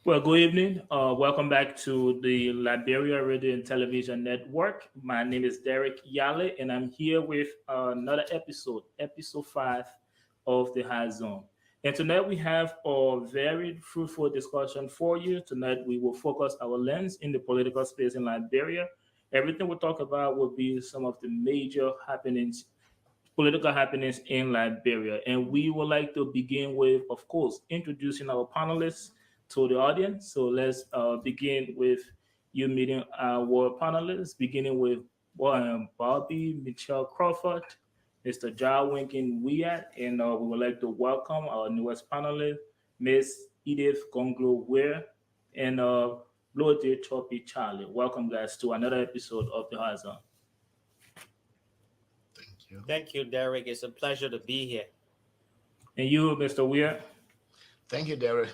Well, good evening. Welcome back to the Liberia Radio and Television Network. My name is Derek Yale, and I'm here with another episode, episode 5 of the High Zone. And tonight we have a very fruitful discussion for you. Tonight we will focus our lens in the political space in Liberia. Everything we'll talk about will be some of the major happenings, political happenings in Liberia. And we would like to begin with, of course, introducing our panelists to the audience. So let's begin with you meeting our panelists, beginning with Bobby Mitchell Crawford, Mr. Winkin Weah, and we would like to welcome our newest panelist, Miss Edith Gongloe Weir, and Lord Choppy Charlie. Welcome, guys, to another episode of The Horizon. Thank you. Thank you, Derek. It's a pleasure to be here. And you, Mr. Weir. Thank you, Derek.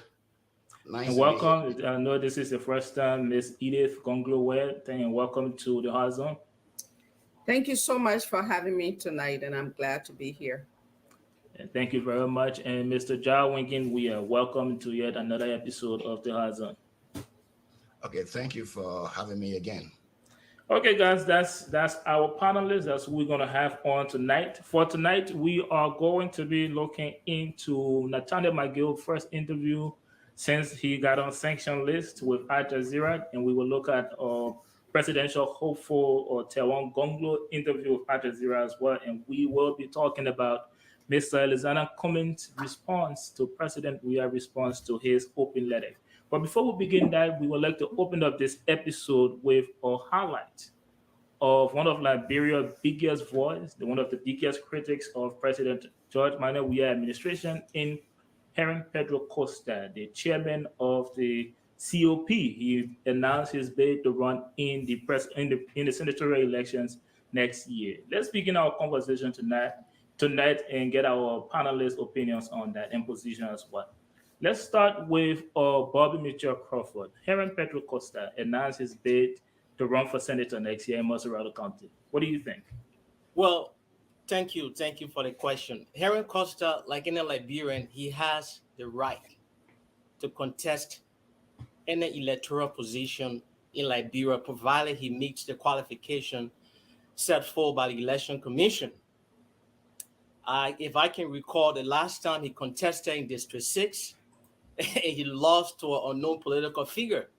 Nice And to be here. welcome. I know this is the first time, Miss Edith Gongloe, and welcome to the Horizon. Thank you so much for having me tonight, and I'm glad to be here. And thank you very much. And Mr. Winkin, we are welcome to yet another episode of the Horizon. Okay, thank you for having me again. Okay, guys, that's our panelists. That's who we're gonna have on tonight. For tonight, we are going to be looking into Nathaniel McGill first interview since he got on sanction list with Al Jazeera, and we will look at presidential hopeful or Taiwan Gongloe interview with Al Jazeera as well, and we will be talking about Mr. Alexander Cummings' response to President Weah's response to his open letter. But before we begin that, we would like to open up this episode with a highlight of one of Liberia's biggest voice, one of the biggest critics of President George Manuel Weah administration in Herring Pedro Costa, the chairman of the COP. He announced his bid to run in the senatorial elections next year. Let's begin our conversation tonight and get our panelists' opinions on that and position as well. Let's start with Bobby Mitchell Crawford. Herring Pedro Costa announced his bid to run for senator next year in Massarauga County. What do you think? Well, thank you. Thank you for the question. Herring Costa, like any Liberian, he has the right to contest any electoral position in Liberia, provided he meets the qualification set forth by the Election Commission. If I can recall, the last time he contested in District 6, he lost to an unknown political figure.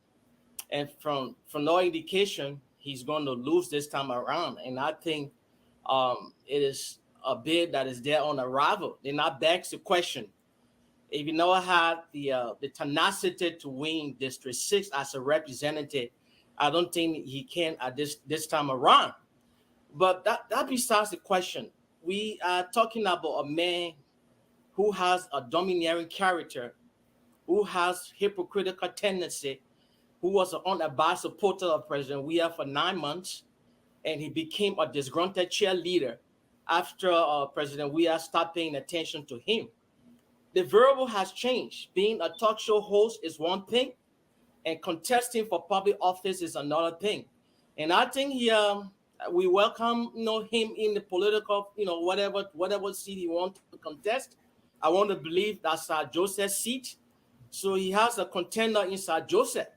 And from no indication, he's going to lose this time around. And I think it is a bid that is there on arrival. Then that begs the question, if you never had the tenacity to win District 6 as a representative, I don't think he can at this time around. But that besides the question, we are talking about a man who has a domineering character, who has hypocritical tendency, who was an unabashed supporter of President Weah for 9 months, and he became a disgruntled cheerleader after President Weah stopped paying attention to him. The variable has changed. Being a talk show host is one thing, and contesting for public office is another thing. And I think we welcome him in the political, whatever seat he wants to contest. I want to believe that's Joseph's seat. So he has a contender inside Joseph.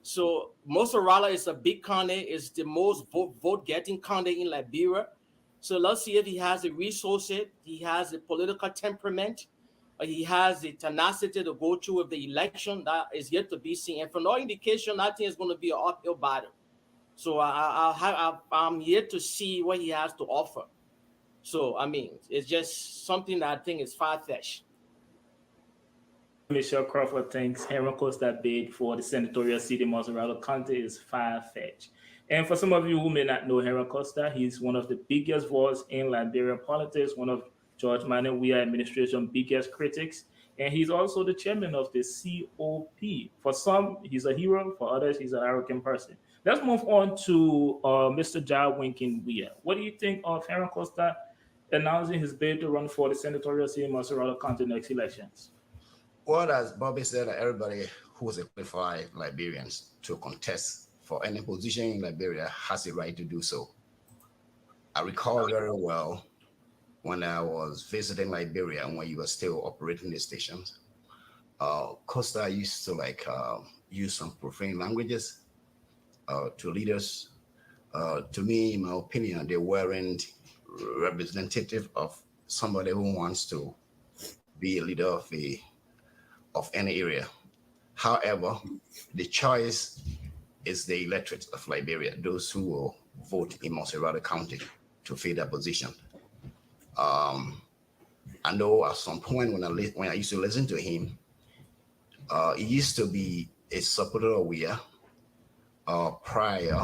So Massarauga is a big county, is the most vote-getting county in Liberia. So let's see if he has the resources, he has the political temperament, he has the tenacity to go through with the election. That is yet to be seen. And from all indication, I think it's going to be an uphill battle. So I'm here to see what he has to offer. So, I mean, it's just something that I think is far-fetched. Michelle Crawford thinks Herring Costa bid for the senatorial seat in Massarauga County is far-fetched. And for some of you who may not know Herring Costa, he's one of the biggest voices in Liberian politics, one of George Manuel Weah administration's biggest critics, and he's also the chairman of the COP. For some, he's a hero. For others, he's an arrogant person. Let's move on to Mr. Winkin Weah. What do you think of Herring Costa announcing his bid to run for the senatorial seat in Massarauga County next elections? Well, as Bobby said, everybody who is a qualified Liberians to contest for any position in Liberia has the right to do so. I recall very well when I was visiting Liberia and when you were still operating the stations. Costa used to use some profane languages to leaders. To me, in my opinion, they weren't representative of somebody who wants to be a leader of any area. However, the choice is the electorate of Liberia, those who will vote in Montserrat County to fill that position. I know at some point when I used to listen to him, he used to be a supporter of Weah prior.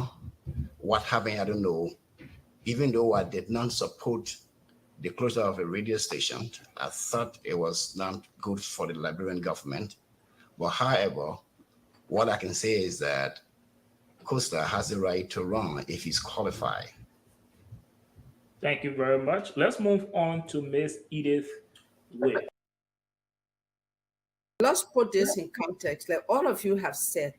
What happened, I don't know. Even though I did not support the closure of a radio station, I thought it was not good for the Liberian government. But however, what I can say is that Costa has the right to run if he's qualified. Thank you very much. Let's move on to Miss Edith Weah. Let's put this in context. Like all of you have said,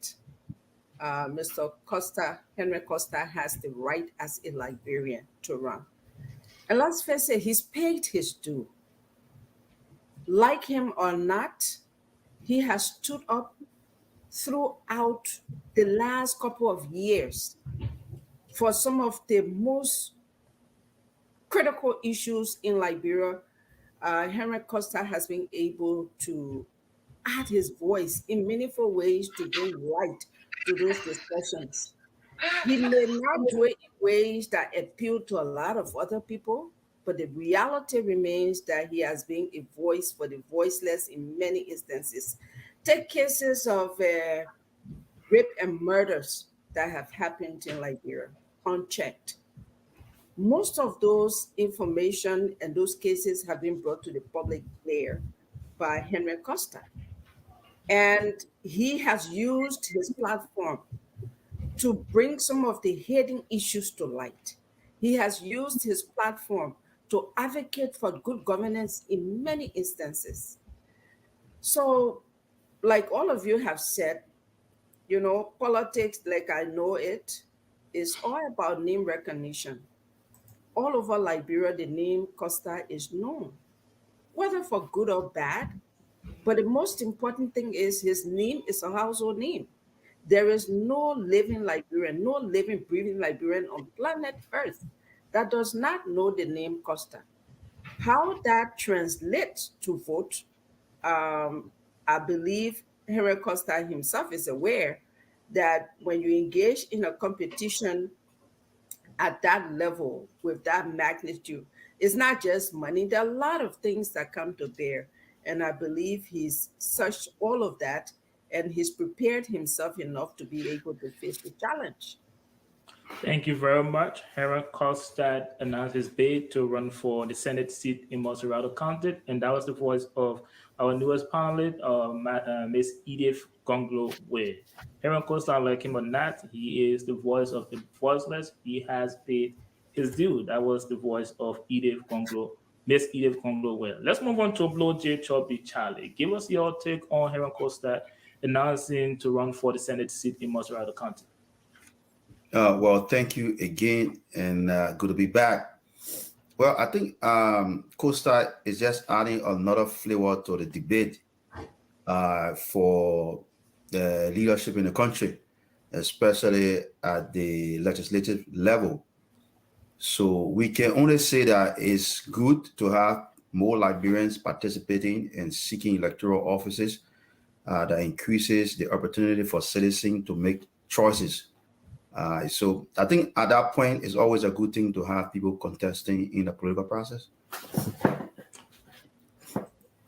Mr. Costa, Henry Costa has the right as a Liberian to run. And let's face it, he's paid his due. Like him or not, he has stood up throughout the last couple of years for some of the most critical issues in Liberia. Henry Costa has been able to add his voice in meaningful ways to bring light to those discussions. He may not do it in ways that appeal to a lot of other people, but the reality remains that he has been a voice for the voiceless in many instances. Take cases of rape and murders that have happened in Liberia, unchecked. Most of those information and those cases have been brought to the public glare by Henry Costa. And he has used his platform to bring some of the hidden issues to light. He has used his platform to advocate for good governance in many instances. So, like all of you have said, politics, like I know it, is all about name recognition. All over Liberia, the name Costa is known, whether for good or bad. But the most important thing is his name is a household name. There is no living Liberian, no living, breathing Liberian on planet Earth that does not know the name Costa. How that translates to vote, I believe Henry Costa himself is aware that when you engage in a competition at that level with that magnitude, it's not just money. There are a lot of things that come to bear. And I believe he's searched all of that and he's prepared himself enough to be able to face the challenge. Thank you very much. Henry Costa announced his bid to run for the Senate seat in Montserrat County, and that was the voice of our newest panelist, Miss Edith Gongloe. Henry Costa, like him or not, he is the voice of the voiceless. He has paid his due. That was the voice of Edith Gongloe, Miss Edith Gongloe. Let's move on to Blow J. Chubby Charlie. Give us your take on Henry Costa announcing to run for the Senate seat in Montserrat County. Well, thank you again, and good to be back. Well, I think Costa is just adding another flavor to the debate for the leadership in the country, especially at the legislative level. So we can only say that it's good to have more Liberians participating in seeking electoral offices that increases the opportunity for citizens to make choices. So I think at that point, it's always a good thing to have people contesting in the political process.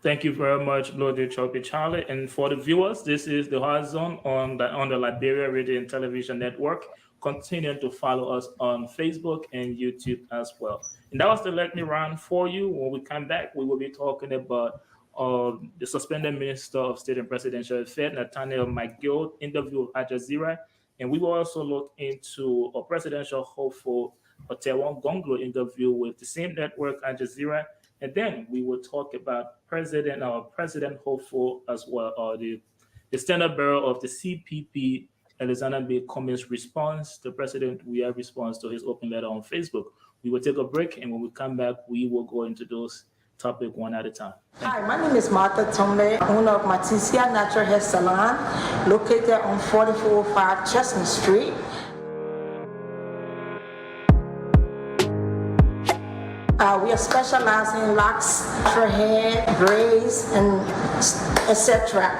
Thank you very much, Lord Choppy Charlie. And for the viewers, this is the Horizon on the Liberia Radio and Television Network. Continue to follow us on Facebook and YouTube as well. And that was the lightning round for you. When we come back, we will be talking about the suspended Minister of State and Presidential Affairs, Nathaniel McGill, interview at Jazeera. And we will also look into a presidential hopeful Taiwan Gongloe interview with the same network at Jazeera. And then we will talk about President hopeful as well, or the standard bearer of the CPP, Alexander Cummings' response to President Weah response to his open letter on Facebook. We will take a break, and when we come back, we will go into those topic one at a time. Hi, my name is Martha Tombe, owner of Matisia Natural Hair Salon, located on 4405 Chestnut Street. We are specializing in locks, natural hair, braids, and etc.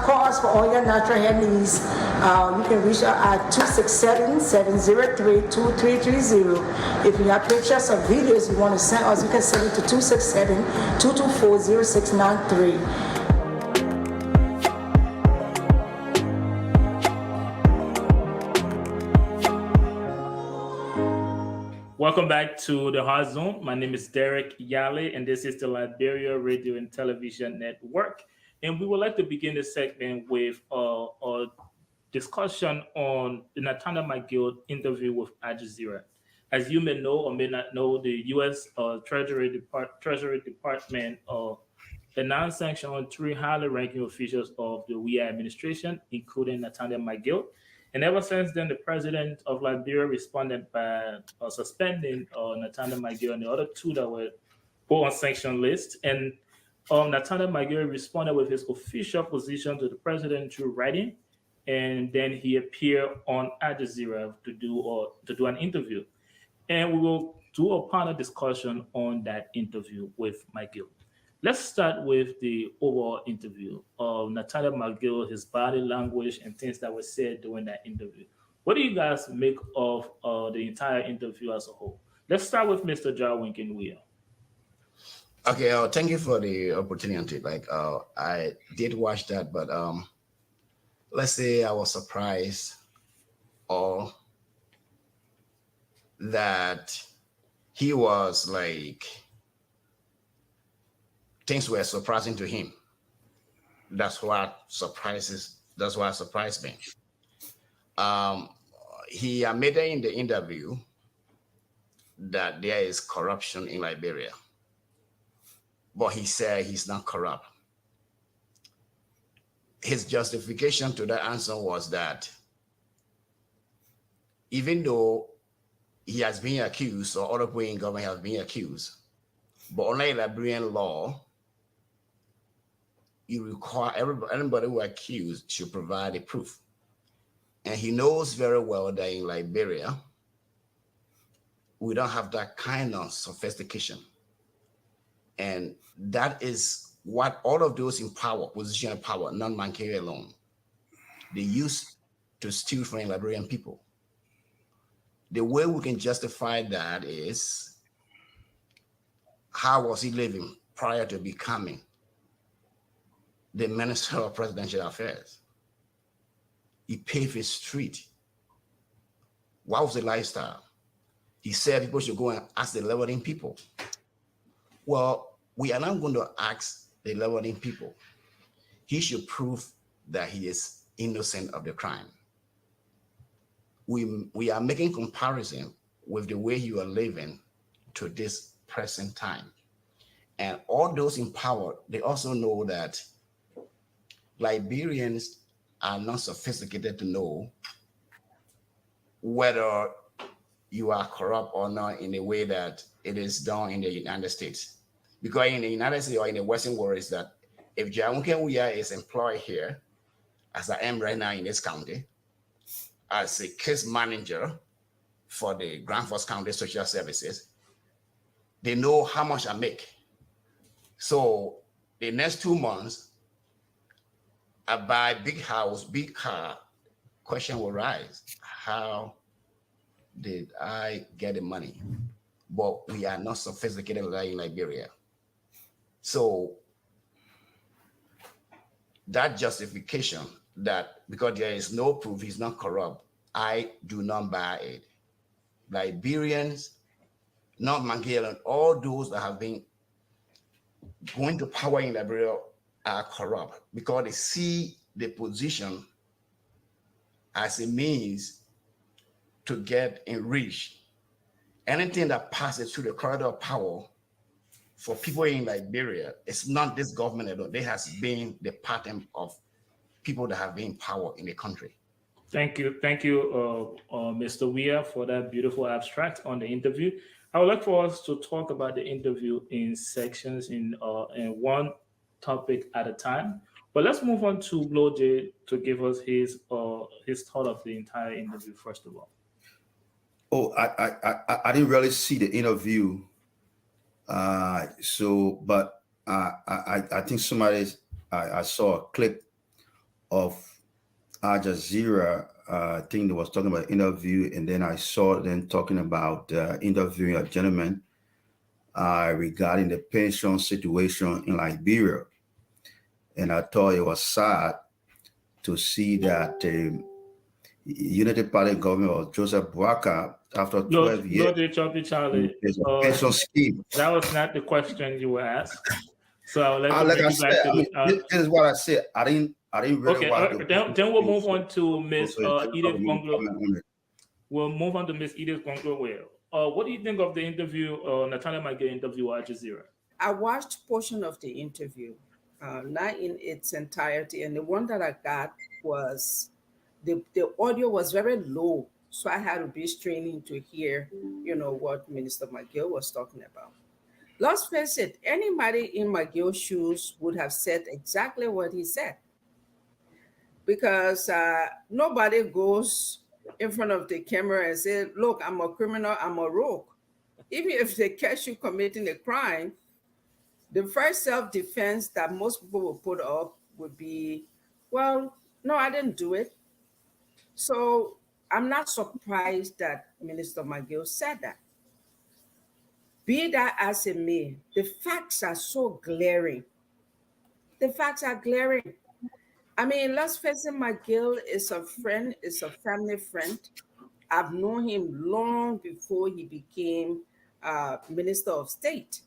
Call us for all your natural hair needs. You can reach out at 267-703-2330. If you have pictures or videos you want to send us, you can send it to 267-224-0693. Welcome back to the Hard Zone. My name is Derek Yale, and this is the Liberia Radio and Television Network. And we would like to begin this segment with a discussion on the Lrtn McGill interview with Al Jazeera. As you may know or may not know, the U.S. Treasury Department announced sanctions on 3 highly ranking officials of the Weah administration, including Lrtn McGill. And ever since then, the president of Liberia responded by suspending Lrtn McGill and the other 2 that were put on sanction list. And Lrtn McGill responded with his official position to the president through writing, and then he appeared on Al Jazeera to do an interview. And we will do a panel discussion on that interview with McGill. Let's start with the overall interview of Lrtn McGill, his body language, and things that were said during that interview. What do you guys make of the entire interview as a whole? Let's start with Mr. Jarwinkin Weah. Okay, thank you for the opportunity. I did watch that, but let's say I was surprised or that he was things were surprising to him. That's what surprised me. He admitted in the interview that there is corruption in Liberia, but he said he's not corrupt. His justification to that answer was that even though he has been accused, or other people in government have been accused, but under Liberian law, you require anybody who accused should provide a proof. And he knows very well that in Liberia, we don't have that kind of sophistication. And that is what all of those in power, position of power, non-Mankere alone, they use to steal from Liberian people. The way we can justify that is, how was he living prior to becoming the Minister of Presidential Affairs? He paved his street. What was the lifestyle? He said people should go and ask the Lrtn people. Well, we are not going to ask the Lrtn people. He should prove that he is innocent of the crime. We are making comparison with the way you are living to this present time. And all those in power, they also know that Liberians are not sophisticated to know whether you are corrupt or not in a way that it is done in the United States. Because in the United States or in the Western world is that if Jarwinkin Weah is employed here, as I am right now in this county, as a case manager for the Grand Forks County Social Services, they know how much I make. So the next 2 months, I buy big house, big car, question will rise. How did I get the money? But we are not sophisticated like in Liberia. So that justification that because there is no proof he's not corrupt, I do not buy it. Liberians, not McGill, and all those that have been going to power in Liberia are corrupt because they see the position as a means to get enriched. Anything that passes through the corridor of power for people in Liberia, it's not this government alone. There has been the pattern of people that have been in power in the country. Thank you, Mr. Weah, for that beautiful abstract on the interview. I would like for us to talk about the interview in sections in one topic at a time. But let's move on to Blow J to give us his thought of the entire interview first of all. Oh, I didn't really see the interview. But I think I saw a clip of Al Jazeera thing that was talking about interview, and then I saw them talking about interviewing a gentleman regarding the pension situation in Liberia, and I thought it was sad to see that the United Party government of Joseph Boakai, after 12 years, Charlie, there's a pension scheme. that was not the question you were asked. So I would like to Like bring I you back said, to this is what I said. I didn't really okay. want to. Then we'll move on to Miss Edith Gongloe. Gongloe. We'll move on to Miss Edith Gongloe. What do you think of the interview, Natalia McGill interview at Jazeera? I watched portion of the interview, not in its entirety, and the one that I got was the audio was very low, so I had to be straining to hear, what Minister McGill was talking about. Let's face it, anybody in McGill's shoes would have said exactly what he said, because nobody goes in front of the camera and say, "Look, I'm a criminal, I'm a rogue." Even if they catch you committing a crime, the first self-defense that most people will put up would be, "Well, no, I didn't do it." So I'm not surprised that Minister McGill said that. Be that as it may, the facts are so glaring. The facts are glaring. I mean, let's face it, McGill is a friend, is a family friend. I've known him long before he became Minister of State.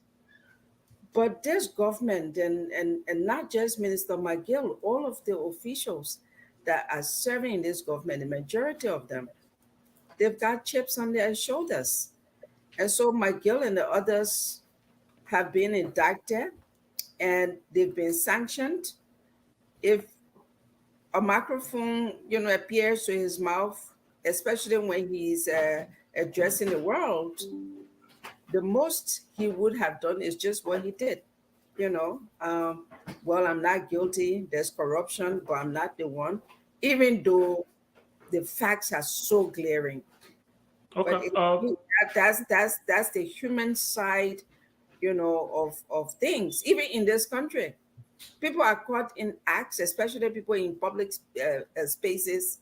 But this government, and not just Minister McGill, all of the officials that are serving in this government, the majority of them, they've got chips on their shoulders. And so McGill and the others have been indicted and they've been sanctioned. If a microphone, appears to his mouth, especially when he's addressing the world, the most he would have done is just what he did. Well, I'm not guilty. There's corruption, but I'm not the one, even though the facts are so glaring. Okay. But that's the human side, of things. Even in this country, people are caught in acts, especially people in public spaces,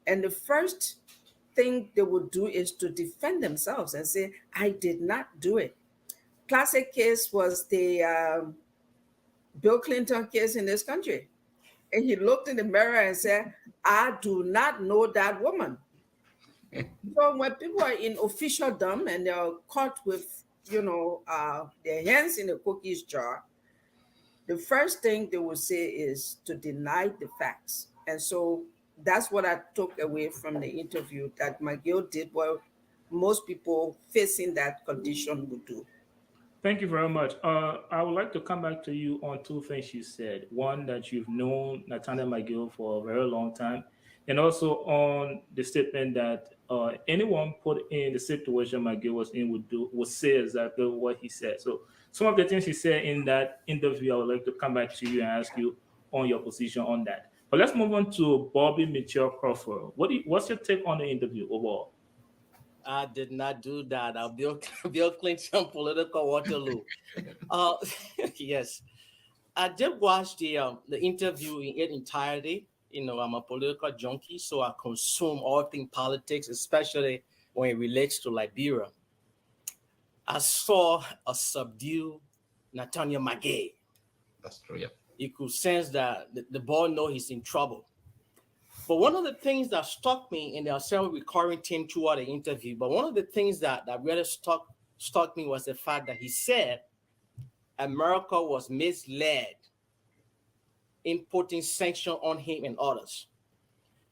and the first thing they would do is to defend themselves and say, "I did not do it." Classic case was the Bill Clinton case in this country. And he looked in the mirror and said, "I do not know that woman." So when people are in officialdom and they're caught with, their hands in the cookies jar, the first thing they will say is to deny the facts. And so that's what I took away from the interview, that McGill did what most people facing that condition would do. Thank you very much. I would like to come back to you on two things you said. One, that you've known Nathaniel McGill for a very long time, and also on the statement that anyone put in the situation McGill was in would say exactly what he said. So some of the things he said in that interview, I would like to come back to you and ask you on your position on that. But let's move on to Bobby Mitchell Crawford. What's your take on the interview overall? I did not do that. Bill Clinton political Waterloo. Yes, I did watch the interview in its entirety. I'm a political junkie, so I consume all things politics, especially when it relates to Liberia. I saw a subdued Nathaniel McGill. That's true. Yeah. You could sense that the boy knows he's in trouble. But one of the things that struck me, and there are several recurring themes throughout the interview, but one of the things that really struck me was the fact that he said America was misled in putting sanctions on him and others.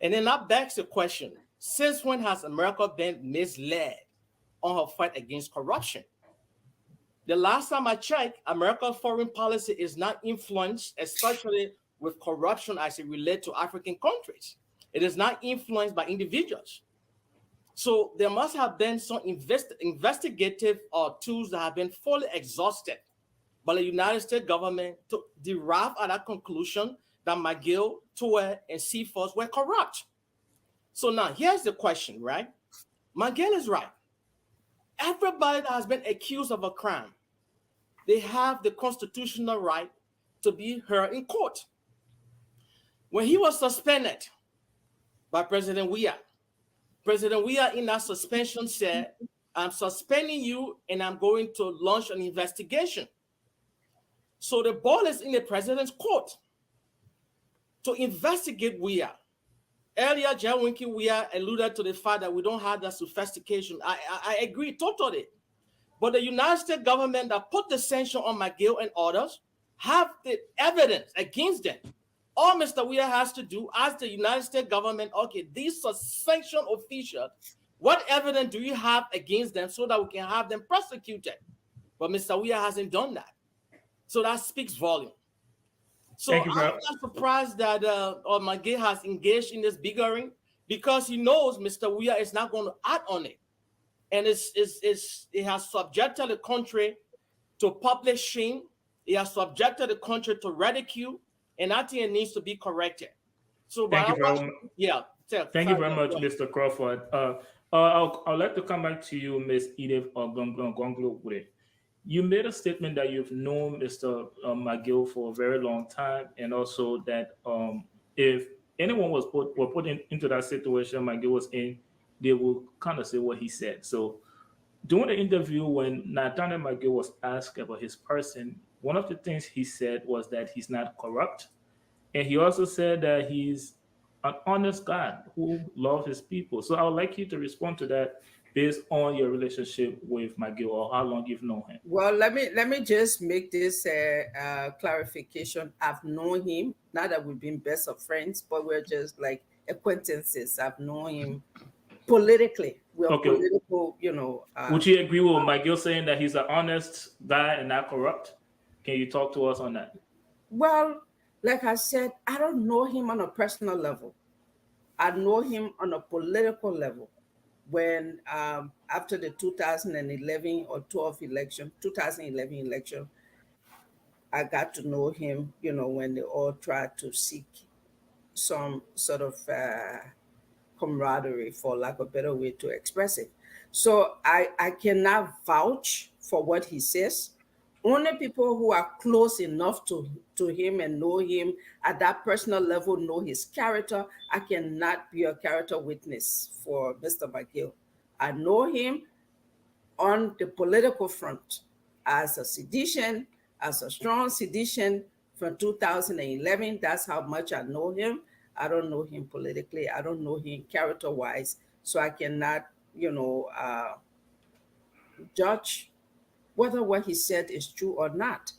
And then that begs the question, since when has America been misled on her fight against corruption? The last time I checked, America's foreign policy is not influenced, especially with corruption as it relates to African countries. It is not influenced by individuals. So there must have been some investigative tools that have been fully exhausted by the United States government to derive at that conclusion that McGill, Weah, and C-Force were corrupt. So now here's the question, right? McGill is right. Everybody that has been accused of a crime, they have the constitutional right to be heard in court. When he was suspended by President Weah, President Weah in that suspension said, I'm suspending you and I'm going to launch an investigation. So the ball is in the president's court to investigate Weah. Earlier, Jan Winky Weah alluded to the fact that we don't have that sophistication. I agree totally. But the United States government that put the sanction on McGill and others have the evidence against them. All Mr. Weah has to do, ask the United States government, okay, these sanctioned officials, what evidence do you have against them so that we can have them prosecuted? But Mr. Weah hasn't done that. So that speaks volume. So I'm not surprised that McGill has engaged in this bickering because he knows Mr. Weah is not going to act on it. And it has subjected the country to public shame. It has subjected the country to ridicule. And I think it needs to be corrected. So, thank you very much. Yeah. Thank you very much, Mr. Crawford. I'd like to come back to you, Ms. Edith Gongloe. You made a statement that you've known Mr. McGill for a very long time, and also that if anyone was put into that situation McGill was in, they will kind of say what he said. So during the interview, when Nathaniel McGill was asked about his person, one of the things he said was that he's not corrupt. And he also said that he's an honest guy who loves his people. So I would like you to respond to that based on your relationship with McGill or how long you've known him. Well, let me just make this clarification. I've known him, not that we've been best of friends, but we're just like acquaintances. I've known him politically. We're okay. Political, you know. Would you agree with McGill saying that he's an honest guy and not corrupt? Can you talk to us on that? Well, like I said, I don't know him on a personal level. I know him on a political level. When after the 2011 or 2011 election, I got to know him, you know, when they all tried to seek some sort of camaraderie, for lack of a better way to express it. So I cannot vouch for what he says. Only people who are close enough to him and know him at that personal level, know his character. I cannot be a character witness for Mr. McGill. I know him on the political front as a seditious, as a strong seditious from 2011. That's how much I know him. I don't know him politically. I don't know him character-wise. So I cannot, you know, judge whether what he said is true or not.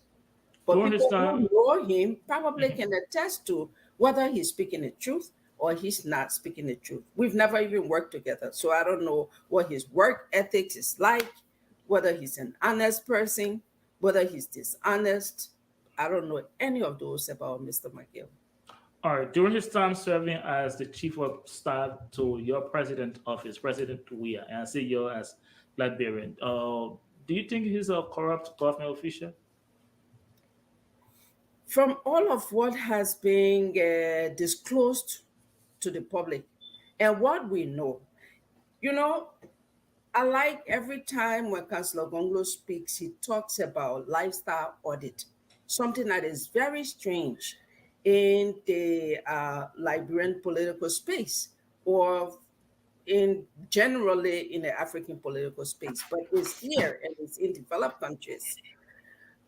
But people who know him probably can attest to whether he's speaking the truth or he's not speaking the truth. We've never even worked together, so I don't know what his work ethics is like, whether he's an honest person, whether he's dishonest. I don't know any of those about Mr. McGill. All right. During his time serving as the chief of staff to your president office, President Weah, and I say you as Lrtn, do you think he's a corrupt government official? From all of what has been disclosed to the public and what we know, you know, I like every time when Councillor Gongloe speaks, he talks about lifestyle audit, something that is very strange in the Liberian political space or in generally in the African political space, but it's here and it's in developed countries.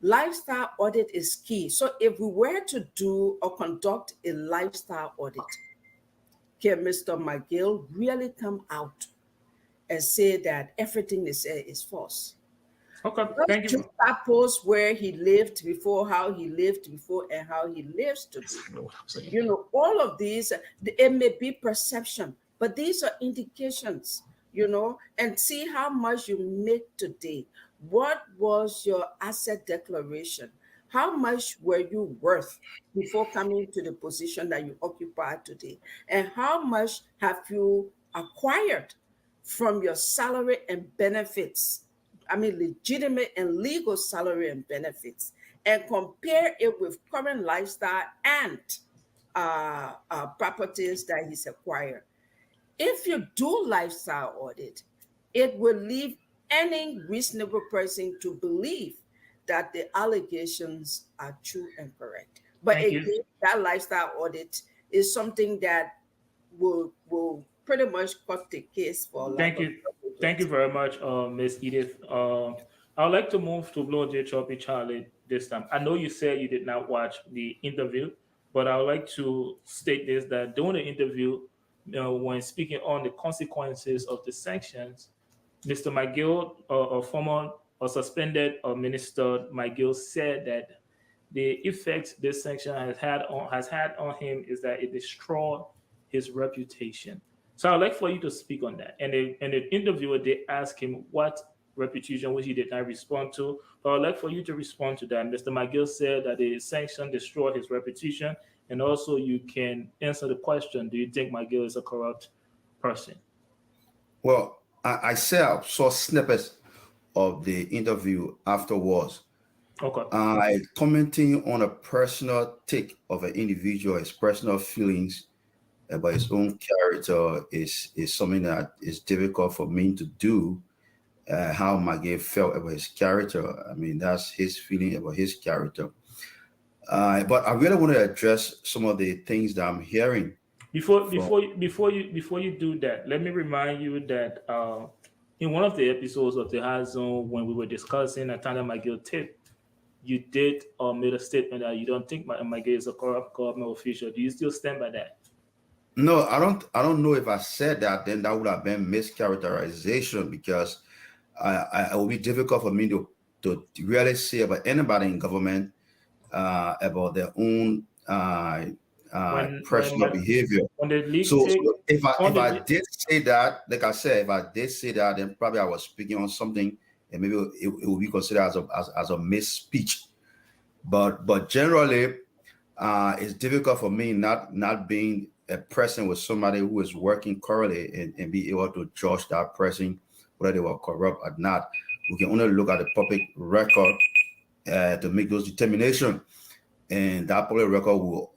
Lifestyle audit is key. So if we were to do or conduct a lifestyle audit, can Mr. McGill really come out and say that everything they say is false? Okay, thank you. That post where he lived before, how he lived before, and how he lives today. You know, all of these, it may be perception, but these are indications, you know, and see how much you make today. What was your asset declaration? How much were you worth before coming to the position that you occupy today? And how much have you acquired from your salary and benefits, I mean legitimate and legal salary and benefits, and compare it with current lifestyle and properties that he's acquired. If you do lifestyle audit, it will leave any reasonable person to believe that the allegations are true and correct. But Thank again, you. that lifestyle audit is something that will pretty much cut the case for lack Thank of you. Thank you very much, Ms. Edith. I would like to move to Blow J Choppy Charlie this time. I know you said you did not watch the interview, but I would like to state this that during the interview, when speaking on the consequences of the sanctions, Mr. McGill, a former or suspended Minister McGill, said that the effect this sanction has had on him is that it destroyed his reputation. So I'd like for you to speak on that. And the interviewer did ask him what reputation, which he did not respond to. But I'd like for you to respond to that. Mr. McGill said that the sanction destroyed his reputation, and also you can answer the question: do you think McGill is a corrupt person? Well, I saw snippets of the interview afterwards. Okay. I commenting on a personal take of an individual, his personal feelings about his own character is something that is difficult for me to do. How McGill felt about his character, I mean, that's his feeling about his character. But I really want to address some of the things that I'm hearing. Before you do that, let me remind you that in one of the episodes of the High Zone, when we were discussing Nathaniel McGill tape, you did made a statement that you don't think McGill is a corrupt government official. Do you still stand by that? No, I don't. I don't know if I said that. Then that would have been mischaracterization, because it would be difficult for me to really say about anybody in government about their own personal behavior. On the league So tape, if I did say that, like I said, if I did say that, then probably I was speaking on something, and maybe it would be considered as a misspeech. But generally, it's difficult for me not being a person with somebody who is working currently and be able to judge that person whether they were corrupt or not. We can only look at the public record to make those determinations, and that public record will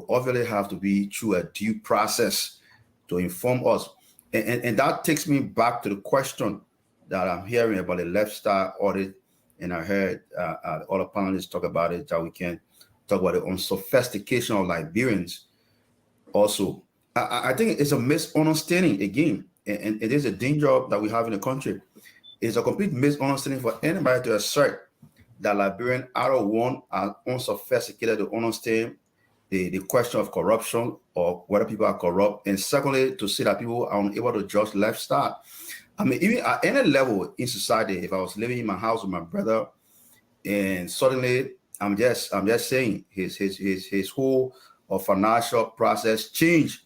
obviously have to be through a due process to inform us. And that takes me back to the question that I'm hearing about the lifestyle audit, and I heard all the panelists talk about it, that we can talk about the unsophistication of Liberians. Also, I think it's a misunderstanding again, and it is a danger that we have in the country. It's a complete misunderstanding for anybody to assert that Liberians either one are unsophisticated to understand the question of corruption or whether people are corrupt, and secondly, to say that people are unable to judge lifestyle. I mean, even at any level in society, if I was living in my house with my brother, and suddenly I'm just saying his whole financial process changed,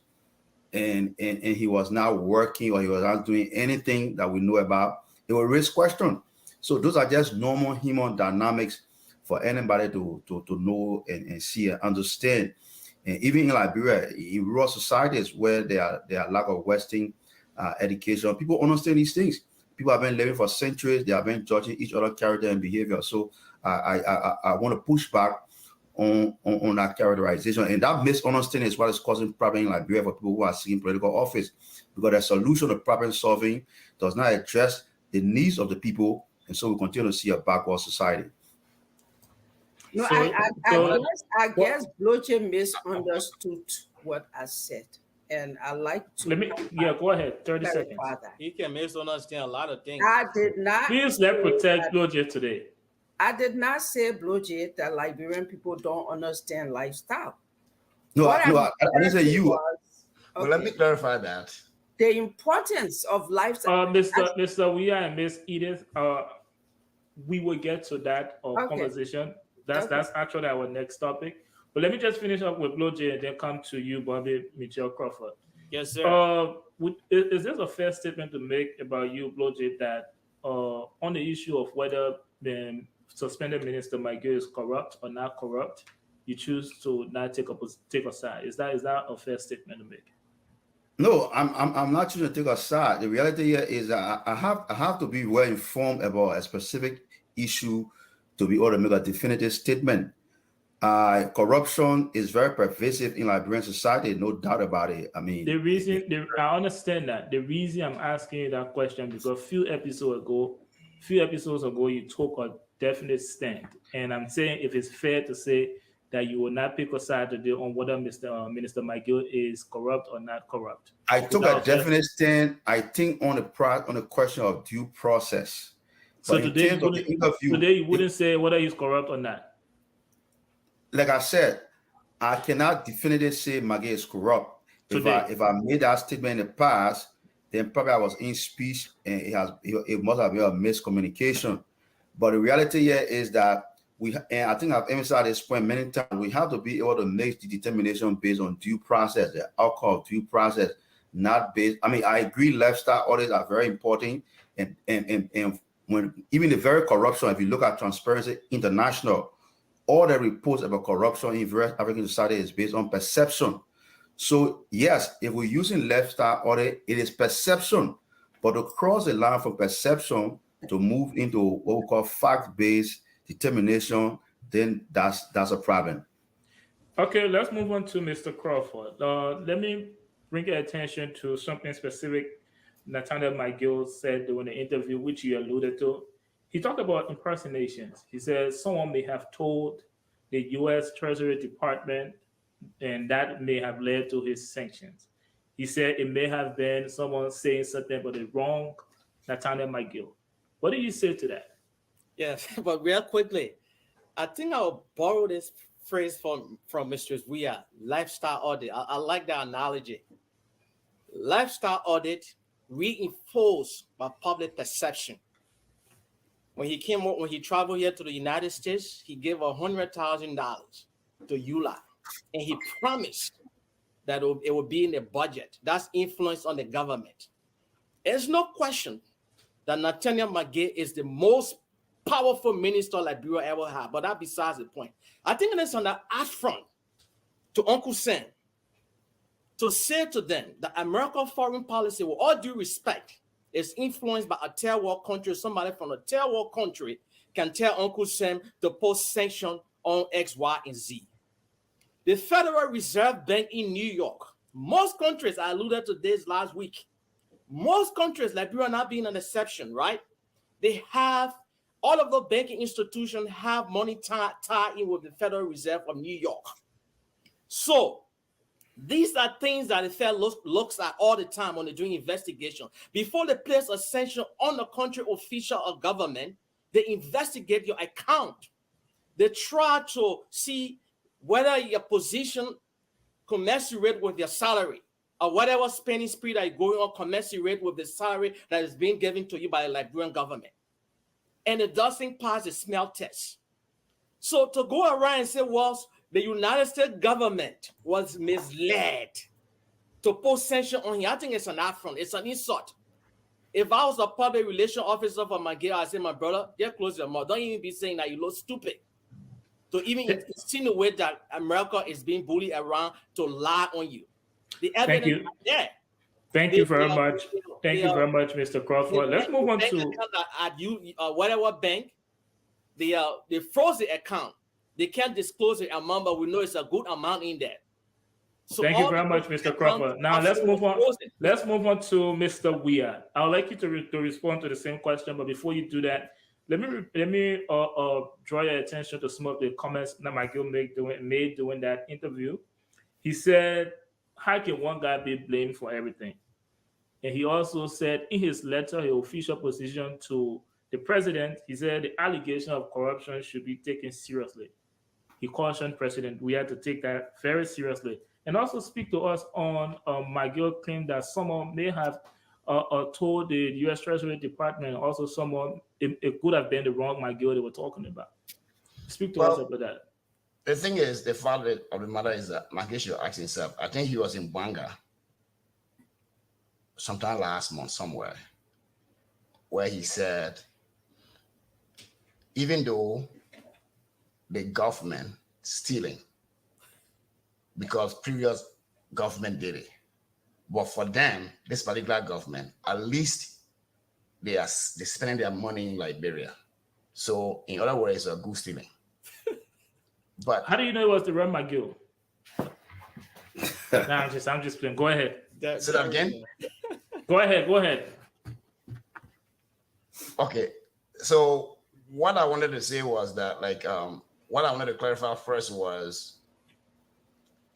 and he was not working, or he was not doing anything that we know about, it will raise question. So those are just normal human dynamics for anybody to know and see and understand. And even in Liberia, in rural societies where there are lack of Western education, people understand these things. People have been living for centuries. They have been judging each other's character and behavior. So I want to push back on that characterization, and that misunderstanding is what is causing problem in Liberia for people who are seeking political office, because the solution to problem solving does not address the needs of the people, and so we continue to see a backward society. No, I guess Bloche misunderstood what I said, and I like to. Go ahead. 30 seconds. You can misunderstand a lot of things. I did not. Please let's protect Bloche today. I did not say, Bloche, that Liberian people don't understand lifestyle. I didn't say you. Well, let me clarify that. The importance of lifestyle. Mr. Weah and Miss Edith, we will get to that conversation. That's actually our next topic. But let me just finish up with Bloche and then come to you, Bobby Mitchell Crawford. Yes, sir. Is this a fair statement to make about you, Bloche, that on the issue of whether the suspended minister McGill is corrupt or not corrupt, you choose to not take a side? Is that a fair statement to make? No, I'm not trying to take a side. The reality here is that I have to be well informed about a specific issue to be able to make a definitive statement. Corruption is very pervasive in Liberian society, no doubt about it. I mean, I understand that. The reason I'm asking you that question because few episodes ago, you took a definite stand, and I'm saying if it's fair to say that you will not pick a side today on whether Minister McGill is corrupt or not corrupt. I took a definite stand. I think on the question of due process. So But in today, terms of the interview, today you wouldn't say whether he's corrupt or not. like I said, I cannot definitively say McGill is corrupt. If I made that statement in the past, then probably I was in speech and it must have been a miscommunication. But the reality here is that and I think I've emphasized this point many times, we have to be able to make the determination based on due process, the outcome of due process, not based. I mean, I agree lifestyle audits are very important. And when even the very corruption, if you look at Transparency International, all the reports about corruption in various African society is based on perception. So yes, if we're using lifestyle audit, it is perception. But to cross the line from perception to move into what we call fact-based determination, then that's a problem. Okay, let's move on to Mr. Crawford. Let me bring your attention to something specific Nathaniel McGill said during the interview, which you alluded to. He talked about impersonations. He said someone may have told the U.S. Treasury Department, and that may have led to his sanctions. He said it may have been someone saying something about the wrong Nathaniel McGill. What do you say to that? Yes, but real quickly, I think I'll borrow this phrase from Mr. Weah, lifestyle audit. I like that analogy. Lifestyle audit reinforced by public perception. When he traveled here to the United States, he gave $100,000 to ULA, and he promised that it would be in the budget. That's influence on the government. There's no question that Nathaniel McGill is the most powerful minister Liberia ever had, but that besides the point. I think it's on the affront to Uncle Sam to say to them that American foreign policy, with all due respect, is influenced by a third world country. Somebody from a third world country can tell Uncle Sam to post sanction on X, Y, and Z. The Federal Reserve Bank in New York, most countries, I alluded to this last week, most countries, Liberia not being an exception, right? They have, all of the banking institutions have money tied in with the Federal Reserve of New York. So these are things that the Fed looks at all the time when they're doing investigation. Before they place a sanction on a country official or government, they investigate your account. They try to see whether your position commensurate with your salary or whatever spending spree that is going on commensurate with the salary that is being given to you by the Liberian government. And it doesn't pass the smell test. So to go around and say, well, the United States government was misled to put sanction on him, I think it's an affront. It's an insult. If I was a public relations officer for McGill, I'd say, my brother, get close to your mouth. Don't even be saying that you look stupid. To even insinuate that America is being bullied around to lie on you. The evidence is there. Thank you very much. Thank you very much, Mr. Crawford. Let's move on to whatever bank, they froze the account. They can't disclose the amount, but we know it's a good amount in there. So thank you very much, Mr. Crawford. Now let's move on. Let's move on to Mr. Weah. I would like you to respond to the same question, but before you do that, let me draw your attention to some of the comments that McGill made during that interview. He said, "How can one guy be blamed for everything?" And he also said in his letter, his official position to the president, he said the allegation of corruption should be taken seriously. He cautioned President Weah to take that very seriously and also speak to us on McGill claim that someone may have told the U.S. Treasury Department, also someone, it could have been the wrong McGill they were talking about. Speak to us about that. The thing is, the fact of the matter is that McGill should ask himself. I think he was in Banga sometime last month somewhere, where he said, even though the government stealing, because previous government did it, But for them, this particular government, at least they're spending their money in Liberia. So in other words, a goose stealing. But How do you know it was the Rev McGill? Nah, I'm just playing. Go ahead. say that again. Go ahead. Okay. So what I wanted to say was that what I wanted to clarify first was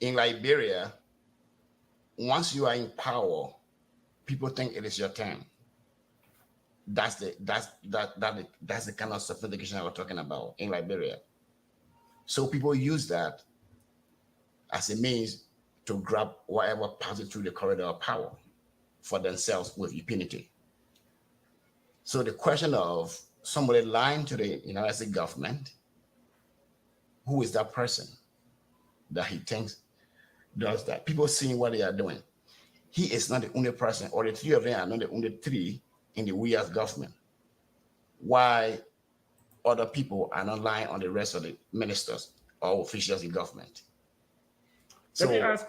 in Liberia, once you are in power, people think it is your turn. That's the kind of sophistication we're talking about in Liberia. So people use that as a means to grab whatever passes through the corridor of power for themselves with impunity. So the question of somebody lying to the United States government, who is that person that he thinks does that? People seeing what they are doing. He is not the only person, or the three of them are not the only three in the Weah's government. Why other people are not lying on the rest of the ministers or officials in government? Let me ask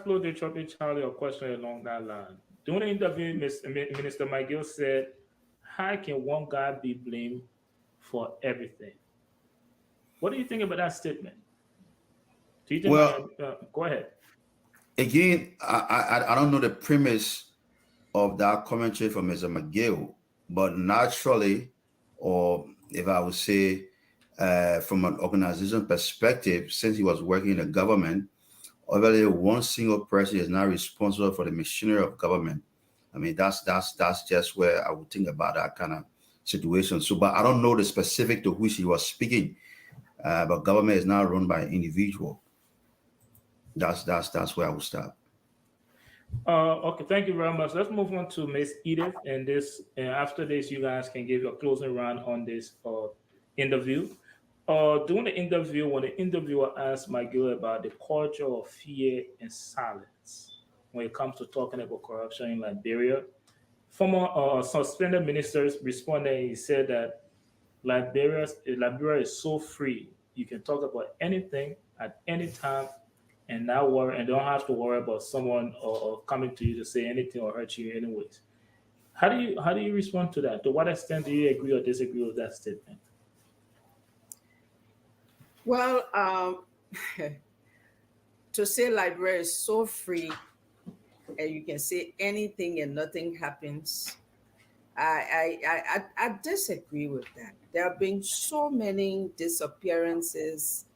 Lord Choppy Charlie a question along that line. During the interview, Minister McGill said, how can one guy be blamed for everything? What do you think about that statement? Do you think go ahead. Again, I don't know the premise of that commentary from Mr. McGill, but naturally, or if I would say from an organization perspective, since he was working in the government, obviously one single person is not responsible for the machinery of government. I mean, that's just where I would think about that kind of situation. So, but I don't know the specific to which he was speaking. But government is not run by an individual. That's where I would start. Okay, thank you very much. Let's move on to Miss Edith, and after this, you guys can give your closing round on this interview. During the interview, when the interviewer asked McGill about the culture of fear and silence when it comes to talking about corruption in Liberia, former suspended ministers responded. He said that Liberia is so free. You can talk about anything at any time and not worry, and don't have to worry about someone or coming to you to say anything or hurt you anyways. How do you respond to that? To what extent do you agree or disagree with that statement? Well, to say Liberia is so free and you can say anything and nothing happens, I disagree with that. There have been so many disappearances,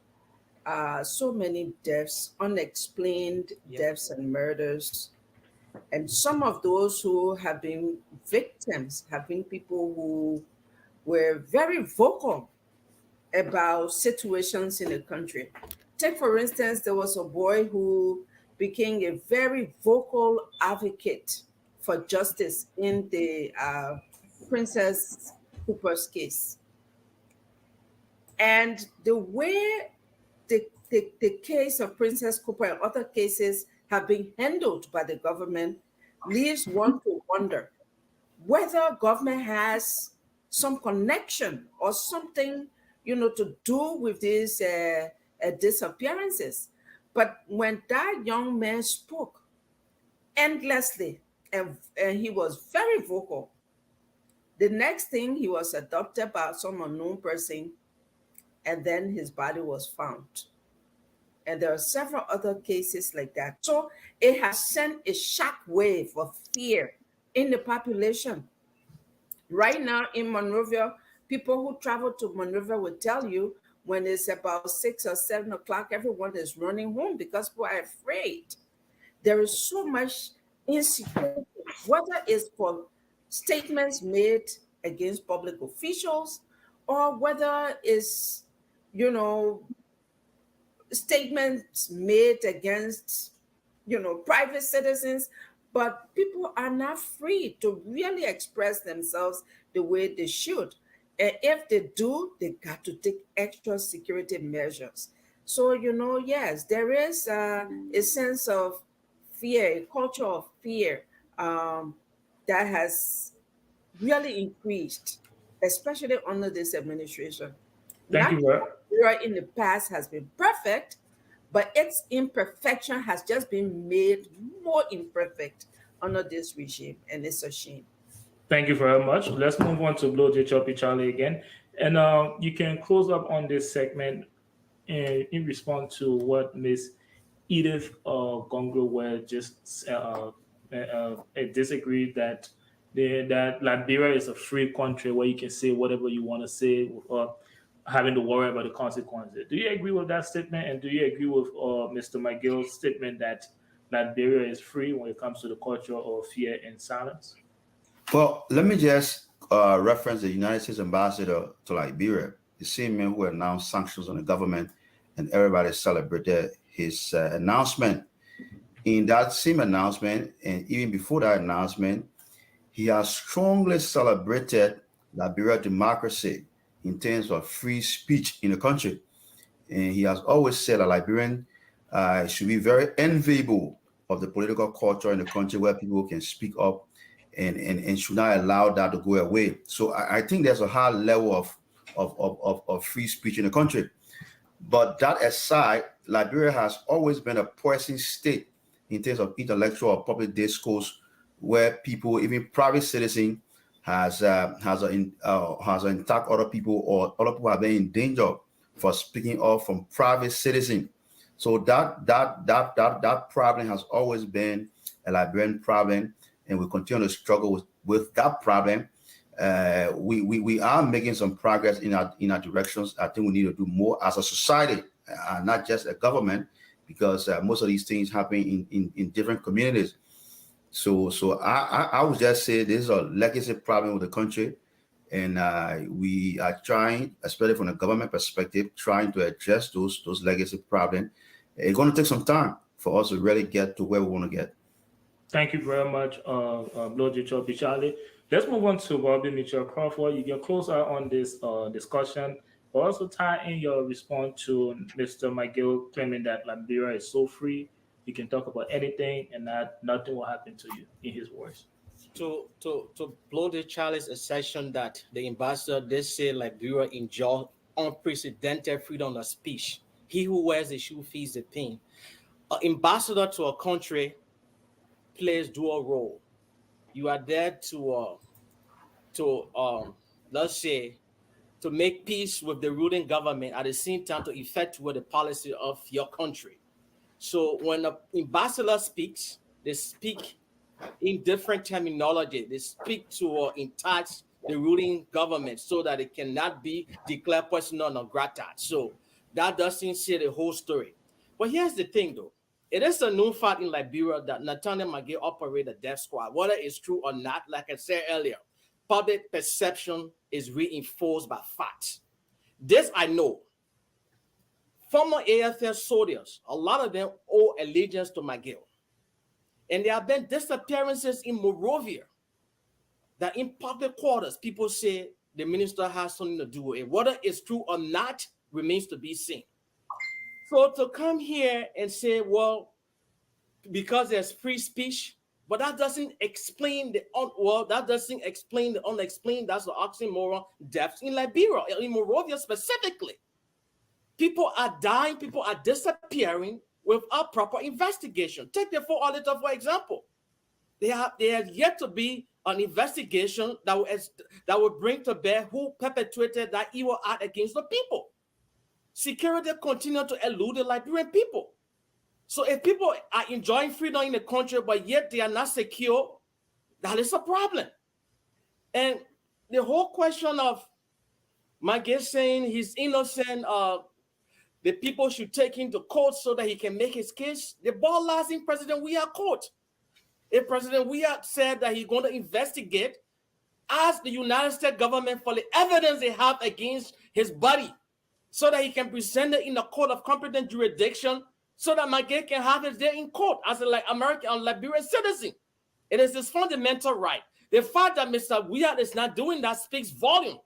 so many deaths, unexplained deaths and murders. And some of those who have been victims have been people who were very vocal about situations in the country. Take, for instance, there was a boy who became a very vocal advocate for justice in the Princess Cooper's case. And the way the case of Princess Cooper and other cases have been handled by the government leaves one to wonder whether government has some connection or something, to do with these disappearances. But when that young man spoke endlessly and he was very vocal, the next thing he was adopted by some unknown person, and then his body was found. And there are several other cases like that. So it has sent a shock wave of fear in the population. Right now in Monrovia, people who travel to Monrovia will tell you when it's about 6 or 7 o'clock, everyone is running home because people are afraid. There is so much insecurity, whether it's for statements made against public officials or whether it's, statements made against, private citizens, but people are not free to really express themselves the way they should. And if they do, they got to take extra security measures. So, yes, there is a sense of fear, a culture of fear that has really increased, especially under this administration. Thank you, Rob. Nigeria in the past has been perfect, but its imperfection has just been made more imperfect under this regime, and it's a shame. Thank you very much. Let's move on to Blow Choppy Charlie again. And you can close up on this segment in response to what Miss Edith Gongloe just disagreed that that Liberia is a free country where you can say whatever you want to say without having to worry about the consequences. Do you agree with that statement? And do you agree with Mr. McGill's statement that Liberia is free when it comes to the culture of fear and silence? Well, let me just reference the United States ambassador to Liberia, the same man who announced sanctions on the government, and everybody celebrated his announcement. In that same announcement, and even before that announcement, he has strongly celebrated Liberia democracy in terms of free speech in the country. And he has always said that Liberian should be very enviable of the political culture in the country where people can speak up and should not allow that to go away. So I think there's a high level of free speech in the country. But that aside, Liberia has always been a poison state in terms of intellectual or public discourse, where people, even private citizens, has attacked other people, or other people have been in danger for speaking up from private citizens. So that problem has always been a Liberian problem, and we continue to struggle with that problem. We are making some progress in our directions. I think we need to do more as a society, not just a government, because most of these things happen in different communities. So I would just say this is a legacy problem with the country, and we are trying, especially from the government perspective, trying to address those legacy problems. It's going to take some time for us to really get to where we want to get. Thank you very much, Lord Choppy Charlie. Let's move on to Bobby Mitchell Crawford. You can close out on this discussion, but also tie in your response to Mr. McGill claiming that Liberia is so free, you can talk about anything and nothing will happen to you, in his words. To blow the Charlie's assertion that the ambassador did say Liberia enjoy unprecedented freedom of speech. He who wears the shoe feels the pain. An ambassador to a country plays dual role. You are there to let's say, to make peace with the ruling government, at the same time to effectuate the policy of your country. So when an ambassador speaks, they speak in different terminology. They speak to or in touch the ruling government so that it cannot be declared persona non grata. So that doesn't say the whole story. But here's the thing, though. It is a known fact in Liberia that Nathaniel McGill operated a death squad. Whether it's true or not, like I said earlier, public perception is reinforced by facts. This I know. Former AFL soldiers, a lot of them owe allegiance to McGill. And there have been disappearances in Monrovia that in public quarters, people say the minister has something to do with it. Whether it's true or not remains to be seen. So to come here and say, well, because there's free speech, but that doesn't explain the unexplained. That's the oxymoron deaths in Liberia, in Monrovia specifically. People are dying, people are disappearing without proper investigation. Take the Fort Auditor, for example. There has yet to be an investigation that will bring to bear who perpetrated that evil act against the people. Security continue to elude the Liberian people. So if people are enjoying freedom in the country, but yet they are not secure, that is a problem. And the whole question of McGill saying he's innocent, the people should take him to court so that he can make his case, the ball lies in President Weah court. If President Weah said that he's going to investigate, ask the United States government for the evidence they have against his body, so that he can present it in the court of competent jurisdiction, so that McGill can have his day in court as an American or Liberian citizen. It is his fundamental right. The fact that Mr. Weah is not doing that speaks volume.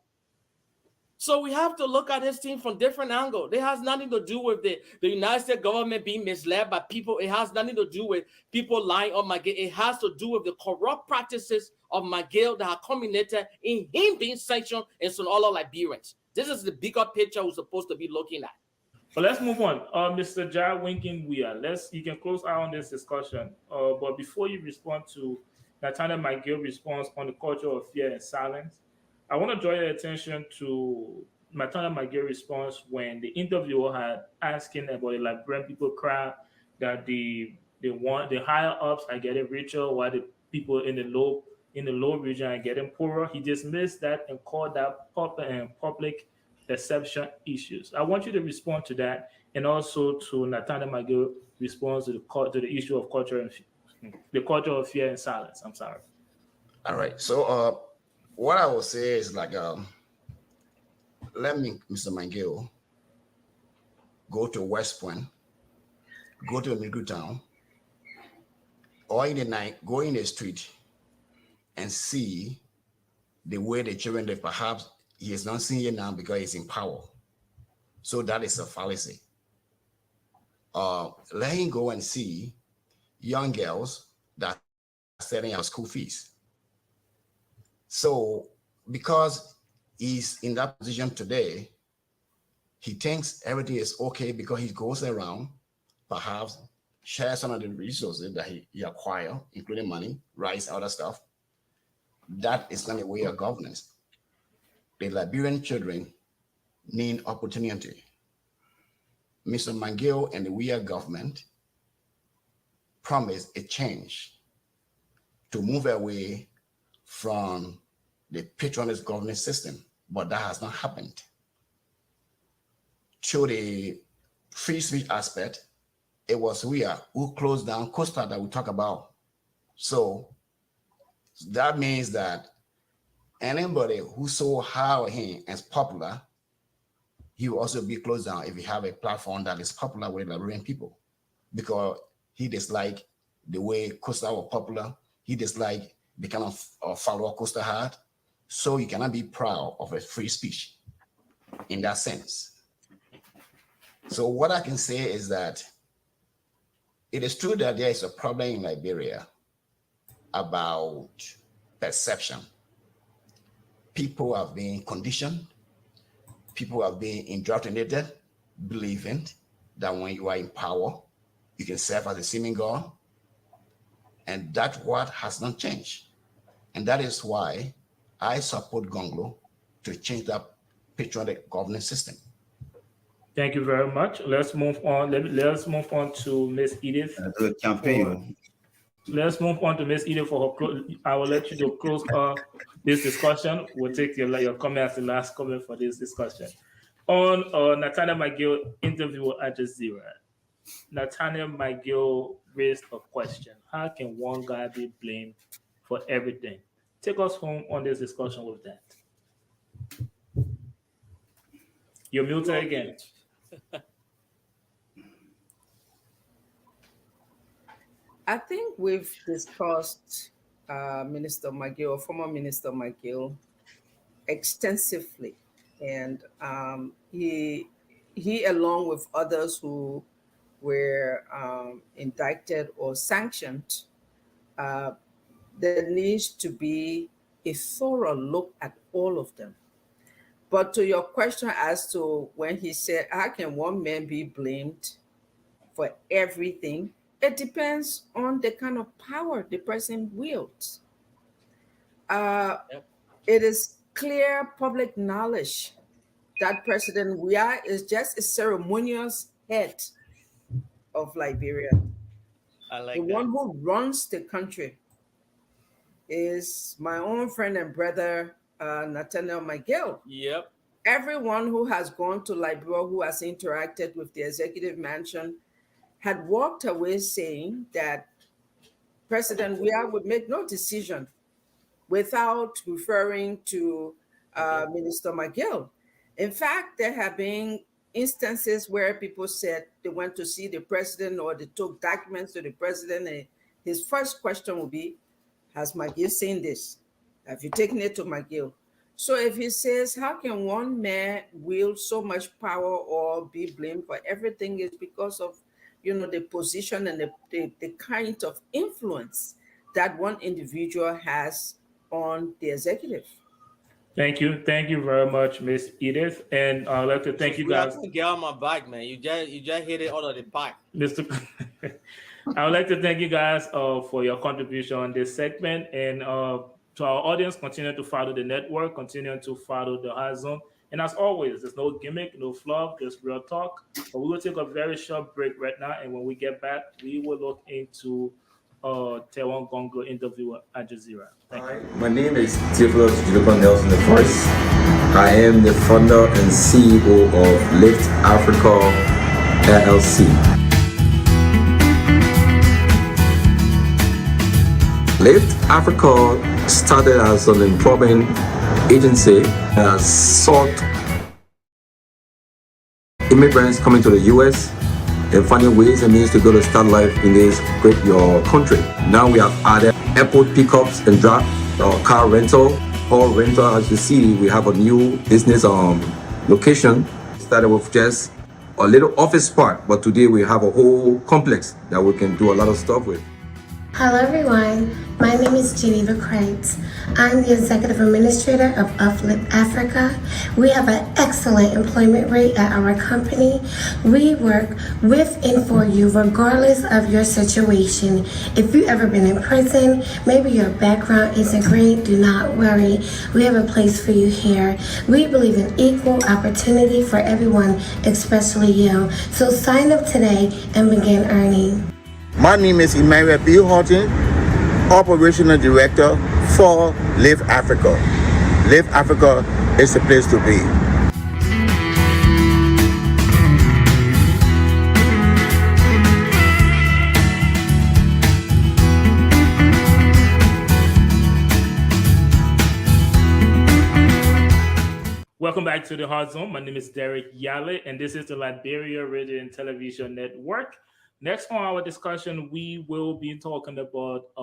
So we have to look at his team from different angles. It has nothing to do with the United States government being misled by people. It has nothing to do with people lying on McGill. It has to do with the corrupt practices of McGill that have culminated in him being sanctioned and some other Liberians. This is the bigger picture we're supposed to be looking at. But let's move on. Mr. Weah, you can close out on this discussion. But before you respond to Nathaniel McGill response on the culture of fear and silence, I want to draw your attention to Nathaniel McGill response when the interviewer had asking about the Liberian people cry that the higher ups are getting richer while the people in the low region are getting poorer. He dismissed that and called that public perception issues. I want you to respond to that, and also to Nathaniel McGill response to the issue of culture and the culture of fear and silence. I'm sorry. All right. So what I will say is like let me, Mr. McGill, go to West Point, go to a middle town, or in the night, go in the street and see the way the children that perhaps he is not seeing it now because he's in power. So that is a fallacy. Let him go and see young girls that are setting out school fees. So because he's in that position today, he thinks everything is okay because he goes around, perhaps share some of the resources that he acquire, including money, rice, other stuff. That is not a way of governance. The Liberian children need opportunity. Mr. McGill and the Weah government promised a change to move away from the patronage governance system, but that has not happened. To the free speech aspect, it was Weah who closed down Costa that we talk about. So that means that anybody who so high him as popular, he will also be closed down if you have a platform that is popular with Liberian people, because he disliked the way Costa was popular. He disliked the kind of follower Costa had. So you cannot be proud of a free speech in that sense. So what I can say is that it is true that there is a problem in Liberia about perception. People are being conditioned. People are being indoctrinated, believing that when you are in power, you can serve as a seeming God. And that's what has not changed. And that is why I support Gongloe to change that patriotic governance system. Thank you very much. Let's move on. Let's move on to Miss Edith. The campaign. Let's move on to Miss Edith for her. I will let you to close this discussion. We'll take your comment as the last comment for this discussion. On Nathaniel McGill interview at Jazeera, Nathaniel McGill raised a question: how can one guy be blamed for everything? Take us home on this discussion with that. You're muted again. I think we've discussed Minister McGill, former Minister McGill, extensively, and he along with others who were indicted or sanctioned, there needs to be a thorough look at all of them. But to your question as to when he said, how can one man be blamed for everything? It depends on the kind of power the person wields. It is clear public knowledge that President Weah is just a ceremonious head of Liberia. I like the that. one who runs the country is my own friend and brother, Nathaniel McGill. Yep. Everyone who has gone to Liberia, who has interacted with the executive mansion, had walked away saying that President Weah would make no decision without referring to Minister McGill. In fact, there have been instances where people said they went to see the president or they took documents to the president, and his first question would be, has McGill seen this? Have you taken it to McGill? So if he says, how can one man wield so much power or be blamed for everything, is because of the position and the kind of influence that one individual has on the executive. Thank you very much, Miss Edith, and I'd like to thank you I guys, can't get on my back, man. You just hit it out of the park. Mr. I would like to thank you guys for your contribution on this segment, and to our audience, continue to follow the network, continue to follow the High Zone, and as always, there's no gimmick, no fluff, just real talk. But we will take a very short break right now, and when we get back, we will look into Taiwan Gongloe interview at Jazeera. Thank you. My name is Theophilus Julipan Nelson I. I am the founder and CEO of Lrtn Africa LLC. Lrtn Africa started as an employment agency that sought immigrants coming to the U.S. and finding ways and means to go to start life in this great country. Now we have added airport pickups and drop, car rental, or rental. As you see, we have a new business location. Started with just a little office part, but today we have a whole complex that we can do a lot of stuff with. Hello everyone, my name is Geneva Kreitz. I'm the Executive Administrator of Lrtn Africa. We have an excellent employment rate at our company. We work with and for you regardless of your situation. If you've ever been in prison, maybe your background isn't great, do not worry. We have a place for you here. We believe in equal opportunity for everyone, especially you. So sign up today and begin earning. My name is Emmanuel B. Horton, Operational Director for Lrtn Africa. Lrtn Africa is the place to be. Welcome back to the Hard Zone. My name is Derek Yale, and this is the Liberia Radio and Television Network. Next on our discussion, we will be talking about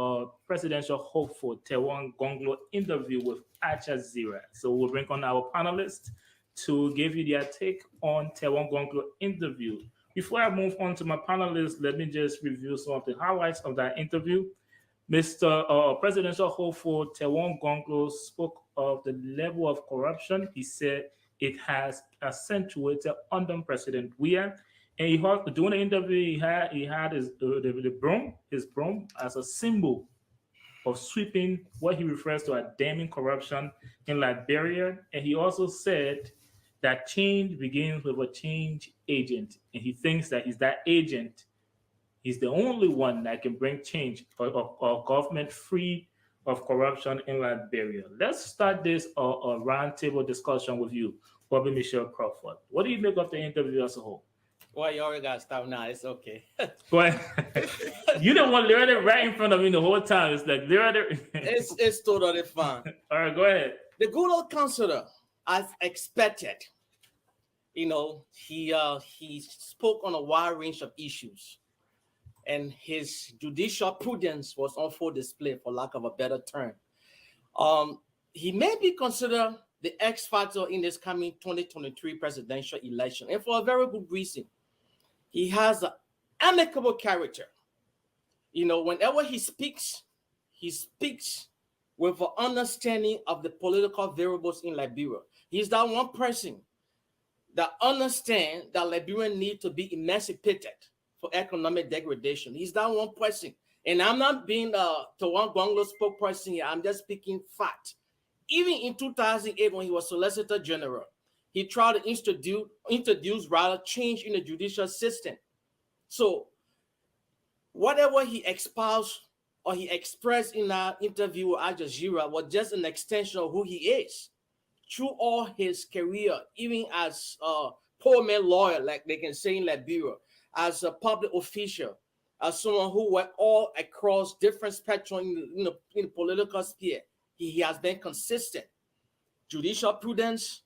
presidential hopeful Taiwan Gongloe interview with Al Jazeera. So we'll bring on our panelists to give you their take on Taiwan Gongloe interview. Before I move on to my panelists, let me just review some of the highlights of that interview. Mr. Presidential hopeful Taiwan Gongloe spoke of the level of corruption. He said it has accentuated under President Weah. And during the interview, he had his broom as a symbol of sweeping what he refers to as damning corruption in Liberia. And he also said that change begins with a change agent. And he thinks that he's that agent. He's the only one that can bring change or government free of corruption in Liberia. Let's start this roundtable discussion with you, Bobby Michelle Crawford. What do you make of the interview as a whole? Well, you already got to stop now. It's okay. Go ahead. You don't want Lrtn right in front of me the whole time. It's like Lrtn. It's totally fine. All right, go ahead. The good old counselor, as expected, he spoke on a wide range of issues, and his judicial prudence was on full display, for lack of a better term. He may be considered the X factor in this coming 2023 presidential election, and for a very good reason. He has an amicable character. Whenever he speaks with an understanding of the political variables in Liberia. He's that one person that understands that Liberians need to be emancipated for economic degradation. He's that one person. And I'm not being Taiwan Gongloe spokesperson here. I'm just speaking fact. Even in 2008, when he was Solicitor General, he tried to introduce change in the judicial system. So whatever he espoused or he expressed in our interview with Al Jazeera was just an extension of who he is. Through all his career, even as a poor man lawyer, like they can say in Liberia, as a public official, as someone who went all across different spectrum in the political sphere, he has been consistent. Judicial prudence,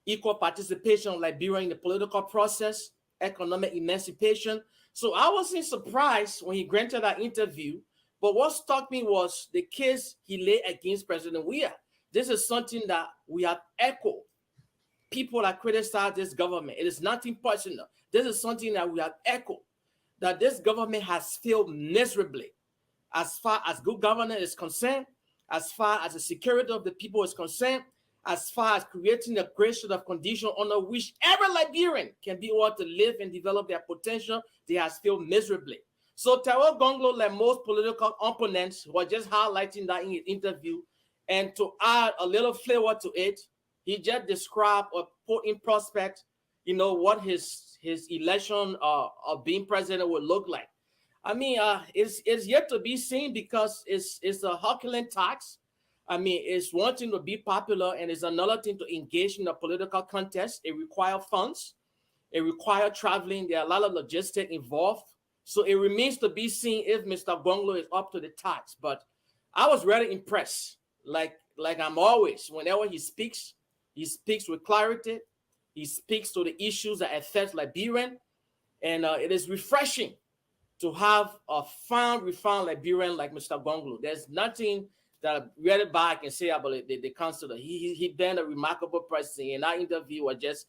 equal participation of Liberia in the political process, economic emancipation. So I wasn't surprised when he granted that interview, but what struck me was the case he laid against President Weah. This is something that we have echoed. People that criticize this government, it is nothing personal. This is something that we have echoed, that this government has failed miserably as far as good governance is concerned, as far as the security of the people is concerned, as far as creating a great set of conditions under which every Liberian can be able to live and develop their potential, they have failed miserably. So Terrell Gongloe, like most political opponents, was just highlighting that in his interview. And to add a little flavor to it, he just described or put in prospect, what his election of being president would look like. I mean, it's yet to be seen because it's a Herculean task. I mean, it's one thing to be popular and it's another thing to engage in a political contest. It requires funds. It requires traveling. There are a lot of logistics involved. So it remains to be seen if Mr. Gongloe is up to the task. But I was really impressed. Like I'm always, whenever he speaks with clarity. He speaks to the issues that affect Liberian. And it is refreshing to have a refined Liberian like Mr. Gongloe. There's nothing that really bad I can say about the counselor. He been a remarkable person. And our interview was just,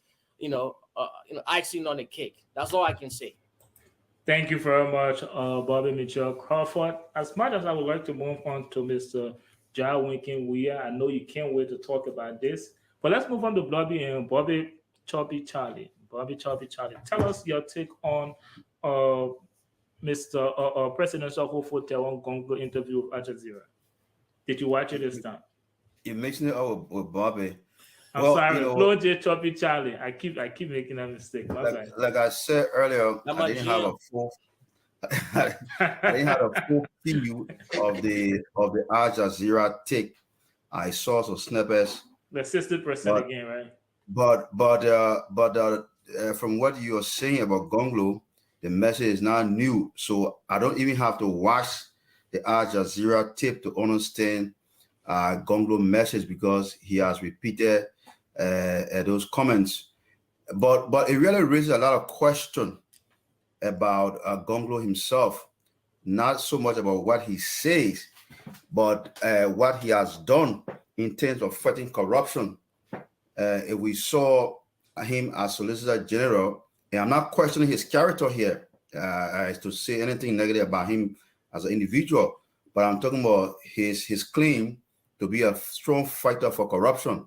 icing on the cake. That's all I can say. Thank you very much, Bobby Mitchell Crawford. As much as I would like to move on to Mr. Weah, I know you can't wait to talk about this. But let's move on to Bobby Chubby Charlie. Bobby Chubby Charlie, tell us your take on Mr. President Sokofo Terrell Gongloe interview with Al Jazeera. Did you watch it this time? You mentioned it with Bobby. I'm sorry, Flo J. Chubby Charlie. I keep making that mistake. Like I said earlier, I didn't have a full view of the Al Jazeera take. I saw some snippets. The 60% again, right? But from what you are saying about Gongloe, the message is not new. So I don't even have to watch the Al Jazeera tape to understand Gongloe message because he has repeated those comments. But it really raises a lot of question about Gongloe himself, not so much about what he says, but what he has done in terms of fighting corruption. If we saw him as Solicitor General, and I'm not questioning his character here as to say anything negative about him as an individual, but I'm talking about his claim to be a strong fighter for corruption.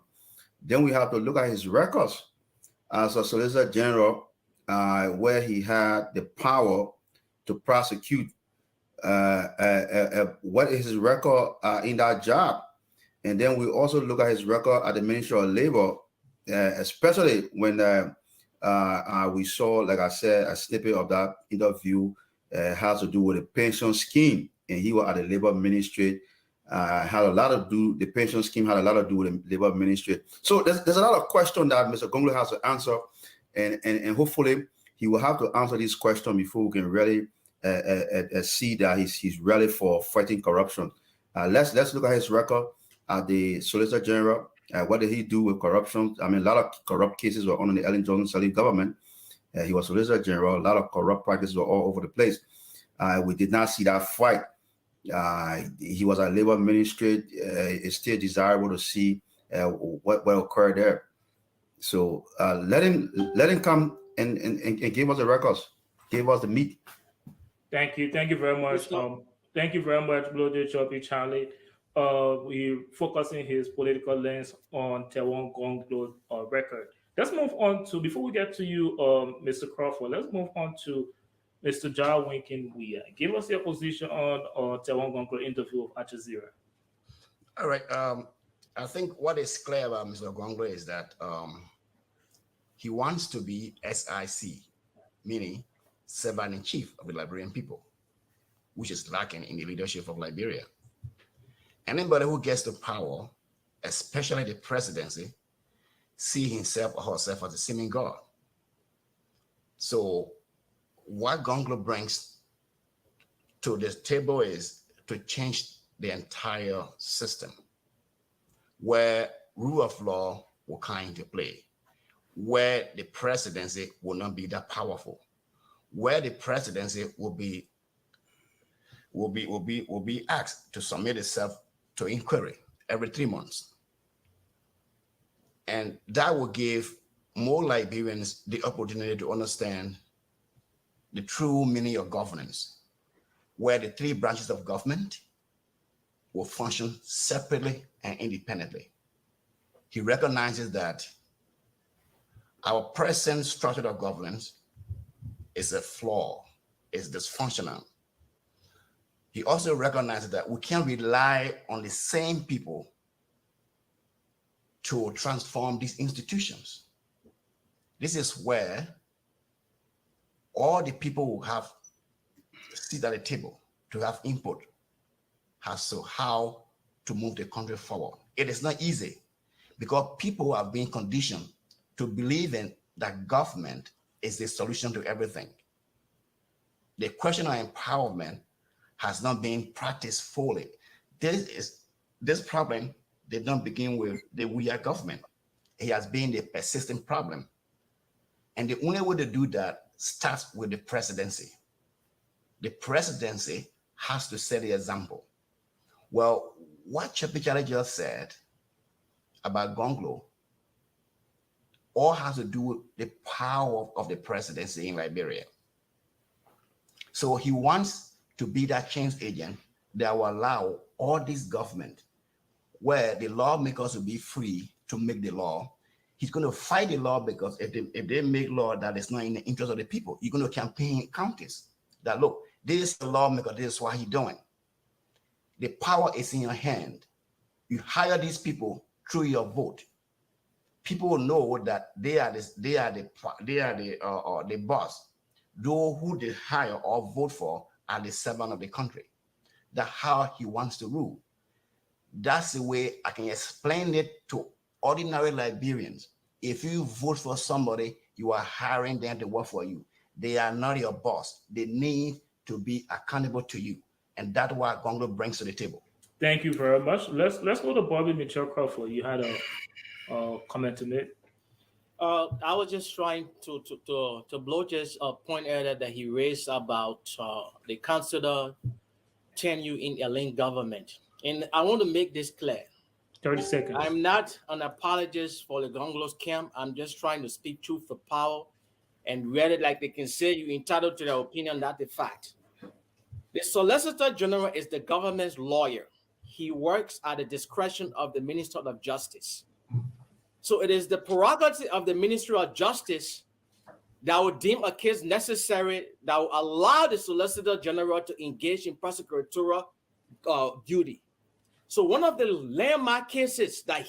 Then we have to look at his records as a Solicitor General, where he had the power to prosecute. What is his record in that job? And then we also look at his record at the Ministry of Labor, especially when we saw, like I said, a snippet of that interview has to do with the pension scheme. And he was at the Labor Ministry, the pension scheme had a lot to do with the Labor Ministry. So there's a lot of questions that Mr. Gongloe has to answer. And hopefully he will have to answer this question before we can really see that he's really for fighting corruption. Let's look at his record at the Solicitor General. What did he do with corruption? I mean, a lot of corrupt cases were on the Ellen Johnson Sirleaf government. He was Solicitor General. A lot of corrupt practices were all over the place. We did not see that fight. He was at Labor Ministry. It's still desirable to see what occurred there. So let him come and give us the records, give us the meat. Thank you very much. Thank you very much, Bloody Choppy Charlie. We focusing his political lens on Terrell Gongloe record. Let's move on to, before we get to you, Mr. Crawford, let's move on to Mr. Weah. Give us your position on Terrell Gongloe interview of Al Jazeera. All right. I think what is clear about Mr. Gongloe is that he wants to be SIC, meaning servant-in-chief of the Liberian people, which is lacking in the leadership of Liberia. Anybody who gets to power, especially the presidency, see himself or herself as a seeming god. So what Gongloe brings to the table is to change the entire system, where rule of law will come into play, where the presidency will not be that powerful, where the presidency will be asked to submit itself to inquiry every 3 months. And that will give more Liberians the opportunity to understand the true meaning of governance, where the 3 branches of government will function separately and independently. he recognizes that our present structure of governance is a flaw, is dysfunctional. He also recognizes that we can't rely on the same people to transform these institutions. This is where all the people who have sit at the table to have input as to how to move the country forward. It is not easy because people have been conditioned to believe in that government is the solution to everything. The question of empowerment has not been practiced fully. This problem did not begin with the Weah government. It has been a persistent problem. And the only way to do that starts with the presidency. The presidency has to set the example. Well, what Chapichale just said about Gongloe all has to do with the power of the presidency in Liberia. So he wants to be that change agent that will allow all this government where the lawmakers will be free to make the law. He's going to fight the law because if they make law that is not in the interest of the people, you're going to campaign counties that, look, this is the lawmaker, this is what he's doing. The power is in your hand. You hire these people through your vote. People will know that they are the boss. Those who they hire or vote for are the servant of the country. That's how he wants to rule. That's the way I can explain it to ordinary Liberians. If you vote for somebody, you are hiring them to work for you. They are not your boss. They need to be accountable to you. And that's what Gongloe brings to the table. Thank you very much. Let's go to Bobby Mitchell Crawford. You had a comment to make. I was just trying to blow just a point earlier that he raised about the consider tenure in Lrtn government. And I want to make this clear. 30 seconds. I'm not an apologist for the Gongloe's camp. I'm just trying to speak truth to power and read it like they can say you're entitled to their opinion, not the fact. The Solicitor General is the government's lawyer. He works at the discretion of the Minister of Justice. So it is the prerogative of the Ministry of Justice that will deem a case necessary that will allow the Solicitor General to engage in prosecutorial duty. So one of the landmark cases that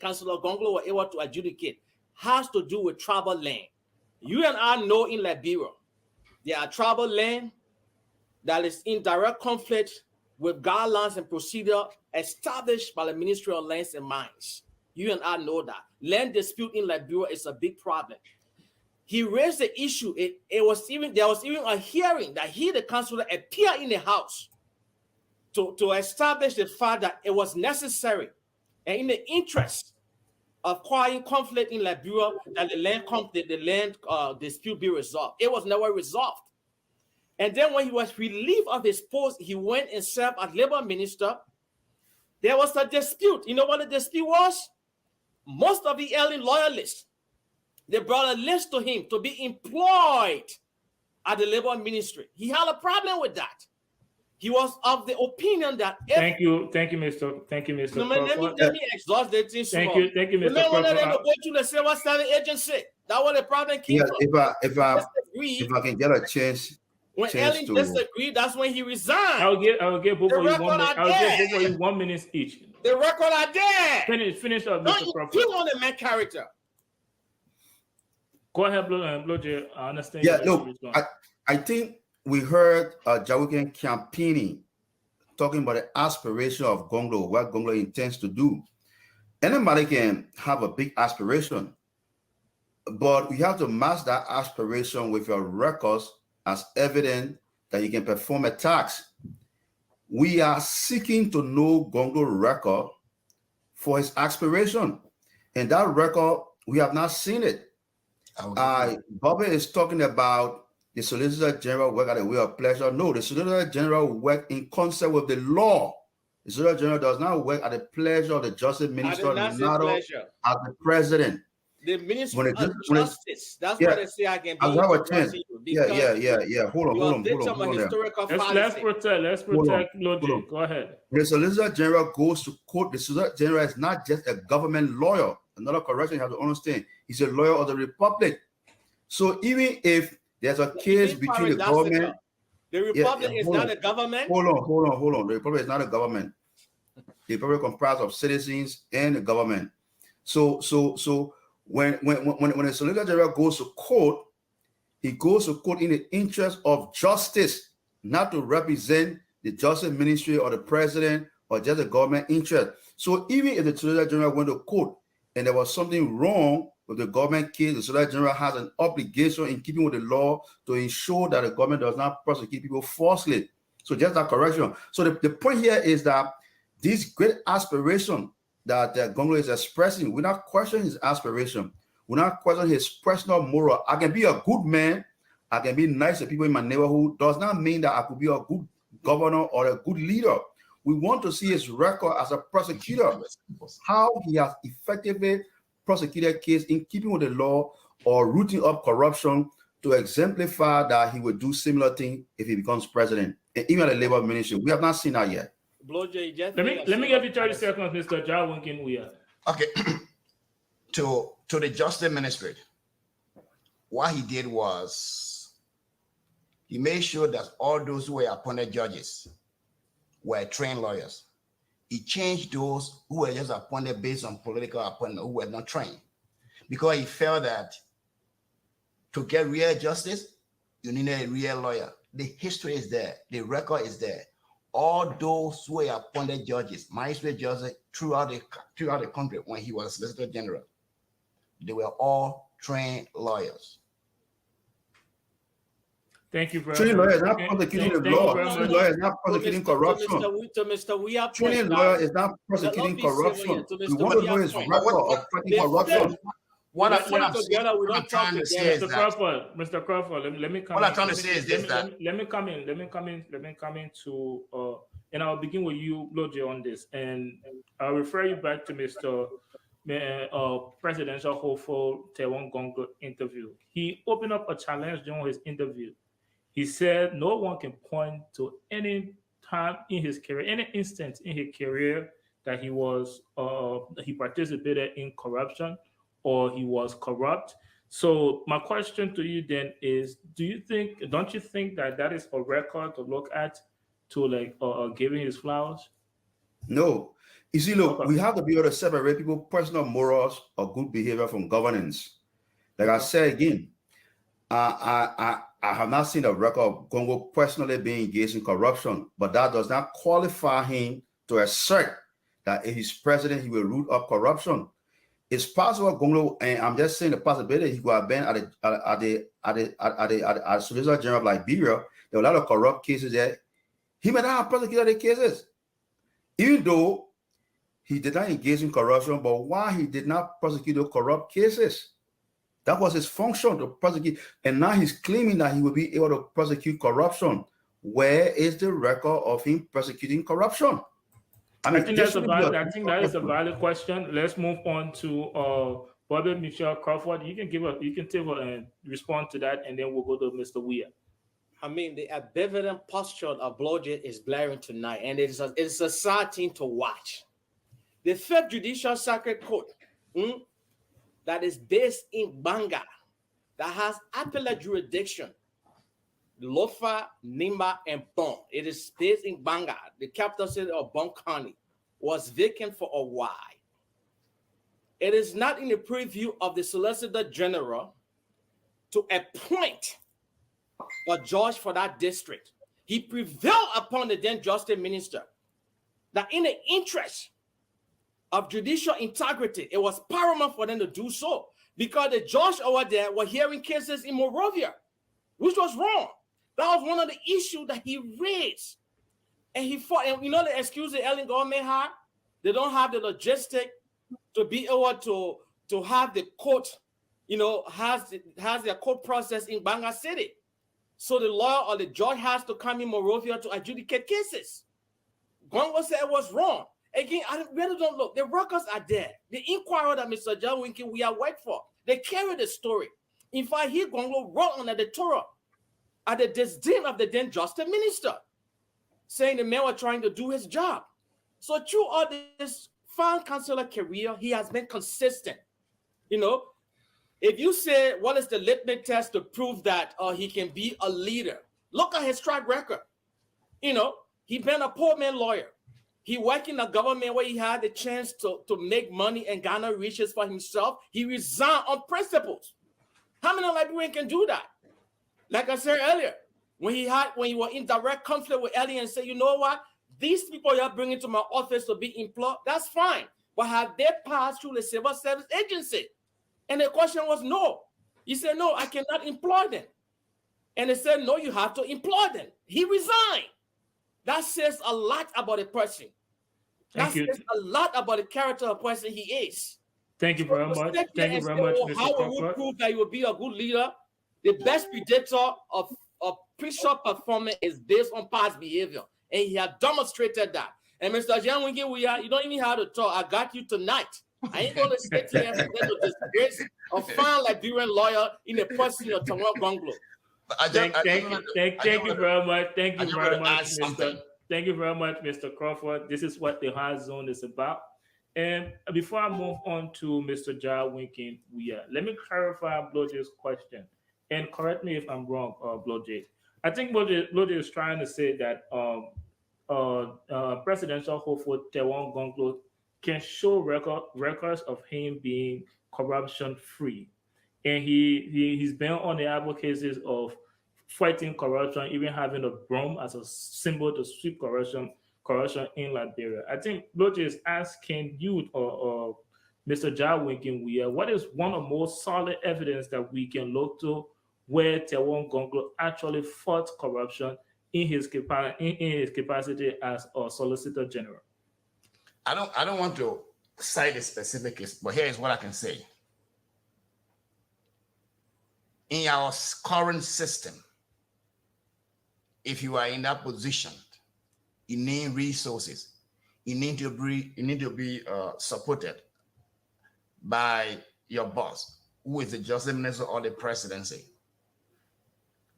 Councillor Gongloe, was able to adjudicate has to do with tribal land. You and I know in Liberia, there are tribal land that is in direct conflict with guidelines and procedure established by the Ministry of Lands and Mines. You and I know that. Land dispute in Liberia is a big problem. He raised the issue. There was even a hearing that the councillor, appeared in the House to establish the fact that it was necessary and in the interest of quieting conflict in Liberia that the land dispute be resolved. It was never resolved. And then when he was relieved of his post, he went and served as Labor Minister. There was a dispute. You know what the dispute was? Most of the Lrtn loyalists, they brought a list to him to be employed at the Labor Ministry. He had a problem with that. He was of the opinion that thank you, Mr. No, let me exhaust the thing. Thank you, Mr. Remember when they go to the civil service agency? That was the problem came from. If I can get a chance. When Lrtn disagreed, that's when he resigned. I'll give both of you 1 minute. I'll give both of you 1 minute each. The record are there. Finish up, Don't Mr. Crawford. you want the main character? Go ahead, Blue Jay. I understand. Yeah, look, I think we heard Jawiken Campini talking about the aspiration of Gongloe, what Gongloe intends to do. Anybody can have a big aspiration, but we have to match that aspiration with your records as evidence that you can perform a task. We are seeking to know Gongloe record for his aspiration, and that record, we have not seen it. Bobby is talking about the Solicitor General work at the way of pleasure. No, the Solicitor General work in concert with the law. The Solicitor General does not work at the pleasure of the Justice Minister, not as the President. The Ministry When of Justice. That's yeah, why they say I can be I'll have a chance. interrupting you. Yeah. Hold on. You're a victim of there. historical Let's fallacy. protect Lrtn. Go ahead. The Solicitor General goes to court. The Solicitor General is not just a government lawyer. Another correction you have to understand. He's a lawyer of the Republic. So even if there's a case between the government, the Republic is not a government. Hold on. The Republic is not a government. The Republic comprises of citizens and the government. So when the Solicitor General goes to court, he goes to court in the interest of justice, not to represent the Justice Ministry or the President or just the government interest. So even if the Solicitor General went to court and there was something wrong with the government case, the Solicitor General has an obligation in keeping with the law to ensure that the government does not prosecute people falsely. So just that correction. So the point here is that this great aspiration that Gongloe is expressing, we're not questioning his aspiration. We're not questioning his personal moral. I can be a good man. I can be nice to people in my neighborhood. Does not mean that I could be a good governor or a good leader. We want to see his record as a prosecutor, how he has effectively prosecuted case in keeping with the law or rooting up corruption to exemplify that he would do similar thing if he becomes president. And even the labor ministry, we have not seen that yet. Let me give you 30 seconds, Mr. Jawinkin Weah. Okay. to the Justice Ministry, what he did was he made sure that all those who were appointed judges were trained lawyers. He changed those who were just appointed based on political appointment, who were not trained, because he felt that to get real justice, you need a real lawyer. The history is there. The record is there. All those who were appointed judges, magistrate judges throughout the country when he was Solicitor General, they were all trained lawyers. Thank you very Trained much. lawyer is not prosecuting the law. Trained lawyer is not prosecuting corruption. Mr. Weah, Trained lawyer is not prosecuting corruption. We want to know his record of fighting corruption. What I'm trying to say is that, Mr. Crawford, let me come. What I'm trying to say is this: that let me come in to and I'll begin with you, Lrtn, on this, and I'll refer you back to Mr. Presidential hopeful Tewon Gongloe interview. He opened up a challenge during his interview. He said no one can point to any time in his career, any instance in his career that he participated in corruption or he was corrupt. So my question to you then is, don't you think that is a record to look at to like giving his flowers? No. You see, look, we have to be able to separate people's personal morals or good behavior from governance. Like I said again, I have not seen a record of Gongloe personally being engaged in corruption, but that does not qualify him to assert that if he's president, he will root up corruption. It's possible Gongloe, and I'm just saying the possibility he could have been at the Solicitor General of Liberia. There were a lot of corrupt cases there. He may not have prosecuted the cases, even though he did not engage in corruption. But why he did not prosecute the corrupt cases? That was his function, to prosecute. And now he's claiming that he will be able to prosecute corruption. Where is the record of him prosecuting corruption? I think that is a valid question. Let's move on to Bobby Michelle Crawford. You can take and respond to that, and then we'll go to Mr. Weah. I mean, the ambivalent posture of Lrtn is blaring tonight, and it's a sad thing to watch. The Fifth Judicial Circuit Court, that is based in Banga, that has appellate jurisdiction, Lofa, Nimba, and Bon. It is based in Banga, the capital city of Bon County, was vacant for a while. It is not in the preview of the Solicitor General to appoint a judge for that district. He prevailed upon the then Justice Minister that in the interest of judicial integrity, it was paramount for them to do so, because the judge over there were hearing cases in Monrovia, which was wrong. That was one of the issues that he raised. And he fought. And you know the excuse the Ellen government had? They don't have the logistic to be able to have the court, has their court process in Banga City. So the lawyer or the judge has to come in Monrovia to adjudicate cases. Gongloe said it was wrong. Again, I really don't look. The records are there. The inquiry that Mr. Jawinkin Weah worked for, They carry the story. In fact, he Gongloe wrote on editorial at the disdain of the then Justice Minister, saying the man was trying to do his job. So through all this fine councillor career, he has been consistent. You know, if you say what is the litmus test to prove that he can be a leader, look at his track record. You know, he been a poor man lawyer. He worked in a government where he had the chance to make money and garner riches for himself. He resigned on principles. How many Liberians can do that? Like I said earlier, when he was in direct conflict with Ellie and said, you know what, these people you're bringing to my office to be employed, that's fine. But have they passed through the civil service agency? And the question was no. He said, no, I cannot employ them. And they said, no, you have to employ them. He resigned. That says a lot about a person. That says a lot about the character of the person he is. Thank you very much. Thank you very much, Mr. How will you prove that you will be a good leader? The best predictor of pre-show performance is based on past behavior. And he has demonstrated that. And Mr. Jan Winky, you don't even have to talk. I got you tonight. I ain't going to sit here and pretend to disgrace a fine Liberian lawyer in a person of Tonwan Gongloe. Thank you very much. Thank you very much, Mr. Thank you very much, Mr. Crawford. This is what the Hard Zone is about. And before I move on to Mr. Ja Winkin, let me clarify Blodge's question. And correct me if I'm wrong, Blodge. I think Blodge is trying to say that presidential hopeful Tawan Gongloe can show records of him being corruption-free. And he's been on the advocacy of fighting corruption, even having a broom as a symbol to sweep corruption in Liberia. I think Blodge is asking you or Mr. Ja Winkin, what is one of the most solid evidence that we can look to where Tawan Gongloe actually fought corruption in his capacity as a Solicitor General? I don't want to cite the specifics, but here is what I can say. In our current system, if you are in that position, you need resources. You need to be supported by your boss, who is the Justice Minister or the presidency.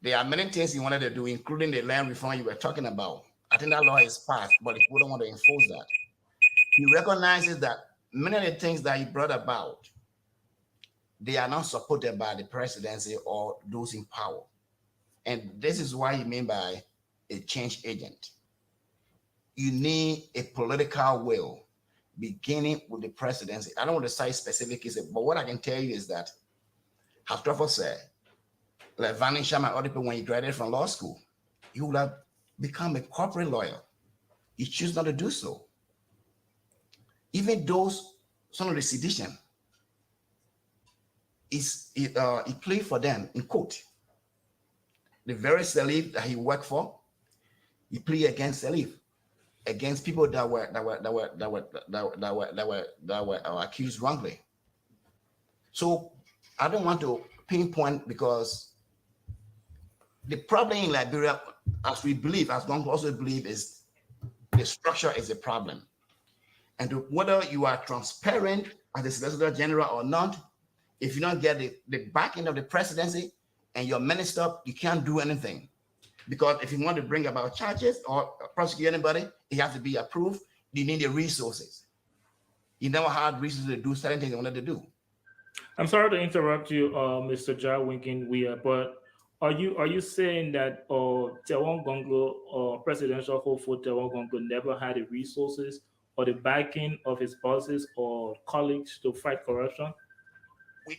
There are many things he wanted to do, including the land reform you were talking about. I think that law is passed, but he wouldn't want to enforce that. He recognizes that many of the things that he brought about, they are not supported by the presidency or those in power. And this is why he mean by a change agent. You need a political will beginning with the presidency. I don't want to cite specifics, but what I can tell you is that, as Crawford said, like Van Sharma and other people, when he graduated from law school, he would have become a corporate lawyer. He chose not to do so. Even some of the sedition, he played for them in court. The very Salif that he worked for, he played against Salif, against people that were accused wrongly. So I don't want to pinpoint, because the problem in Liberia, as we believe, as Gongloe also believe, is the structure is a problem. And whether you are transparent as a Solicitor General or not, if you don't get the backing of the presidency and your minister, you can't do anything. Because if you want to bring about charges or prosecute anybody, it has to be approved. You need the resources. You never had resources to do certain things you wanted to do. I'm sorry to interrupt you, Mr. Ja Winkin, but are you saying that Tawan Gongloe, presidential hopeful Tawan Gongloe, never had the resources or the backing of his bosses or colleagues to fight corruption?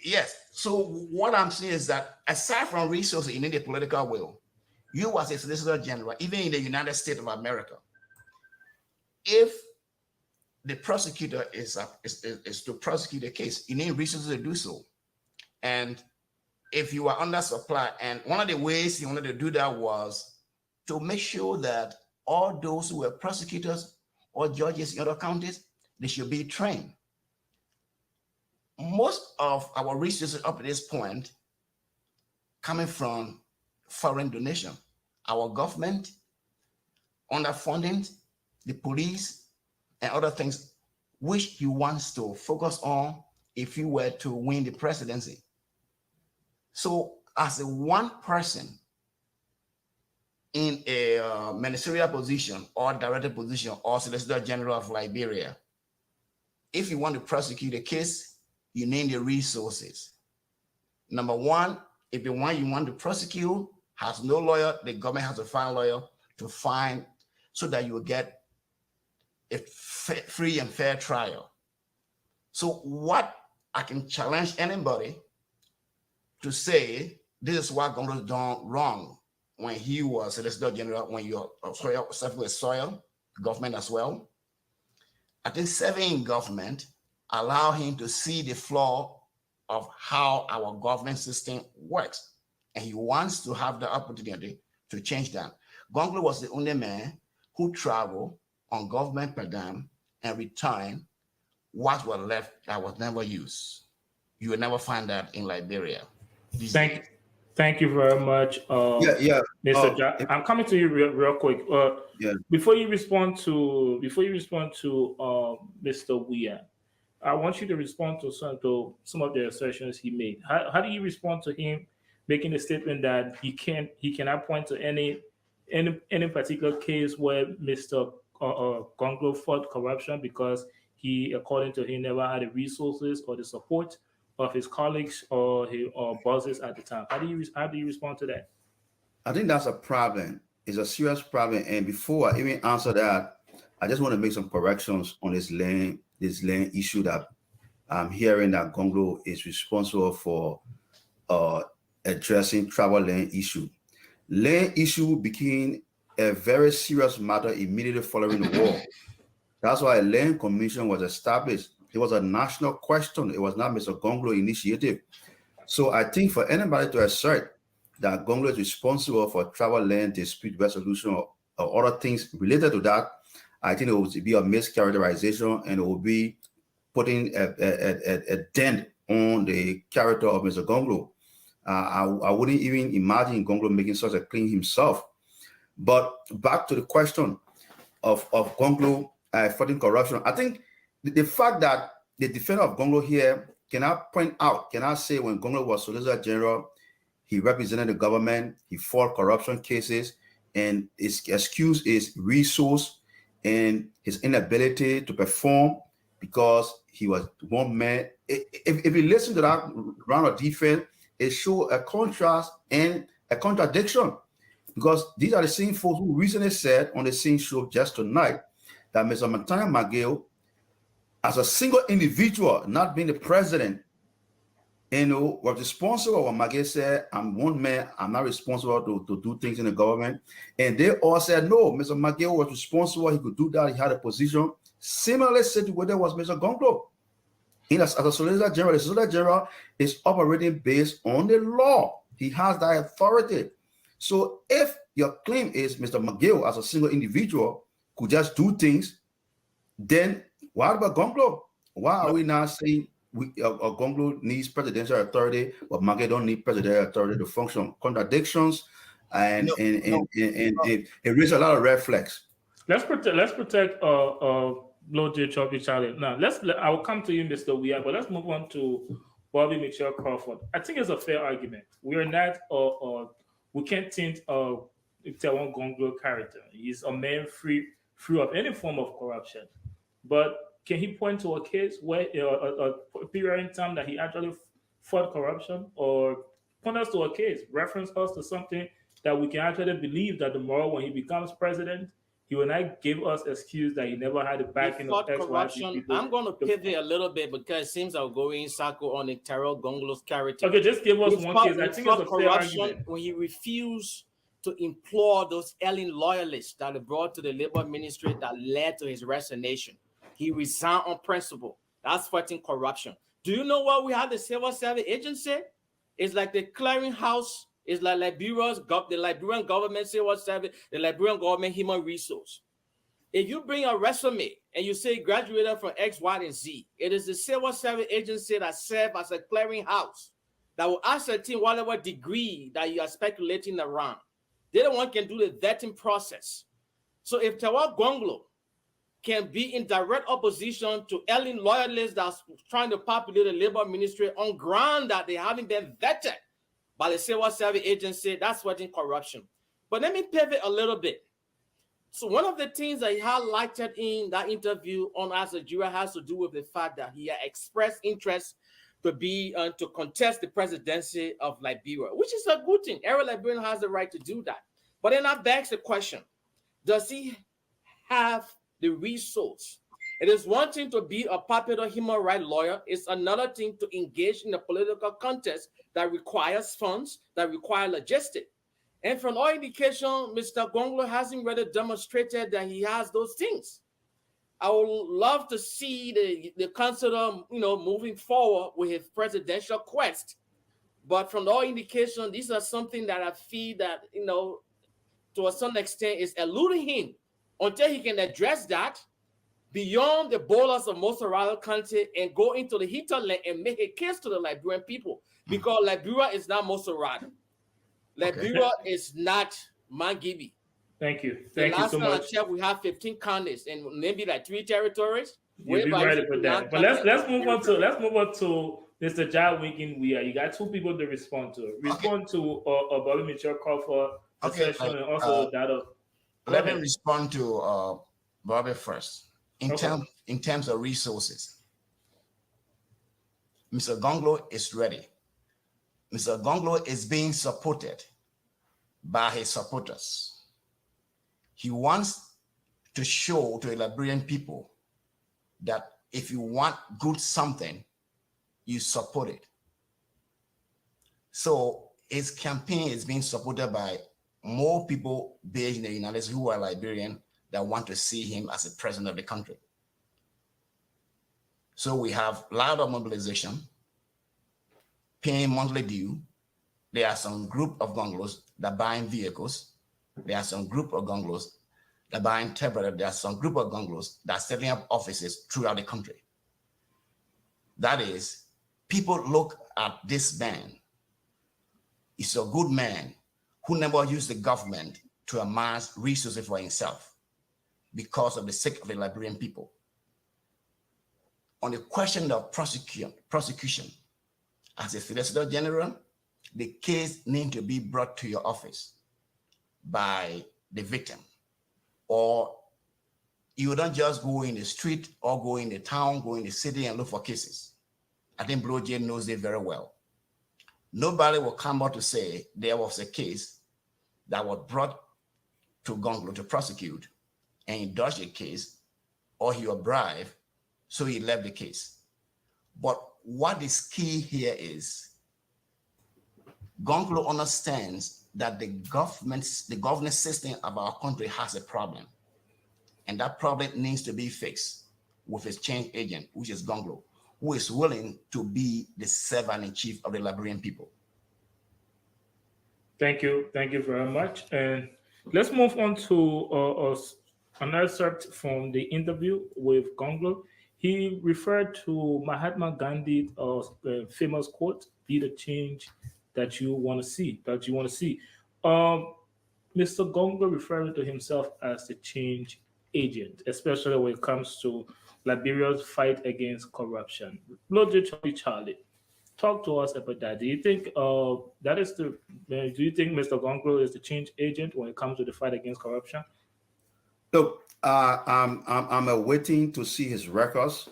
Yes. So what I'm saying is that aside from resources, you need a political will. You as a Solicitor General, even in the United States of America, if the prosecutor is to prosecute a case, you need resources to do so. And if you are under supply, and one of the ways he wanted to do that was to make sure that all those who were prosecutors or judges in other counties, they should be trained. Most of our resources up to this point coming from foreign donation. Our government, underfunding, the police, and other things, which he wants to focus on if he were to win the presidency. So as a one person in a ministerial position or director position or Solicitor General of Liberia, if you want to prosecute a case, you need the resources. Number one, if the one you want to prosecute has no lawyer, the government has to find a lawyer to find so that you will get a free and fair trial. So what I can challenge anybody to say, this is what Gongloe done wrong when he was Solicitor General, when you're serving with soil government as well. I think serving in government allow him to see the flaw of how our government system works. And he wants to have the opportunity to change that. Gongloe was the only man who traveled on government per diem and returned what was left that was never used. You will never find that in Liberia. Thank you very much, Mr. Jack. I'm coming to you real quick. Before you respond to Mr. Weah, I want you to respond to some of the assertions he made. How do you respond to him making a statement that he cannot point to any particular case where Mr. Gongloe fought corruption because he, according to him, never had the resources or the support of his colleagues or his bosses at the time? How do you respond to that? I think that's a problem. It's a serious problem. And before I even answer that, I just want to make some corrections on this land issue that I'm hearing that Gongloe is responsible for addressing travel land issue. Land issue became a very serious matter immediately following the war. That's why a land commission was established. It was a national question. It was not Mr. Gongloe initiative. So I think for anybody to assert that Gongloe is responsible for travel land dispute resolution or other things related to that, I think it would be a mischaracterization and it will be putting a dent on the character of Mr. Gongloe. I wouldn't even imagine Gongloe making such a claim himself. But back to the question of Gongloe fighting corruption, I think the fact that the defender of Gongloe here cannot say when Gongloe was Solicitor General, he represented the government, he fought corruption cases, and his excuse is resource and his inability to perform because he was one man. If you listen to that round of defense, it shows a contrast and a contradiction, because these are the same folks who recently said on the same show just tonight that Mr. McGill, as a single individual, not being the president, was responsible. When McGill said, I'm one man, I'm not responsible to do things in the government. And they all said, no, Mr. McGill was responsible. He could do that. He had a position. Similarly situated was Mr. Gongloe. As a Solicitor General, the Solicitor General is operating based on the law. He has that authority. So if your claim is Mr. McGill as a single individual could just do things, then what about Gongloe? Why are we now saying Gongloe needs presidential authority, but McGill don't need presidential authority to function? Contradictions, and it raises a lot of red flags. Let's protect Lord J. Choppy Charlie. Now I will come to you, Mr. Weah, but let's move on to Bobby Mitchell Crawford. I think it's a fair argument. We are not we can't taint Taiwan Gongloe character. He's a man free of any form of corruption. But can he point to a case where a period in time that he actually fought corruption, or point us to a case, reference us to something that we can actually believe that tomorrow when he becomes president, he will not give us excuse that he never had the backing of corruption. people. I'm going to pivot a little bit because it seems I'll go in circle on the Tyrell Gongloe's character. Okay, just give us one case. I think it's a fair argument. When he refused to implore those alien loyalists that he brought to the labor ministry that led to his resignation. He resigned on principle. That's fighting corruption. Do you know what we have the civil service agency? It's like the clearinghouse. It's like the Liberian government civil service, the Liberian government human resource. If you bring a resume and you say graduated from X, Y, and Z, it is the civil service agency that serves as a clearinghouse that will ascertain whatever degree that you are speculating around. They're the one can do the vetting process. So if Taiwan Gongloe can be in direct opposition to alien loyalists that's trying to populate the labor ministry on ground that they haven't been vetted by the civil service agency. That's sweating corruption. But let me pivot a little bit. So one of the things that he highlighted in that interview on Al Jazeera has to do with the fact that he had expressed interest to contest the presidency of Liberia, which is a good thing. Every Liberian has the right to do that. But then that begs the question, does he have the resource? It is one thing to be a popular human rights lawyer. It's another thing to engage in a political contest that requires funds, that require logistics. And from all indication, Mr. Gongloe hasn't really demonstrated that he has those things. I would love to see the consider, moving forward with his presidential quest. But from all indication, these are something that I feel that, to a certain extent is eluding him until he can address that beyond the borders of Moserado County and go into the hinterland and make a case to the Liberian people. Because Liberia is not Moserado. Liberia is not Mangibi. Thank you. Thank you so much. Last time I checked, we have 15 counties and maybe like 3 territories. You'll be right with that. But let's move on to Mr. Jadwikin Weah. You got 2 people to respond to. Respond to Bobby Mitchell call for a session and also Dado. Let me respond to Bobby first. In terms of resources, Mr. Gongloe is ready. Mr. Gongloe is being supported by his supporters. He wants to show to the Liberian people that if you want good something, you support it. So his campaign is being supported by more people based in the United States who are Liberian that want to see him as the president of the country. So we have louder mobilization, paying monthly due. There are some group of Gongloes that are buying vehicles. There are some group of Gongloes that are buying temporary. There are some group of Gongloes that are setting up offices throughout the country. That is, people look at this man. He's a good man who never used the government to amass resources for himself because of the sake of the Liberian people. On the question of prosecution, as a Solicitor General, the case needs to be brought to your office by the victim. Or you don't just go in the street or go in the town, go in the city and look for cases. I think Blue Jay knows it very well. Nobody will come out to say there was a case that was brought to Gongloe to prosecute and he dodged a case or he was bribed, so he left the case. But what is key here is Gongloe understands that the governance system of our country has a problem. And that problem needs to be fixed with his change agent, which is Gongloe, who is willing to be the servant-in-chief of the Liberian people. Thank you. Thank you very much. And let's move on to an excerpt from the interview with Gongloe. He referred to Mahatma Gandhi's famous quote, "Be the change that you want to see." Mr. Gongloe referring to himself as the change agent, especially when it comes to Liberia's fight against corruption. Charlie, talk to us about that. Do you think Do you think Mr. Gongloe is the change agent when it comes to the fight against corruption? Look, I'm awaiting to see his records.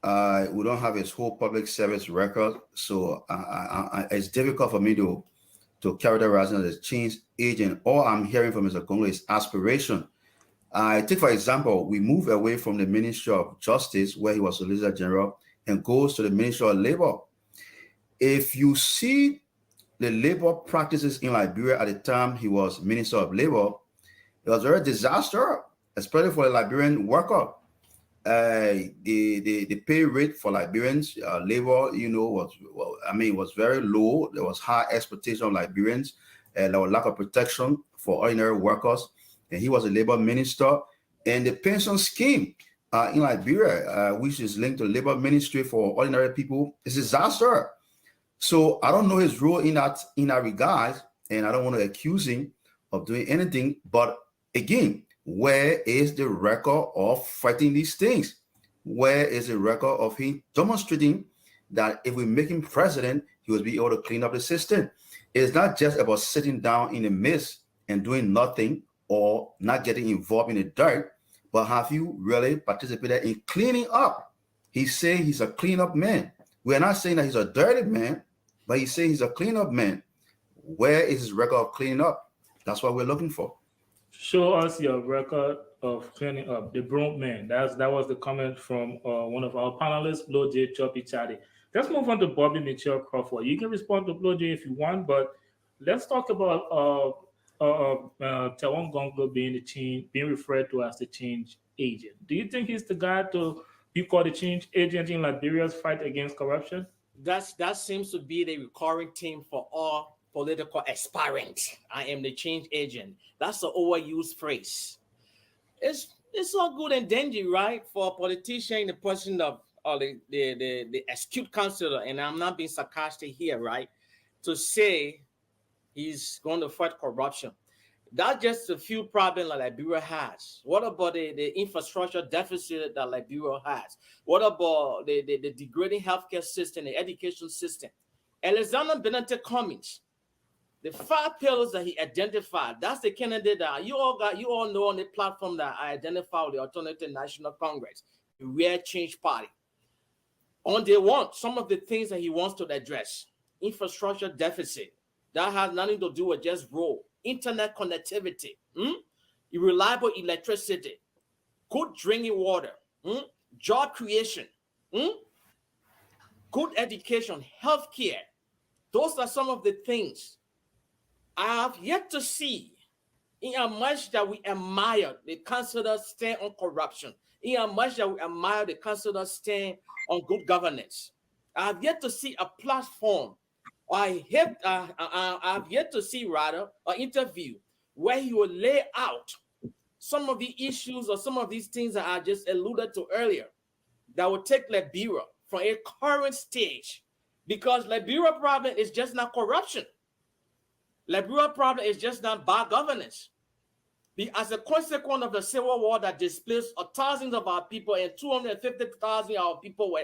We don't have his whole public service record, so it's difficult for me to characterize him as a change agent. All I'm hearing from Mr. Gongloe is aspiration. I take, for example, we move away from the Ministry of Justice, where he was Solicitor General, and goes to the Ministry of Labor. If you see the labor practices in Liberia at the time he was Minister of Labor, it was very disastrous, especially for the Liberian worker. The pay rate for Liberians labor, was very low. There was high expectation of Liberians, and there was lack of protection for ordinary workers. And he was a labor minister. And the pension scheme in Liberia, which is linked to the labor ministry for ordinary people, is a disaster. So I don't know his role in that regard, and I don't want to accuse him of doing anything. But again, Where is the record of fighting these things? Where is the record of him demonstrating that if we make him president, he will be able to clean up the system? It's not just about sitting down in the midst and doing nothing or not getting involved in the dirt, but have you really participated in cleaning up? He's saying he's a cleanup man. We're not saying that he's a dirty man, but he's saying he's a cleanup man. Where is his record of cleaning up? That's what we're looking for. Show us your record of cleaning up. The broom man. That was the comment from one of our panelists, Flo J. Choppy Chatty. Let's move on to Bobby Mitchell Crawford. You can respond to Flo J if you want, but let's talk about Tawan Gongloe being referred to as the change agent. Do you think he's the guy to be called the change agent in Liberia's fight against corruption? That seems to be the recurring theme for all political aspirants. I am the change agent. That's an overused phrase. It's all good and dandy, right, for a politician in the person of the astute counselor, and I'm not being sarcastic here, right, to say he's going to fight corruption. That's just a few problems that Liberia has. What about the infrastructure deficit that Liberia has? What about the degrading healthcare system, the education system? Alexander Cummings, the 5 pillars that he identified, that's the candidate that you all know on the platform that I identified with the Alternative National Congress, the Real Change Party. On day one, some of the things that he wants to address: infrastructure deficit, that has nothing to do with just road, internet connectivity, reliable electricity, good drinking water, job creation, good education, healthcare. Those are some of the things I have yet to see in how much that we admire the councillors stand on corruption, in how much that we admire the councillors stand on good governance. I have yet to see a platform, I have yet to see rather an interview where he will lay out some of the issues or some of these things that I just alluded to earlier that will take Liberia from a current stage, because Liberia problem is just not corruption. Liberia problem is just not bad governance. As a consequence of the civil war that displaced thousands of our people and 250,000 of our people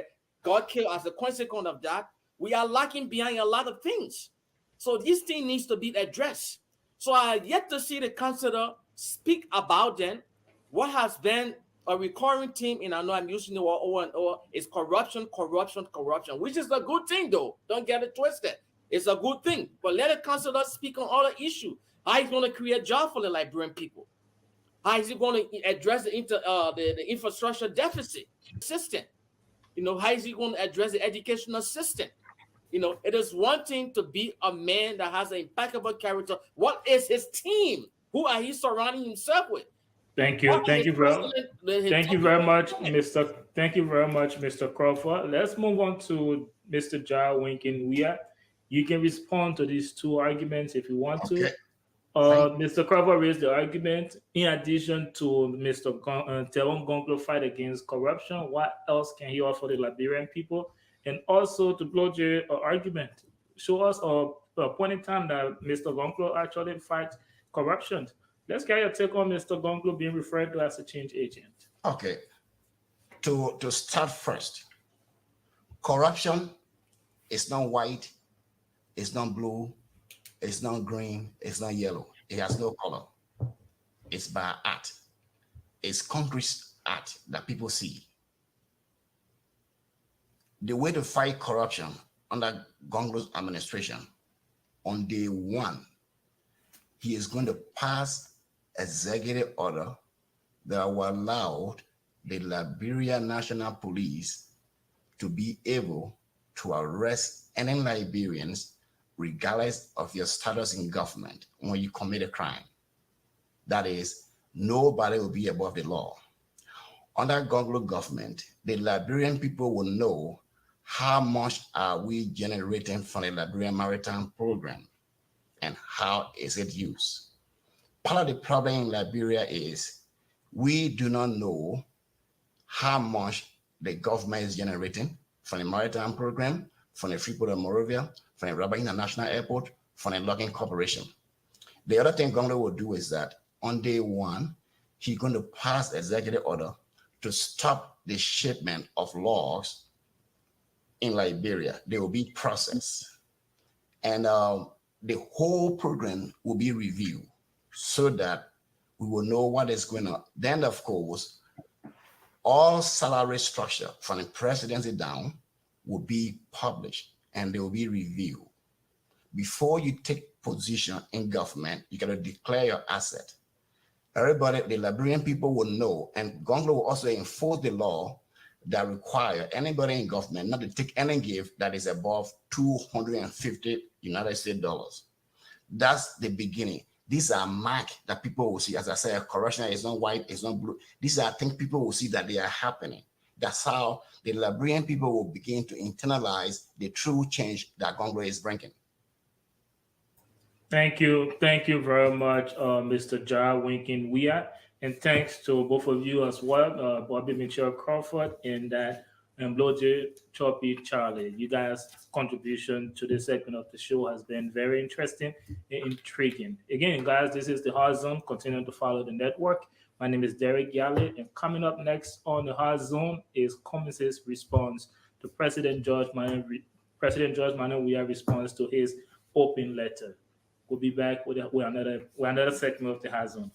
got killed as a consequence of that, we are lacking behind a lot of things. So this thing needs to be addressed. So I have yet to see the councillor speak about them. What has been a recurring theme, and I know I'm using the word over and over, is corruption, corruption, corruption, which is a good thing though. Don't get it twisted. It's a good thing. But let the councillor speak on other issues. How he's going to create jobs for the Liberian people. How is he going to address the infrastructure deficit system? How is he going to address the educational system? It is one thing to be a man that has an impeccable character. What is his team? Who are he surrounding himself with? Thank you. Thank you very much, Mr. Thank you very much, Mr. Crawford. Let's move on to Mr. Ja Winkin Weah. You can respond to these 2 arguments if you want to. Okay. Mr. Crawford raised the argument in addition to Mr. Tawan Gongloe fight against corruption. What else can he offer the Liberian people? And also to blow the argument, show us a point in time that Mr. Gongloe actually fights corruption. Let's get your take on Mr. Gongloe being referred to as a change agent. Okay. To start first, corruption is not white, it's not blue, it's not green, it's not yellow. It has no color. It's by art. It's concrete art that people see. The way to fight corruption under Gongloe's administration, on day one, he is going to pass executive order that will allow the Liberian National Police to be able to arrest any Liberians regardless of your status in government when you commit a crime. That is, nobody will be above the law. Under Gongloe government, the Liberian people will know how much are we generating from the Liberian Maritime Program and how is it used. Part of the problem in Liberia is we do not know how much the government is generating from the Maritime Program, from the Freeport of Monrovia, from the Rabat International Airport, from the Logging Corporation. The other thing Gongloe will do is that on day one, he's going to pass executive order to stop the shipment of logs in Liberia. They will be processed. And the whole program will be reviewed so that we will know what is going on. Then, of course, all salary structure from the presidency down will be published and they will be reviewed. Before you take position in government, you got to declare your asset. Everybody, the Liberian people will know, and Gongloe will also enforce the law that require anybody in government not to take any gift that is above $250 United States dollars. That's the beginning. These are marks that people will see. As I said, corruption is not white, it's not blue. These are things people will see that they are happening. That's how the Liberian people will begin to internalize the true change that Gongloe is bringing. Thank you very much, Mr. Jar Winkin Weah, and thanks to both of you as well, Bobby Mitchell Crawford and that Bloje Choppy Charlie. You guys' contribution to this segment of the show has been very interesting and intriguing. Again, guys, this is the Hard Zone. Continue to follow the network. My name is Derek Yale, and coming up next on the Hard Zone is Cummings' response to President George Manuel Weah response to his open letter. We'll be back with another segment of the Hard Zone.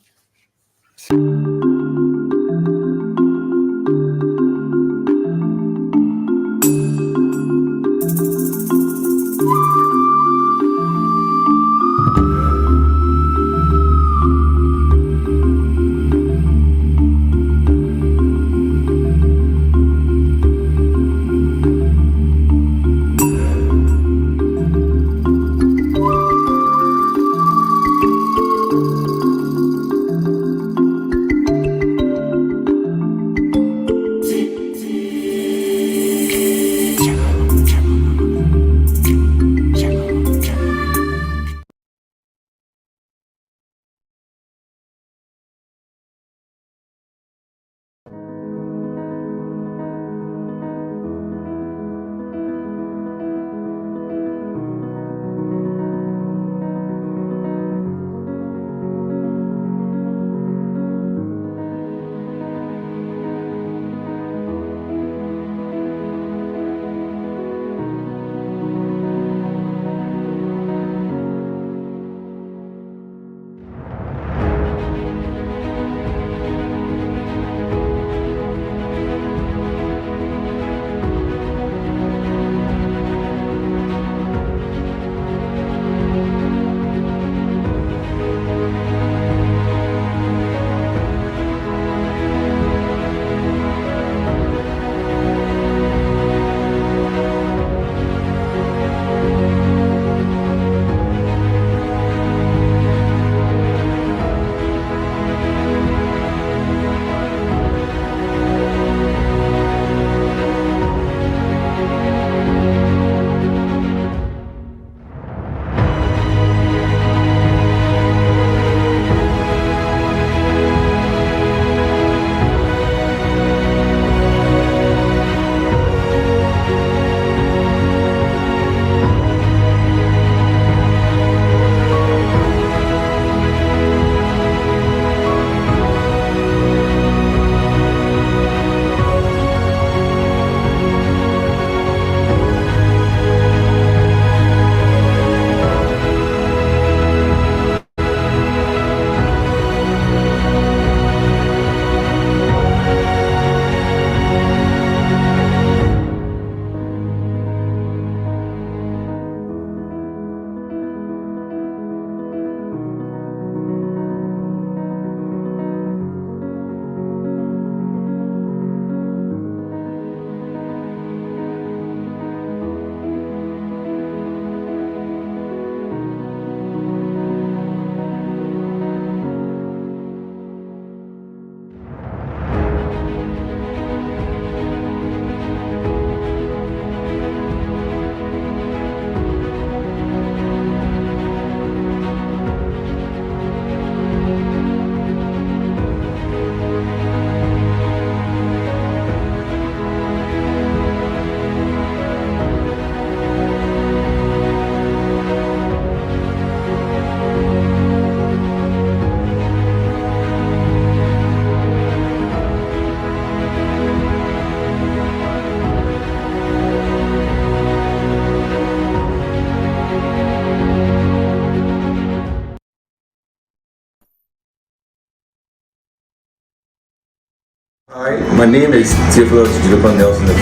My name is Theophilus Julipan Nelson I.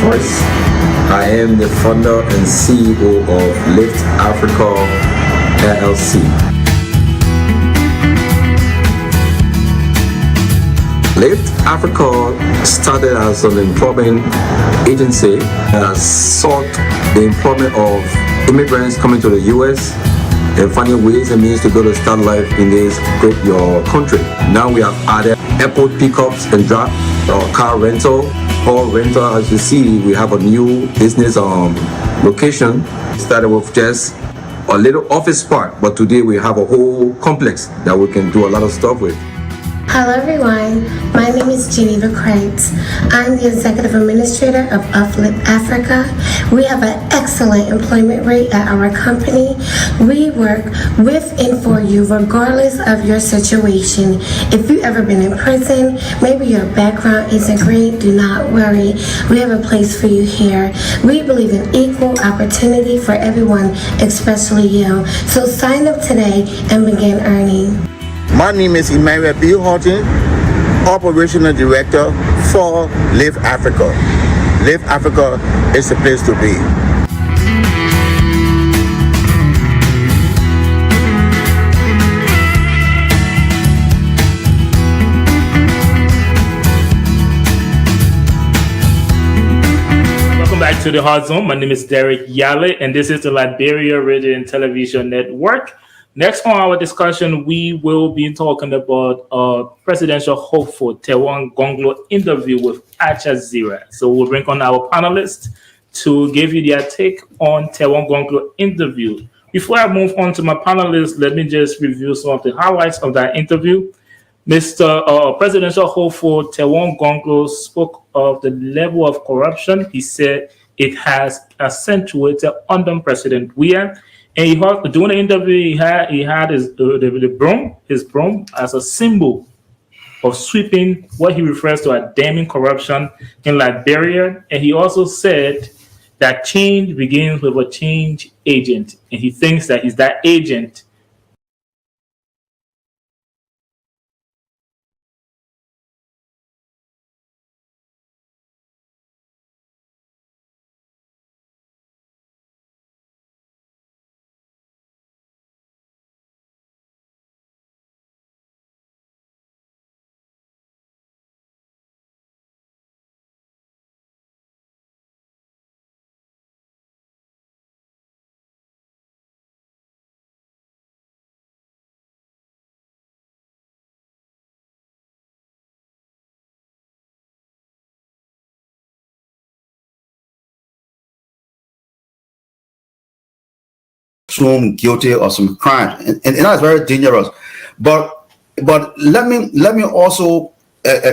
I am the founder and CEO of Lrtn Africa LLC. Lrtn Africa started as an employment agency that sought the employment of immigrants coming to the U.S. and finding ways and means to go to start life in this great your country. Now we have added airport pickups and drop, car rental, hall rental. As you see, we have a new business location. Started with just a little office part, but today we have a whole complex that we can do a lot of stuff with. Hello everyone, my name is Geneva Kreitz. I'm the Executive Administrator of Lrtn Africa. We have an excellent employment rate at our company. We work with and for you regardless of your situation. If you've ever been in prison, maybe your background isn't great, do not worry. We have a place for you here. We believe in equal opportunity for everyone, especially you. So sign up today and begin earning. My name is Emmanuel B. Horton, Operational Director for Live Africa. Live Africa is the place to be. Welcome back to the Hot Zone. My name is Derek Yale, and this is the Liberia Radio and Television Network. Next on our discussion, we will be talking about presidential hopeful Taiwan Gongloe interview with Jazeera. So we'll bring on our panelists to give you their take on Taiwan Gongloe interview. Before I move on to my panelists, let me just review some of the highlights of that interview. Mr. Presidential hopeful Taiwan Gongloe spoke of the level of corruption. He said it has accentuated under President Weah. And during the interview, he had his broom as a symbol of sweeping what he refers to as damning corruption in Liberia. And he also said that change begins with a change agent, and he thinks that he's that agent. Guilty of some crime, and that's very dangerous. But let me also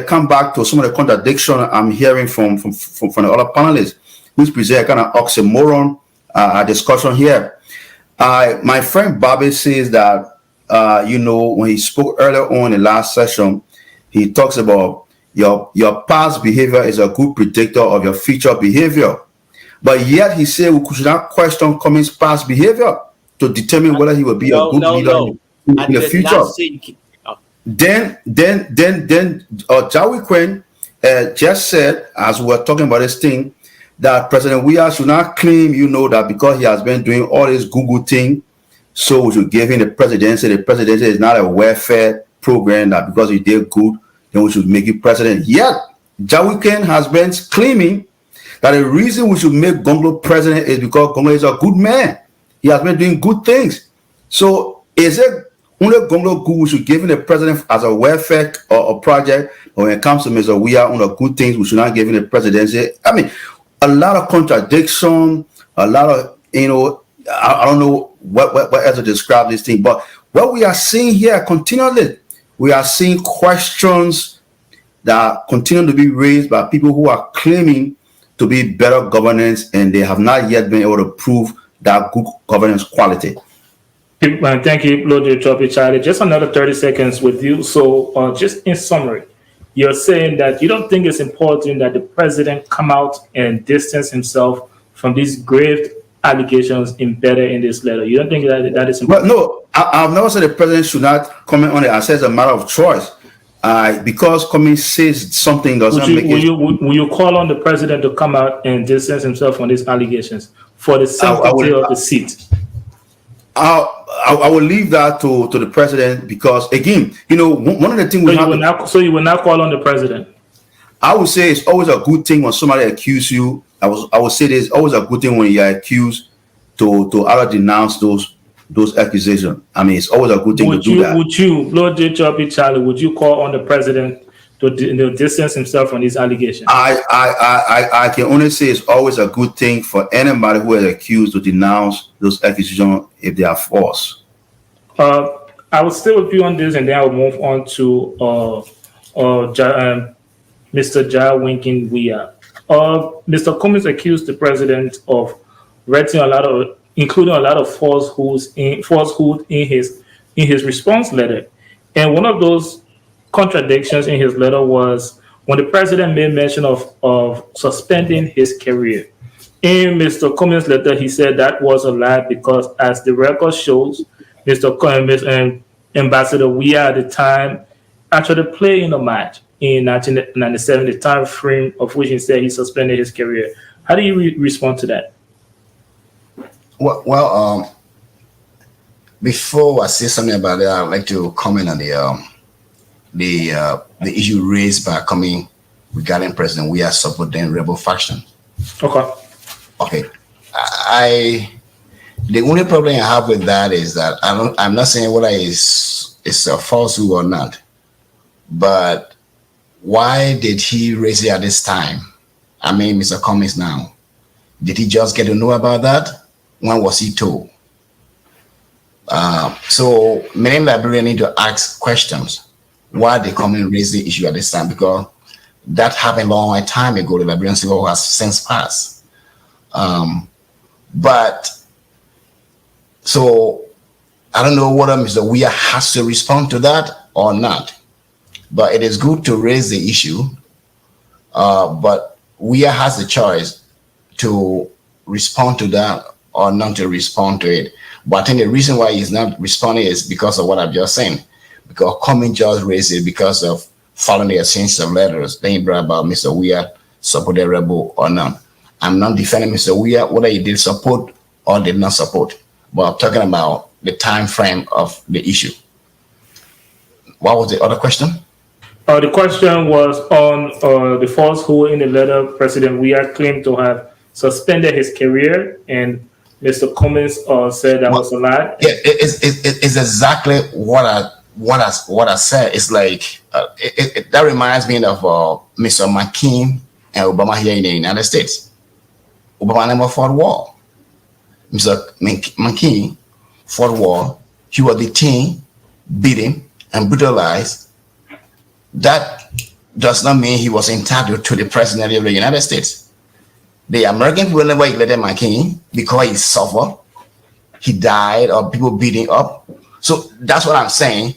come back to some of the contradiction I'm hearing from the other panelists, which present a kind of oxymoron discussion here. My friend Bobby says that when he spoke earlier on in the last session, he talks about your past behavior is a good predictor of your future behavior. But yet he said we should not question Cummings' past behavior to determine whether he will be a good leader in the future. Then Jawi Quinn just said, as we were talking about this thing, that President Weah should not claim, that because he has been doing all this Google thing, so we should give him the presidency. The presidency is not a welfare program that because he did good, then we should make him president. Yet, Jawi Quinn has been claiming that the reason we should make Gongloe president is because Gongloe is a good man. He has been doing good things. So is it only Gongloe good we should give him the president as a welfare or a project? Or when it comes to Mr. Weah on the good things, we should not give him the presidency? I mean, a lot of contradiction, a lot of, I don't know what else to describe this thing. But what we are seeing here continually, we are seeing questions that continue to be raised by people who are claiming to be better governance, and they have not yet been able to prove that good governance quality. Thank you, Lord Charlie. Just another 30 seconds with you. So just in summary, you're saying that you don't think it's important that the president come out and distance himself from these grave allegations embedded in this letter. You don't think that is important? Well, no, I've never said the president should not comment on it. I said it's a matter of choice. because Cummings says something doesn't make it. Will you call on the president to come out and distance himself from these allegations for the sanctity of the seat? I will leave that to the president, because again, one of the things you will not call on the president. I would say it's always a good thing when somebody accuses you. I would say it's always a good thing when you're accused to either denounce those accusations. I mean, it's always a good thing to do that. Would you, Lord J. Choppy Charlie, would you call on the president to distance himself from these allegations? I can only say it's always a good thing for anybody who is accused to denounce those accusations if they are false. I will stay with you on this, and then I will move on to Mr. Jawaharlal Weah. Mr. Cummings accused the president of writing including a lot of falsehood in his response letter. And one of those contradictions in his letter was when the president made mention of suspending his career. In Mr. Cummings' letter, he said that was a lie because, as the record shows, Mr. Cummings and Ambassador Weah at the time actually played in a match in 1997, the time frame of which he said he suspended his career. How do you respond to that? Well, before I say something about it, I'd like to comment on the issue raised by Cummings regarding President Weah supporting rebel faction. Okay. The only problem I have with that is that I'm not saying whether it's a falsehood or not, but why did he raise it at this time? I mean, Mr. Cummings now. Did he just get to know about that? When was he told? So many Liberians need to ask questions. Why they come and raise the issue at this time? Because that happened a long time ago. The Liberian Civil War has since passed. But so I don't know whether Mr. Weah has to respond to that or not. But it is good to raise the issue. But Weah has the choice to respond to that or not to respond to it. But I think the reason why he's not responding is because of what I've just said. Because Cummings just raised it because of following the exchange of letters. Then he brought about Mr. Weah supported rebel or not. I'm not defending Mr. Weah, whether he did support or did not support. But I'm talking about the time frame of the issue. What was the other question? The question was on the falsehood in the letter. President Weah claimed to have suspended his career, and Mr. Cummings said that was a lie. Yeah, it's exactly what I said. It's like that reminds me of Mr. McGill and Obama here in the United States. Obama never fought war. Mr. McGill fought war. He was detained, beaten, and brutalized. That does not mean he was entitled to the presidency of the United States. The American people never elected McGill because he suffered, he died, or people beat him up. So that's what I'm saying.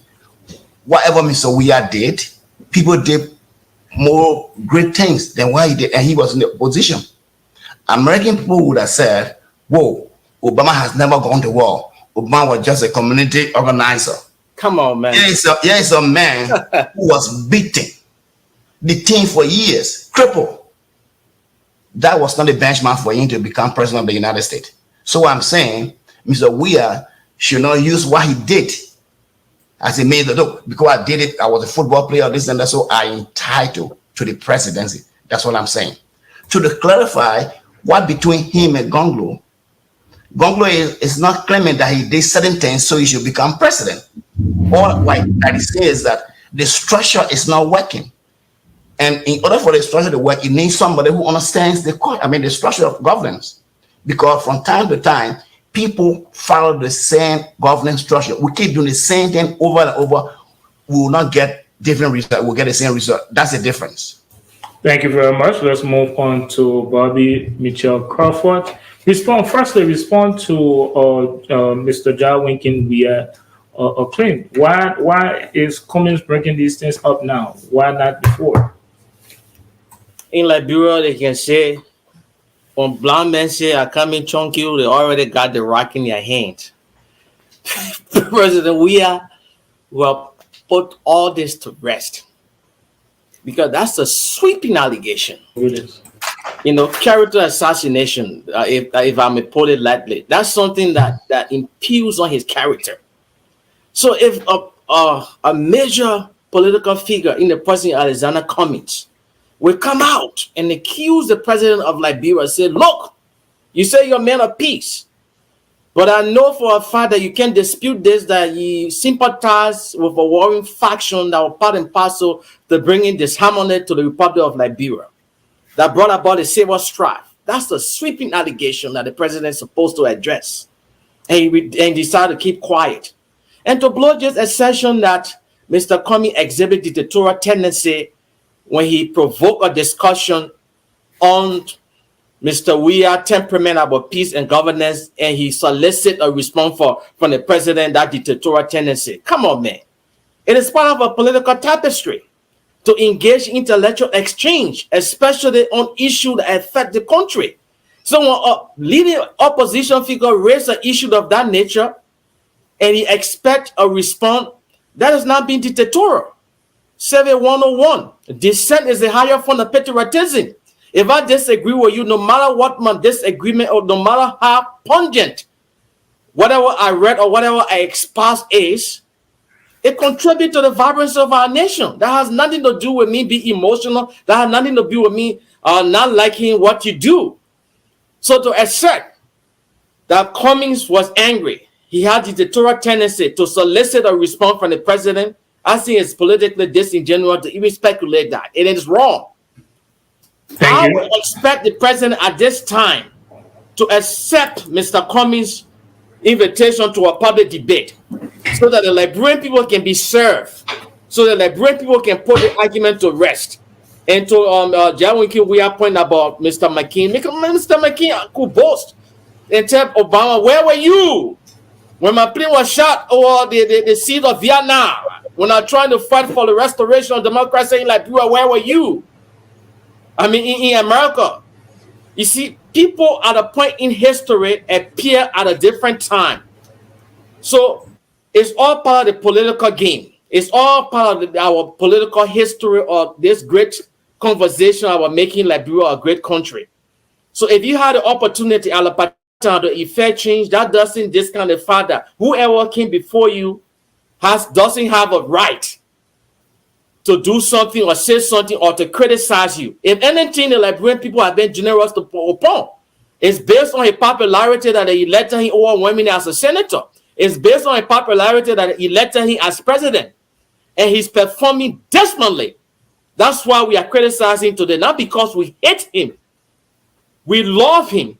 Whatever Mr. Weah did, people did more great things than what he did, and he was in the position. American people would have said, whoa, Obama has never gone to war. Obama was just a community organizer. Come on, man. Here is a man who was beaten, detained for years, crippled. That was not a benchmark for him to become president of the United States. So I'm saying Mr. Weah should not use what he did as a made the look. Because I did it, I was a football player, this and that, so I'm entitled to the presidency. That's what I'm saying. To clarify what between him and Gongloe, Gongloe is not claiming that he did certain things so he should become president. All what he says is that the structure is not working. And in order for the structure to work, it needs somebody who understands the structure of governance. Because from time to time, people follow the same governance structure. We keep doing the same thing over and over. We will not get different results. We'll get the same result. That's the difference. Thank you very much. Let's move on to Bobby Mitchell Crawford. Respond to Mr. Jawaharlal Weah claim. Why is Cummings bringing these things up now? Why not before? In Liberia, they can say, when blind men say, I come in chunk you, they already got the rock in their hand. President Weah will put all this to rest. because that's a sweeping allegation. It is. You know, character assassination, if I may put it lightly, that's something that impugns on his character. So if a major political figure in the president, Alexander Cummings, will come out and accuse the president of Liberia, say, look, you say you're a man of peace, but I know for a fact that you can't dispute this, that you sympathize with a warring faction that was part and parcel to bring in disharmony to the Republic of Liberia, that brought about a civil strife. That's the sweeping allegation that the president is supposed to address. And he decided to keep quiet. And to blow just assertion that Mr. Cummings exhibits dictatorial tendency when he provoked a discussion on Mr. Weah temperament about peace and governance, and he solicit a response from the president, that dictatorial tendency. Come on, man. It is part of a political tapestry to engage in intellectual exchange, especially on issues that affect the country. So when a leading opposition figure raises an issue of that nature and he expects a response, that is not being dictatorial. Survey 101, dissent is a higher form of patriotism. If I disagree with you, no matter what my disagreement or no matter how pungent whatever I read or whatever I espouse is, it contributes to the vibrancy of our nation. That has nothing to do with me being emotional. That has nothing to do with me not liking what you do. So to assert that Cummings was angry, he had the dictatorial tendency to solicit a response from the president, I think it's politically disingenuous to even speculate that. It is wrong. I would expect the president at this time to accept Mr. Cummings' invitation to a public debate so that the Liberian people can be served, so the Liberian people can put the argument to rest. And to Jawinki, we are pointing about Mr. McKean. Mr. McKean could boast and tell Obama, where were you when my plane was shot over the seas of Vietnam? When I'm trying to fight for the restoration of democracy in Liberia, where were you? I mean, in America, you see, people at a point in history appear at a different time. So it's all part of the political game. It's all part of our political history of this great conversation about making Liberia a great country. So if you had the opportunity at the to effect change, that doesn't discount the fact that whoever came before you doesn't have a right to do something or say something or to criticize you. If anything, the Liberian people have been generous to upon. It's based on his popularity that they elected him overwhelmingly as a senator. It's based on his popularity that they elected him as president. And he's performing dismally. That's why we are criticizing today, not because we hate him. We love him.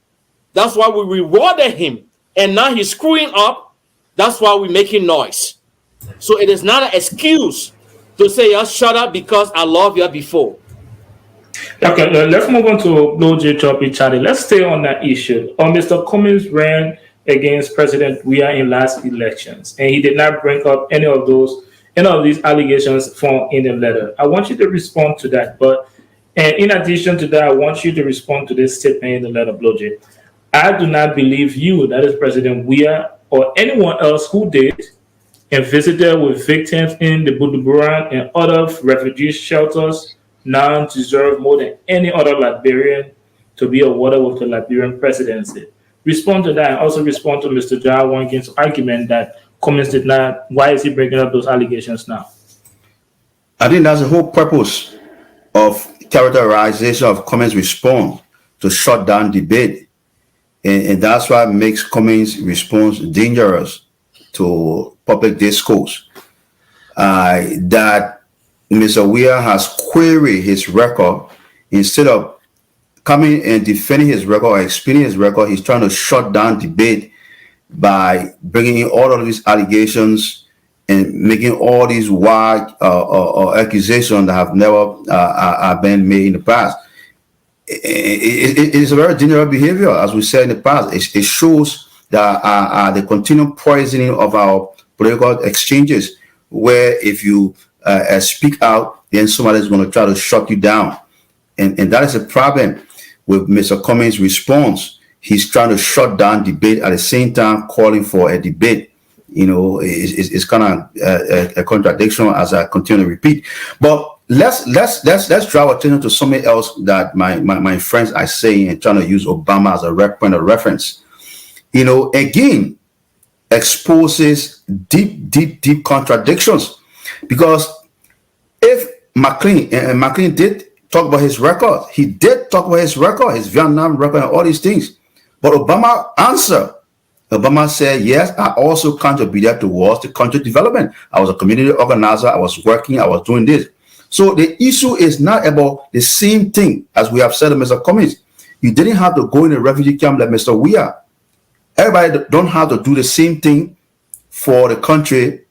That's why we rewarded him. And now he's screwing up. That's why we're making noise. So it is not an excuse to say, "Just shut up because I love you before." Okay, let's move on to Blue J Choppy Charlie. Let's stay on that issue. Mr. Cummings ran against President Weah in last elections, and he did not bring up any of these allegations found in the letter. I want you to respond to that. But in addition to that, I want you to respond to this statement in the letter, Blue J. I do not believe you, that is President Weah, or anyone else who did, and visited with victims in the Buduburan and other refugee shelters now deserve more than any other Liberian to be awarded with the Liberian presidency. Respond to that, and also respond to Mr. Jawankin's argument that Cummings did not. Why is he bringing up those allegations now? I think that's the whole purpose of characterization of Cummings' response, to shut down debate. And that's why it makes Cummings' response dangerous to public discourse. That Mr. Weah has queried his record. Instead of coming and defending his record or explaining his record, he's trying to shut down debate by bringing in all of these allegations and making all these wild accusations that have never been made in the past. It is a very dangerous behavior, as we said in the past. It shows that the continued poisoning of our political exchanges, where if you speak out, then somebody is going to try to shut you down. And that is a problem with Mr. Cummings' response. He's trying to shut down debate at the same time calling for a debate. You know, it's kind of a contradiction, as I continue to repeat. But let's draw attention to something else that my friends are saying and trying to use Obama as a point of reference. Again, exposes deep contradictions, because if McLean did talk about his record, he did talk about his record, his Vietnam record, and all these things, but Obama answered. Obama said, yes, I also contributed towards the country development. I was a community organizer. I was working. I was doing this. So the issue is not about the same thing as we have said to Mr. Cummings. You didn't have to go in a refugee camp like Mr. Weah. Everybody don't have to do the same thing for the country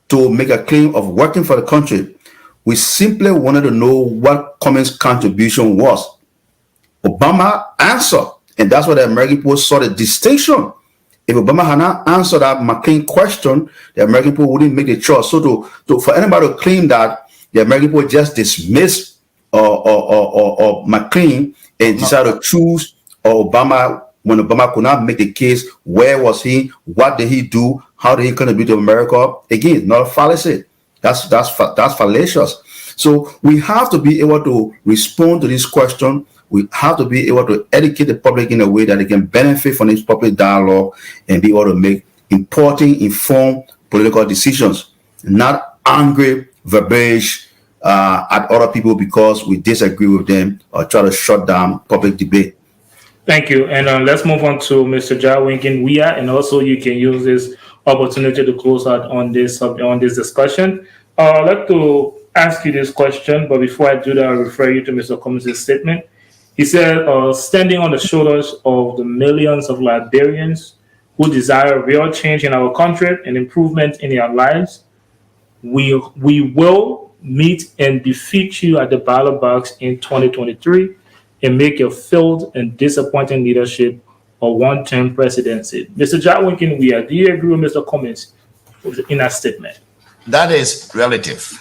to make a claim of working for the country. We simply wanted to know what Cummings' contribution was. Obama answered, and that's why the American people saw the distinction. If Obama had not answered that McLean question, the American people wouldn't make a choice. So for anybody to claim that the American people just dismissed or McLean and decided to choose Obama when Obama could not make the case, where was he? What did he do? How did he contribute to America? Again, not a fallacy. That's fallacious. So we have to be able to respond to this question. We have to be able to educate the public in a way that they can benefit from this public dialogue and be able to make important, informed political decisions, not angry verbiage at other people because we disagree with them or try to shut down public debate. Thank you. And let's move on to Mr. Jawaharlal Weah, and also you can use this opportunity to close out on this discussion. I'd like to ask you this question, but before I do that, I'll refer you to Mr. Cummings' statement. He said, standing on the shoulders of the millions of Liberians who desire real change in our country and improvement in their lives, we will meet and defeat you at the ballot box in 2023 and make your failed and disappointing leadership a one-term presidency. Mr. Jawaharlal Weah, do you agree with Mr. Cummings in that statement? That is relative.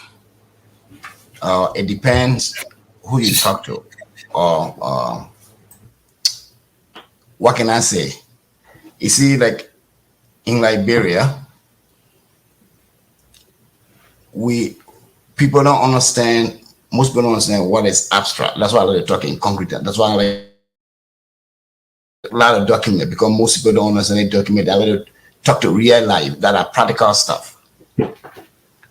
It depends who you talk to. Or what can I say? You see, like in Liberia, people don't understand. Most people don't understand what is abstract. That's why I like talking concrete. That's why I like a lot of document, because most people don't understand a document. I like to talk to real life that are practical stuff.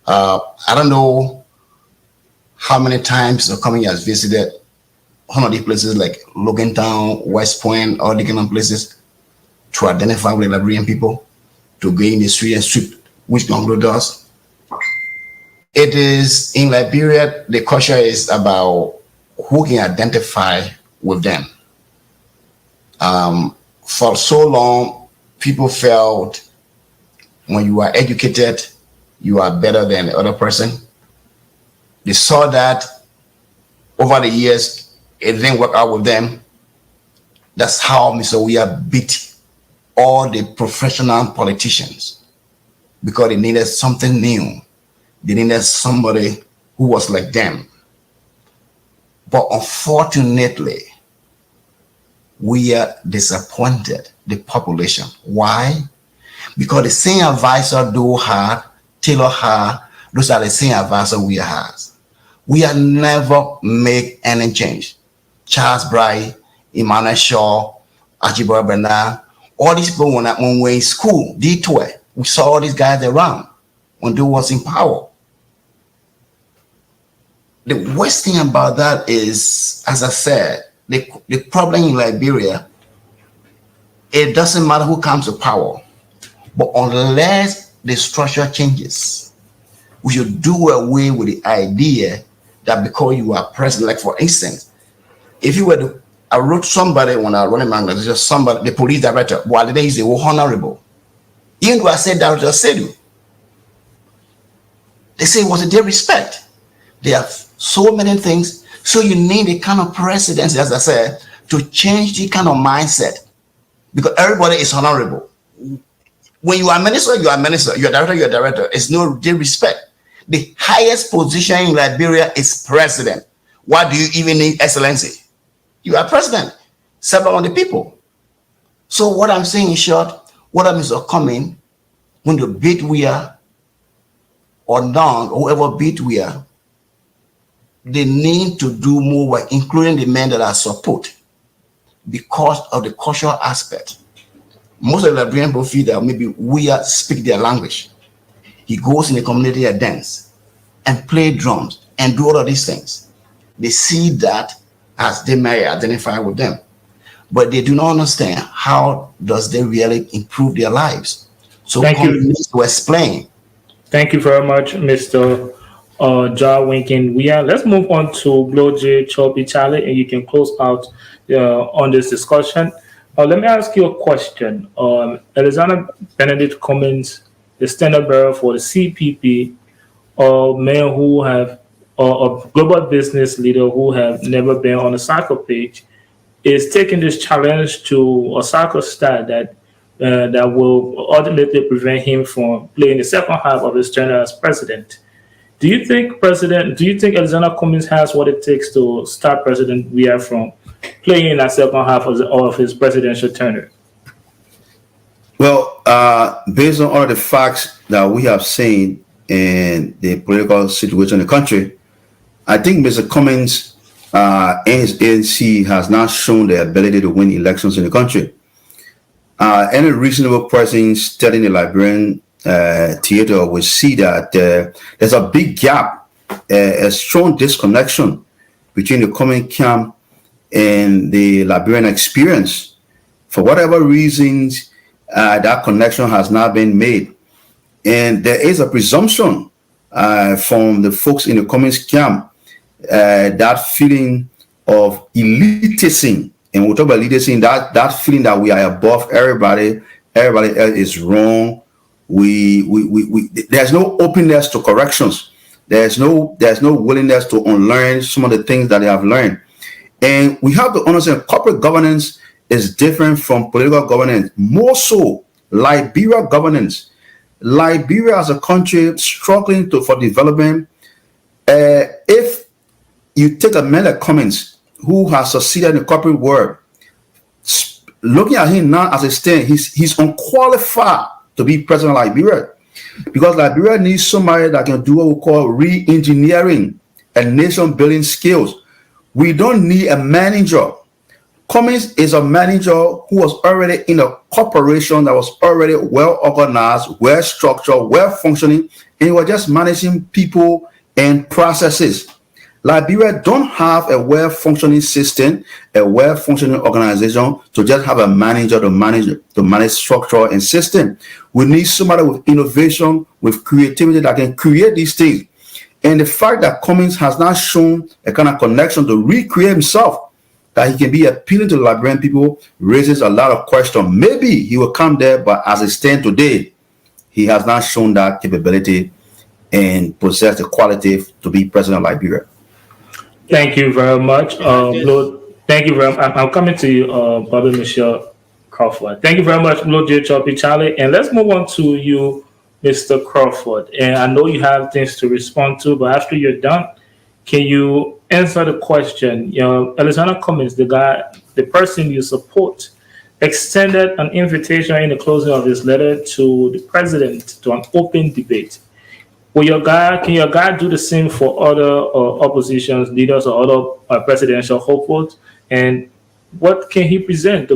I don't know how many times the Cummings has visited one of these places like Logan Town, West Point, all the kind of places to identify with the Liberian people, to go in the street and sweep, which Gongloe does. It is in Liberia, the culture is about who can identify with them. For so long, people felt when you are educated, you are better than the other person. They saw that over the years, it didn't work out with them. That's how Mr. Weah beat all the professional politicians, because they needed something new. They needed somebody who was like them. But unfortunately, we are disappointed the population. Why? Because the same advisor do had, Taylor had, those are the same advisor we has. We have never make any change. Charles Bright, Emmanuel Shaw, Archibald Bernard, all these people when we were in school, D12, we saw all these guys around when they was in power. The worst thing about that is, as I said, the problem in Liberia, it doesn't matter who comes to power, but unless the structure changes, we should do away with the idea that because you are president, like for instance, if you were to, I wrote somebody when I was running my organization, just somebody, the police director, well, today he's honorable. Even though I said that, I said you. They say, was it their respect? They have so many things. So you need a kind of presidency, as I said, to change the kind of mindset. Because everybody is honorable. When you are minister, you are minister. You are director, you are director. It's no disrespect. The highest position in Liberia is president. Why do you even need excellency? You are president, serve on the people. So what I'm saying in short, what Mr. Cummings, when you beat Weah or none, whoever beat Weah, they need to do more work, including the men that are support, because of the cultural aspect. Most of the Liberian people feel that maybe we speak their language. He goes in the community and dance and play drums and do all of these things. They see that as they may identify with them, but they do not understand how does they really improve their lives. So Cummings needs to explain. Thank you very much, Mr. John Winkin. Let's move on to Glo J. Choppy Charlie, and you can close out on this discussion. Let me ask you a question. Alexander Benedict Cummings, the standard bearer for the CPP, a man who have a global business leader who have never been on a soccer page, is taking this challenge to a soccer star that will ultimately prevent him from playing the second half of his tenure as president. Do you think Alexander Cummings has what it takes to stop President Weah from playing that second half of his presidential tenure? Well, based on all the facts that we have seen in the political situation in the country, I think Mr. Cummings and his ANC has not shown the ability to win elections in the country. Any reasonable person studying the Liberian theater will see that there's a big gap, a strong disconnection between the Cummings camp and the Liberian experience. For whatever reasons, that connection has not been made. And there is a presumption from the folks in the Cummings camp, that feeling of elitism. And we'll talk about elitism, that feeling that we are above everybody else is wrong. There's no openness to corrections. There's no willingness to unlearn some of the things that they have learned. And we have to understand corporate governance is different from political governance. More so, Liberia governance. Liberia as a country struggling for development. If you take a man like Cummings, who has succeeded in the corporate world, looking at him now as a stand, he's unqualified to be president of Liberia, because Liberia needs somebody that can do what we call re-engineering and nation-building skills. We don't need a manager. Cummings is a manager who was already in a corporation that was already well organized, well structured, well functioning, and he was just managing people and processes. Liberia don't have a well-functioning system, a well-functioning organization to just have a manager to manage structure and system. We need somebody with innovation, with creativity that can create these things. And the fact that Cummings has not shown a kind of connection to recreate himself, that he can be appealing to the Liberian people, raises a lot of questions. Maybe he will come there, but as it stands today, he has not shown that capability and possess the quality to be president of Liberia. Thank you very much, Lord. Thank you very much. I'm coming to you, Bobby Michelle Crawford. Thank you very much, Lord J. Choppy Charlie. And let's move on to you, Mr. Crawford. And I know you have things to respond to, but after you're done, can you answer the question? Alexander Cummings, the person you support, extended an invitation in the closing of his letter to the president to an open debate. Can your guy do the same for other opposition leaders or other presidential hopefuls? And what can he present to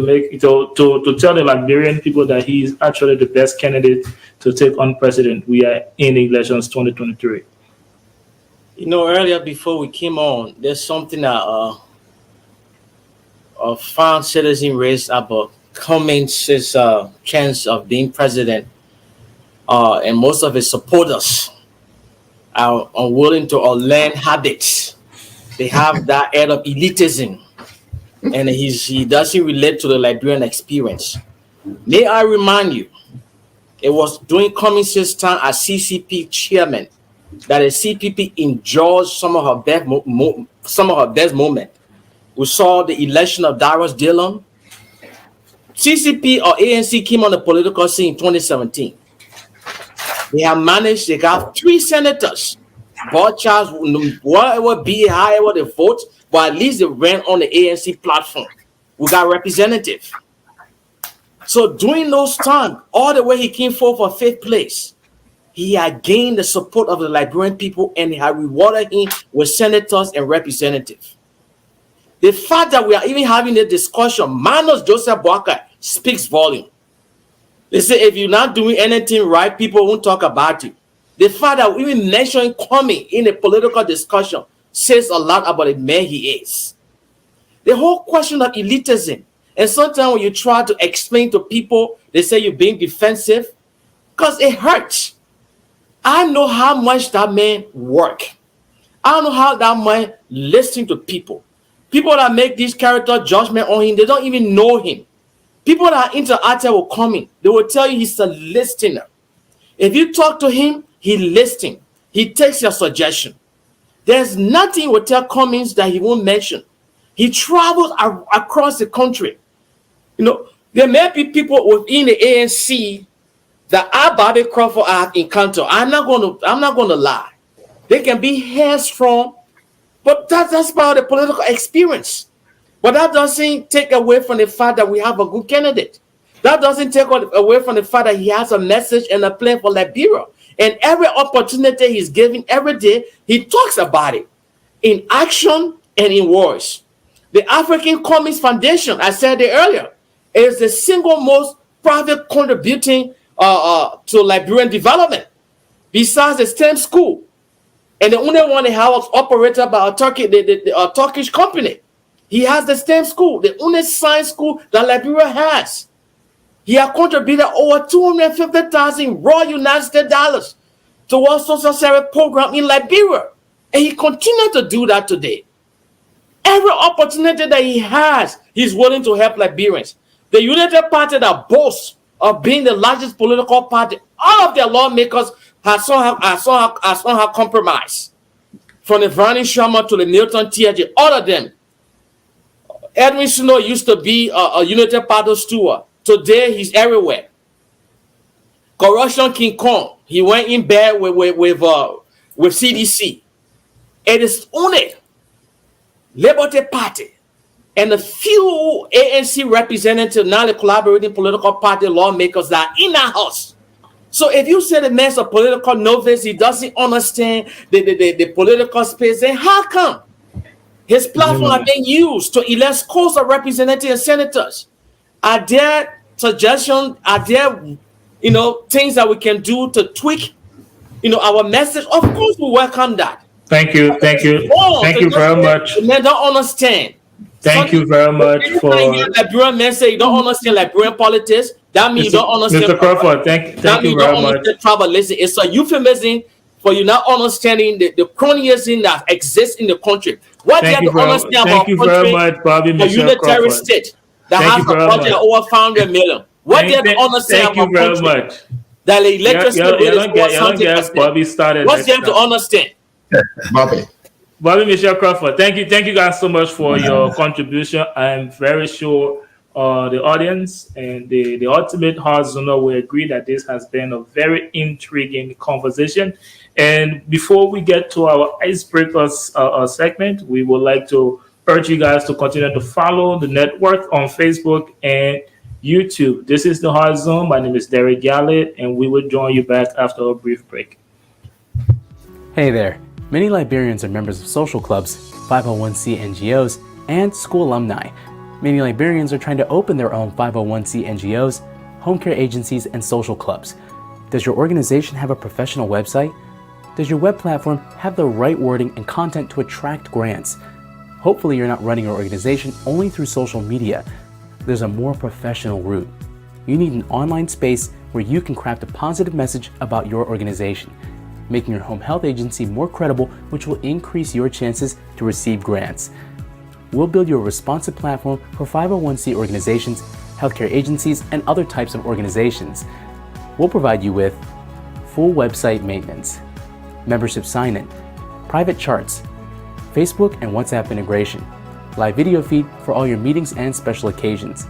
tell the Liberian people that he is actually the best candidate to take on President Weah in elections 2023? Earlier before we came on, there's something that a foreign citizen raised about Cummings' chance of being president, and most of his supporters are unwilling to learn habits. They have that air of elitism, and he doesn't relate to the Liberian experience. May I remind you, it was during Cummings' time as CCP chairman that the CPP enjoyed some of her best moments. We saw the election of Darius Dillon. CCP or ANC came on the political scene in 2017. They got 3 senators. Vouchers, whatever be however they vote, but at least they ran on the ANC platform. We got representative. So during those times, all the way he came forth for 5th place. he had gained the support of the Liberian people and he had rewarded him with senators and representatives. The fact that we are even having a discussion, minus Joseph Boakai, speaks volume. They say if you're not doing anything right, people won't talk about you. The fact that we even mentioning Cummings in a political discussion says a lot about the man he is. The whole question of elitism, and sometimes when you try to explain to people, they say you're being defensive, because it hurts. I know how much that man work. I know how that man listen to people. People that make this character judgment on him, they don't even know him. People that interact with Cummings, they will tell you he's a listener. If you talk to him, he listens. He takes your suggestion. There's nothing will tell Cummings that he won't mention. He travels across the country. You know, there may be people within the ANC that Bobby Crawford I have encountered. I'm not gonna lie. They can be headstrong, but that's part of the political experience. But that doesn't take away from the fact that we have a good candidate. That doesn't take away from the fact that he has a message and a plan for Liberia. And every opportunity he's given every day, he talks about it in action and in words. The African Cummings Foundation, I said it earlier, is the single most profit contributing to Liberian development, besides the STEM school. And the only one that was operated by a Turkish company. He has the STEM school, the only science school that Liberia has. He has contributed over 250,000 raw United States dollars towards social service program in Liberia. And he continues to do that today. Every opportunity that he has, he's willing to help Liberians. The United Party that boasts of being the largest political party, all of their lawmakers have somehow compromised. From the Vernon Sharma to the Lrtn TRG, all of them. Edwin Snow used to be a United Party steward. Today, he's everywhere. Corruption King Kong, he went in bed with CDC. It is only Liberty Party and a few ANC representatives, now the collaborating political party lawmakers that are in that house. So if you say the man's a political novice, he doesn't understand the political space, then how come his platform are being used to elect scores of representatives and senators? Are there suggestions? Are there, things that we can do to tweak, our message? Of course, we welcome that. Thank you very much. Men don't understand. Thank you very much for. Liberian men say you don't understand Liberian politics. That means you don't understand. Mr. Crawford, thank you very much. Tribalism. It's a euphemism for you not understanding the cronyism that exists in the country. What do you have to understand about a unitary state that has a budget of over 500 million? What do you have to understand about a country that the electricity bill is 40%? What do you have to understand? Bobby Michelle Crawford, thank you guys so much for your contribution. I'm very sure the audience and the ultimate Horizontal will agree that this has been a very intriguing conversation. And before we get to our icebreakers segment, we would like to urge you guys to continue to follow the network on Facebook and YouTube. This is the Hard Zone. My name is Derek Gallet, and we will join you back after a brief break. Hey there. Many Liberians are members of social clubs, 501c NGOs, and school alumni. Many Liberians are trying to open their own 501c NGOs, home care agencies, and social clubs. Does your organization have a professional website? Does your web platform have the right wording and content to attract grants? Hopefully you're not running your organization only through social media. There's a more professional route. You need an online space where you can craft a positive message about your organization, making your home health agency more credible, which will increase your chances to receive grants. We'll build you a responsive platform for 501c organizations, healthcare agencies, and other types of organizations. We'll provide you with full website maintenance, membership sign-in, private charts, Facebook and WhatsApp integration, live video feed for all your meetings and special occasions,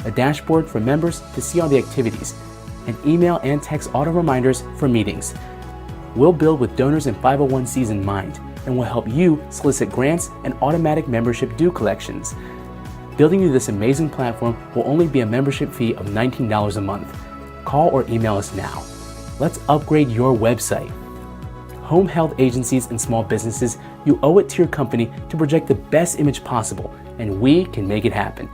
a dashboard for members to see all the activities, and email and text auto reminders for meetings. We'll build with donors and 501cs in mind, and will help you solicit grants and automatic membership due collections. Building you this amazing platform will only be a membership fee of $19 a month. Call or email us now. let's upgrade your website. Home health agencies and small businesses, you owe it to your company to project the best image possible, and we can make it happen.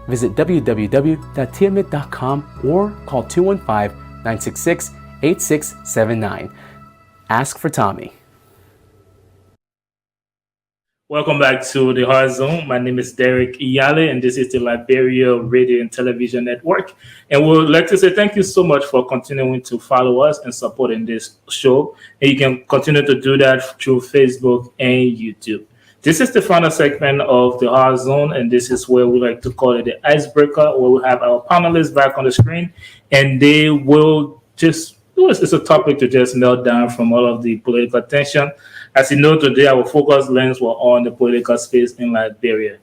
Visit www.tiamit.com or call 215-966-8679. Ask for Tommy. Welcome back to the Hard Zone. My name is Derek Iyale, and this is the Liberia Radio and Television Network. And we would like to say thank you so much for continuing to follow us and supporting this show. And you can continue to do that through Facebook and YouTube. This is the final segment of the Hard Zone, and this is where we like to call it the icebreaker, where we have our panelists back on the screen, and they will just, it's a topic to just melt down from all of the political tension. As you know, today our focus lens were on the political space in Liberia.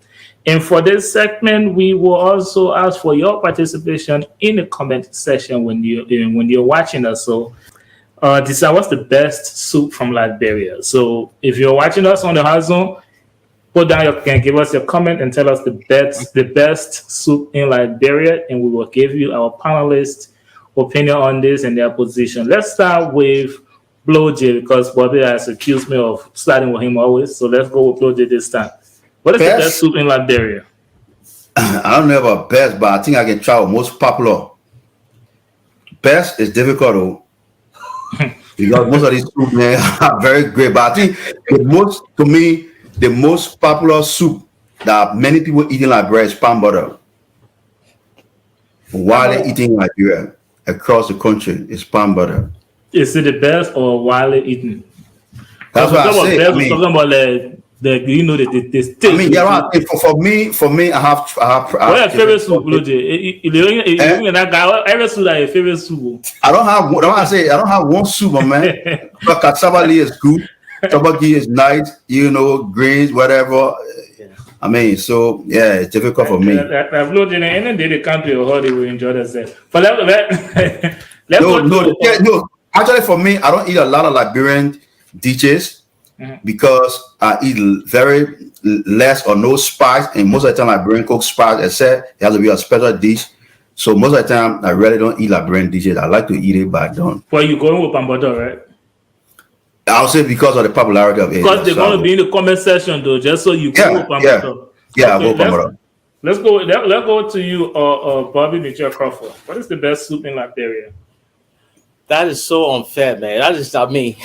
And for this segment, we will also ask for your participation in the comment section when you're watching us. So, decide what's the best soup from Liberia. So, if you're watching us on the Hard Zone, put down give us your comment and tell us the best soup in Liberia, and we will give you our panelists' opinion on this and their position. Let's start with Blow J, because Bobby has accused me of starting with him always. So let's go with Blow J this time. What is the best soup in Liberia? I don't know about best, but I think I can try with most popular. Best is difficult though. Because most of these soup man are very great. But I think the most popular soup that many people eat in Liberia is palm butter. While they're eating in Liberia across the country, is palm butter. Is it the best or while they're eating? That's what I say. We're talking about the taste. I mean, yeah, for me, I have. What's your favorite soup, Blue Jay? Every soup that your favorite soup. I don't have one soup, man. But cassava is good. Tabaki is nice, greens, whatever. I mean, so yeah, it's difficult for me. Blue Jay, any day the country or how they will enjoy themselves. But no. Actually, for me, I don't eat a lot of Liberian dishes because I eat very less or no spice, and most of the time Liberian cook spice, except it has to be a special dish. So most of the time, I really don't eat Liberian dishes. I like to eat it, but I don't. Well, you're going with pambodo, right? I'll say because of the popularity of it. Because they're going to be in the comment section, though, just so you go with pambodo. Yeah, I'll go pambodo. Let's go to you, Bobby Mitchell Crawford. What is the best soup in Liberia? That is so unfair, man. That is not me.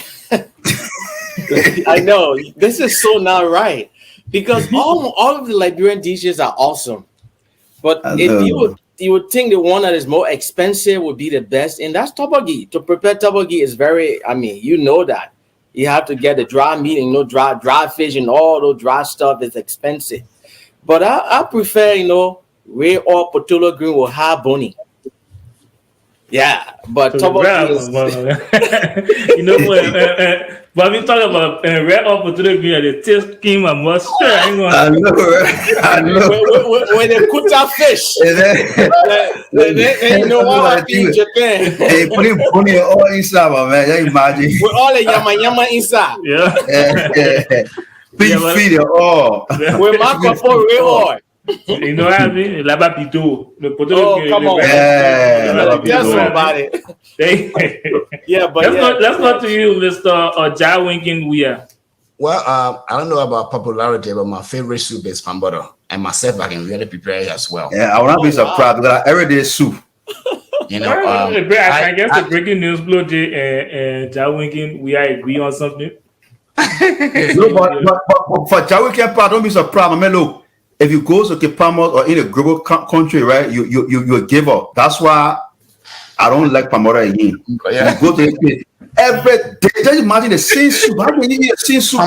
I know this is so not right because all of the Liberian dishes are awesome, but if you would think the one that is more expensive would be the best, and that's tabagi. To prepare tabagi is very. I mean, you know that you have to get the dry meat and dry fish and all those dry stuff is expensive. But I prefer ray or potolo green with high boni. Yeah, but tabagi is. But we talk about red or potato green, the taste scheme and mustard. I know. When they cook that fish, then you know what happened in Japan. Hey, put it all inside, man. You imagine. With all the yama inside. Yeah. Feed it all. With Marco for real. You know what I mean? Labapito. Come on. Tell somebody. Yeah, but let's go to you, Mr. Jawinkin Weah. Well, I don't know about popularity, but my favorite soup is pambodo, and myself I can really prepare it as well. Yeah, I will not be surprised because everyday soup. I guess the breaking news, Blue Jay and Jawinkin, we agree on something. No, but for Jawinkin part, don't be surprised. I mean, look. If you go to Kipamos or in a global country, right, you a giver. That's why I don't like Pamoda again. Yeah. You go to the every day. Just imagine the same soup. How can you eat the same soup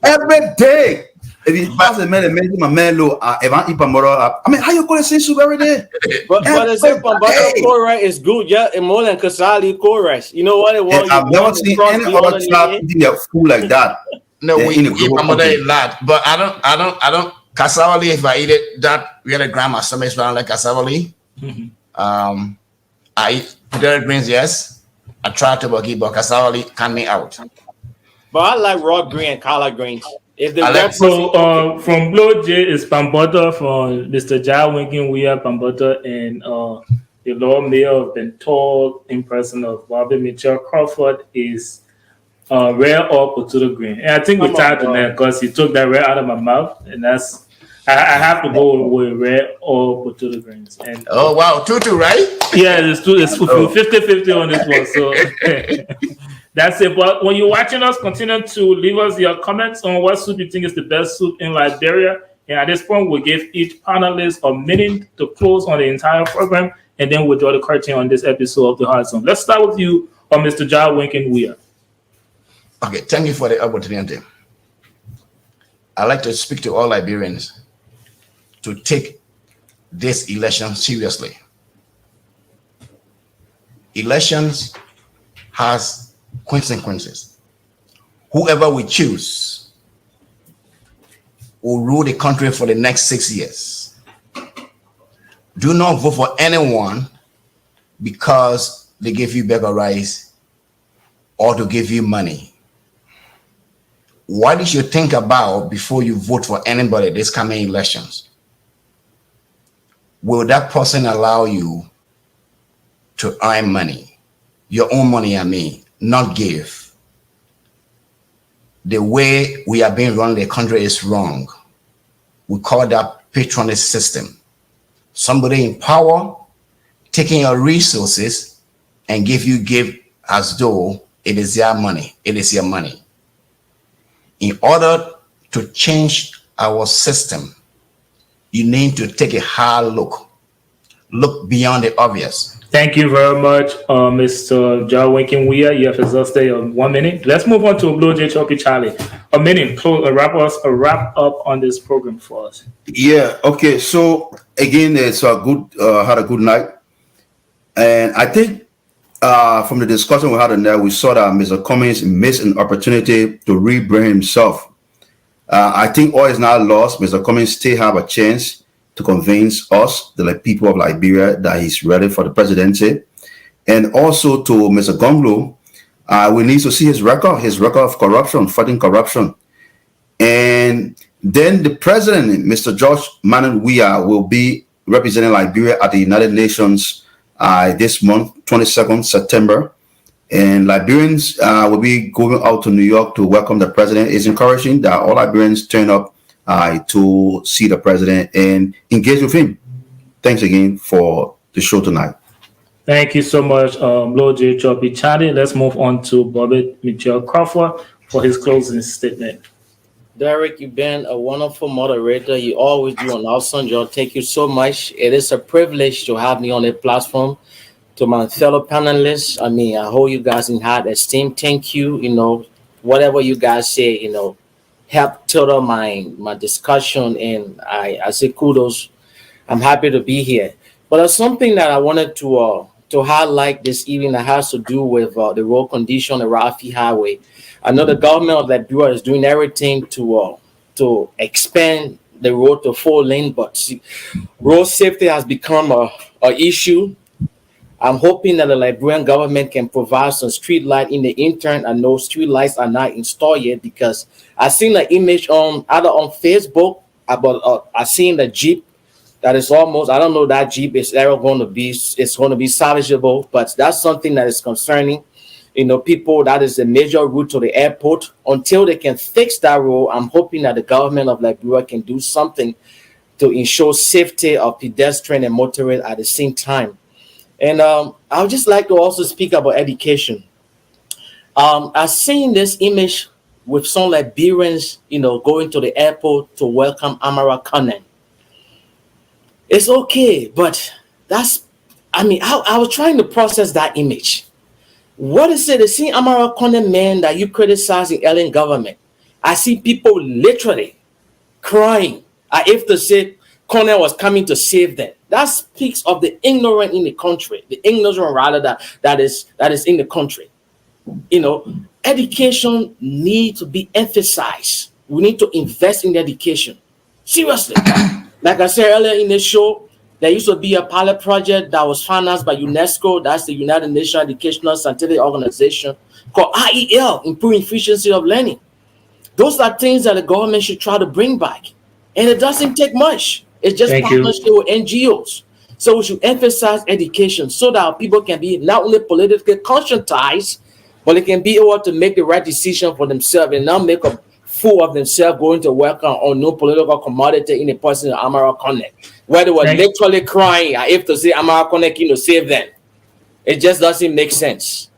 every day? If you pass the man, my man, look, if I eat Pamoda, I mean, how you go to the same soup every day? But the same Pamoda core rice is good, yeah, and more than Kasali core rice. You know what it was? I've never seen any other tribe eating their food like that. No, we eat pambodo a lot, but I don't cassava leaf. If I eat it, that really grind my stomach. So I don't like cassava leaf. I eat potato greens, yes. I try to but cassava leaf can me out. But I like raw green and collard greens. If the from Blow J is pambodo, from Mr. Jawinkin Weah pambodo, and the Lord Mayor have been told in person of Bobby Mitchell Crawford is rare or potato green. And I think we're tired of that because he took that rare out of my mouth, and that's I have to go with rare or potato greens. And oh wow, 2-2, right? yeah, it's 50-50 on this one. So that's it. But when you're watching us, continue to leave us your comments on what soup you think is the best soup in Liberia. And at this point, we'll give each panelist a minute to close on the entire program, and then we'll draw the curtain on this episode of the Hard Zone. Let's start with you, Mr. Jawekin Weah. Okay, thank you for the opportunity. I'd like to speak to all Liberians to take this election seriously. Elections has consequences. Whoever we choose will rule the country for the next 6 years. Do not vote for anyone because they give you burger rice or to give you money. What you should think about before you vote for anybody this coming elections? Will that person allow you to earn money? Your own money, I mean, not give. The way we are being run the country is wrong. We call that patronage system. Somebody in power taking your resources and give as though it is their money. It is your money. In order to change our system, you need to take a hard look beyond the obvious. Thank you very much, Mr. Jawekin Weah. You have exhausted your 1 minute. Let's move on to Blue Jay Choppy Charlie. A minute, wrap up on this program for us. Yeah. Okay. So again, it's a good had a good night, and I think from the discussion we had in there, we saw that Mr. Cummings missed an opportunity to rebrand himself. I think all is not lost. Mr. Cummings still have a chance to convince us, the people of Liberia, that he's ready for the presidency. And also to Mr. Gongloe, we need to see his record of corruption, fighting corruption. And then the president, Mr. George Manuel Weah, will be representing Liberia at the United Nations this month, 22nd September. And Liberians will be going out to New York to welcome the president. It's encouraging that all Liberians turn up to see the president and engage with him. Thanks again for the show tonight. Thank you so much, Lord J. Choppy Chadi. Let's move on to Bobby Mitchell Crawford for his closing statement. Derek, you've been a wonderful moderator. You always do an awesome job. Thank you so much. It is a privilege to have me on the platform. To my fellow panelists, I mean, I hold you guys in high esteem. Thank you. You know, whatever you guys say, you know, help tailor my discussion, and I say kudos. I'm happy to be here. But there's something that I wanted to highlight this evening that has to do with the road condition, the Rafi Highway. I know the government of Liberia is doing everything to expand the road to 4 lane, but see, road safety has become a issue. I'm hoping that the Liberian government can provide some street light in the interim. I know street lights are not installed yet because I seen an image either on Facebook about I seen the Jeep that is almost, I don't know that Jeep is ever going to be, it's going to be salvageable, but that's something that is concerning. You know, people, that is a major route to the airport. Until they can fix that road, I'm hoping that the government of Liberia can do something to ensure safety of pedestrians and motorists at the same time. And I would just like to also speak about education. I've seen this image with some Liberians, you know, going to the airport to welcome Amara Kane. It's okay, but that's, I mean, I was trying to process that image. What is it? To see Amara Kane man that you criticize the alien government. I see people literally crying if to say Kane was coming to save them. That speaks of the ignorant in the country, the ignorant rather that is in the country. You know, education needs to be emphasized. We need to invest in education. Seriously. Like I said earlier in the show, there used to be a pilot project that was financed by UNESCO. That's the United Nations Educational Scientific Organization, called IEL, Improving Efficiency of Learning. Those are things that the government should try to bring back. And it doesn't take much. It's just partnership with NGOs. So we should emphasize education so that our people can be not only politically conscientized, but they can be able to make the right decision for themselves and not make a fool of themselves going to work on no political commodity in a person of Amara Connect, where they were literally crying if to say Amara Connect, save them. It just doesn't make sense.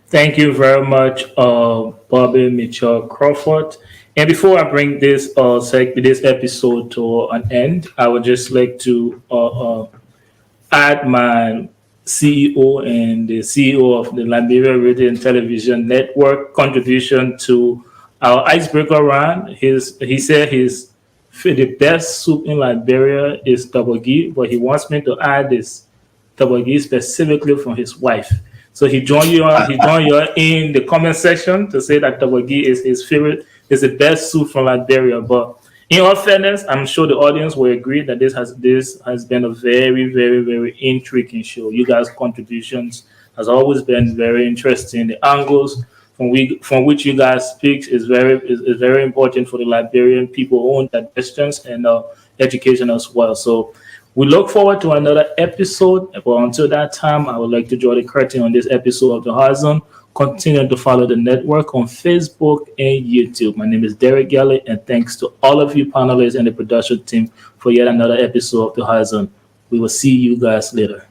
Thank you very much, Bobby Mitchell Crawford. And before I bring this this episode to an end, I would just like to add my CEO and the CEO of the Liberia Radio and Television Network contribution to our icebreaker round. He said the best soup in Liberia is tabagi, but he wants me to add this tabagi specifically from his wife. So he joined you in the comment section to say that tabagi is his favorite, is the best soup from Liberia. But in all fairness, I'm sure the audience will agree that this has been a very, very, very intriguing show. You guys' contributions has always been very interesting. The angles from which you guys speak is very important for the Liberian people own digestions and education as well. So we look forward to another episode. But until that time, I would like to draw the curtain on this episode of The Horizon. Continue to follow the network on Facebook and YouTube. My name is Derek Galley, and thanks to all of you panelists and the production team for yet another episode of The Horizon. We will see you guys later.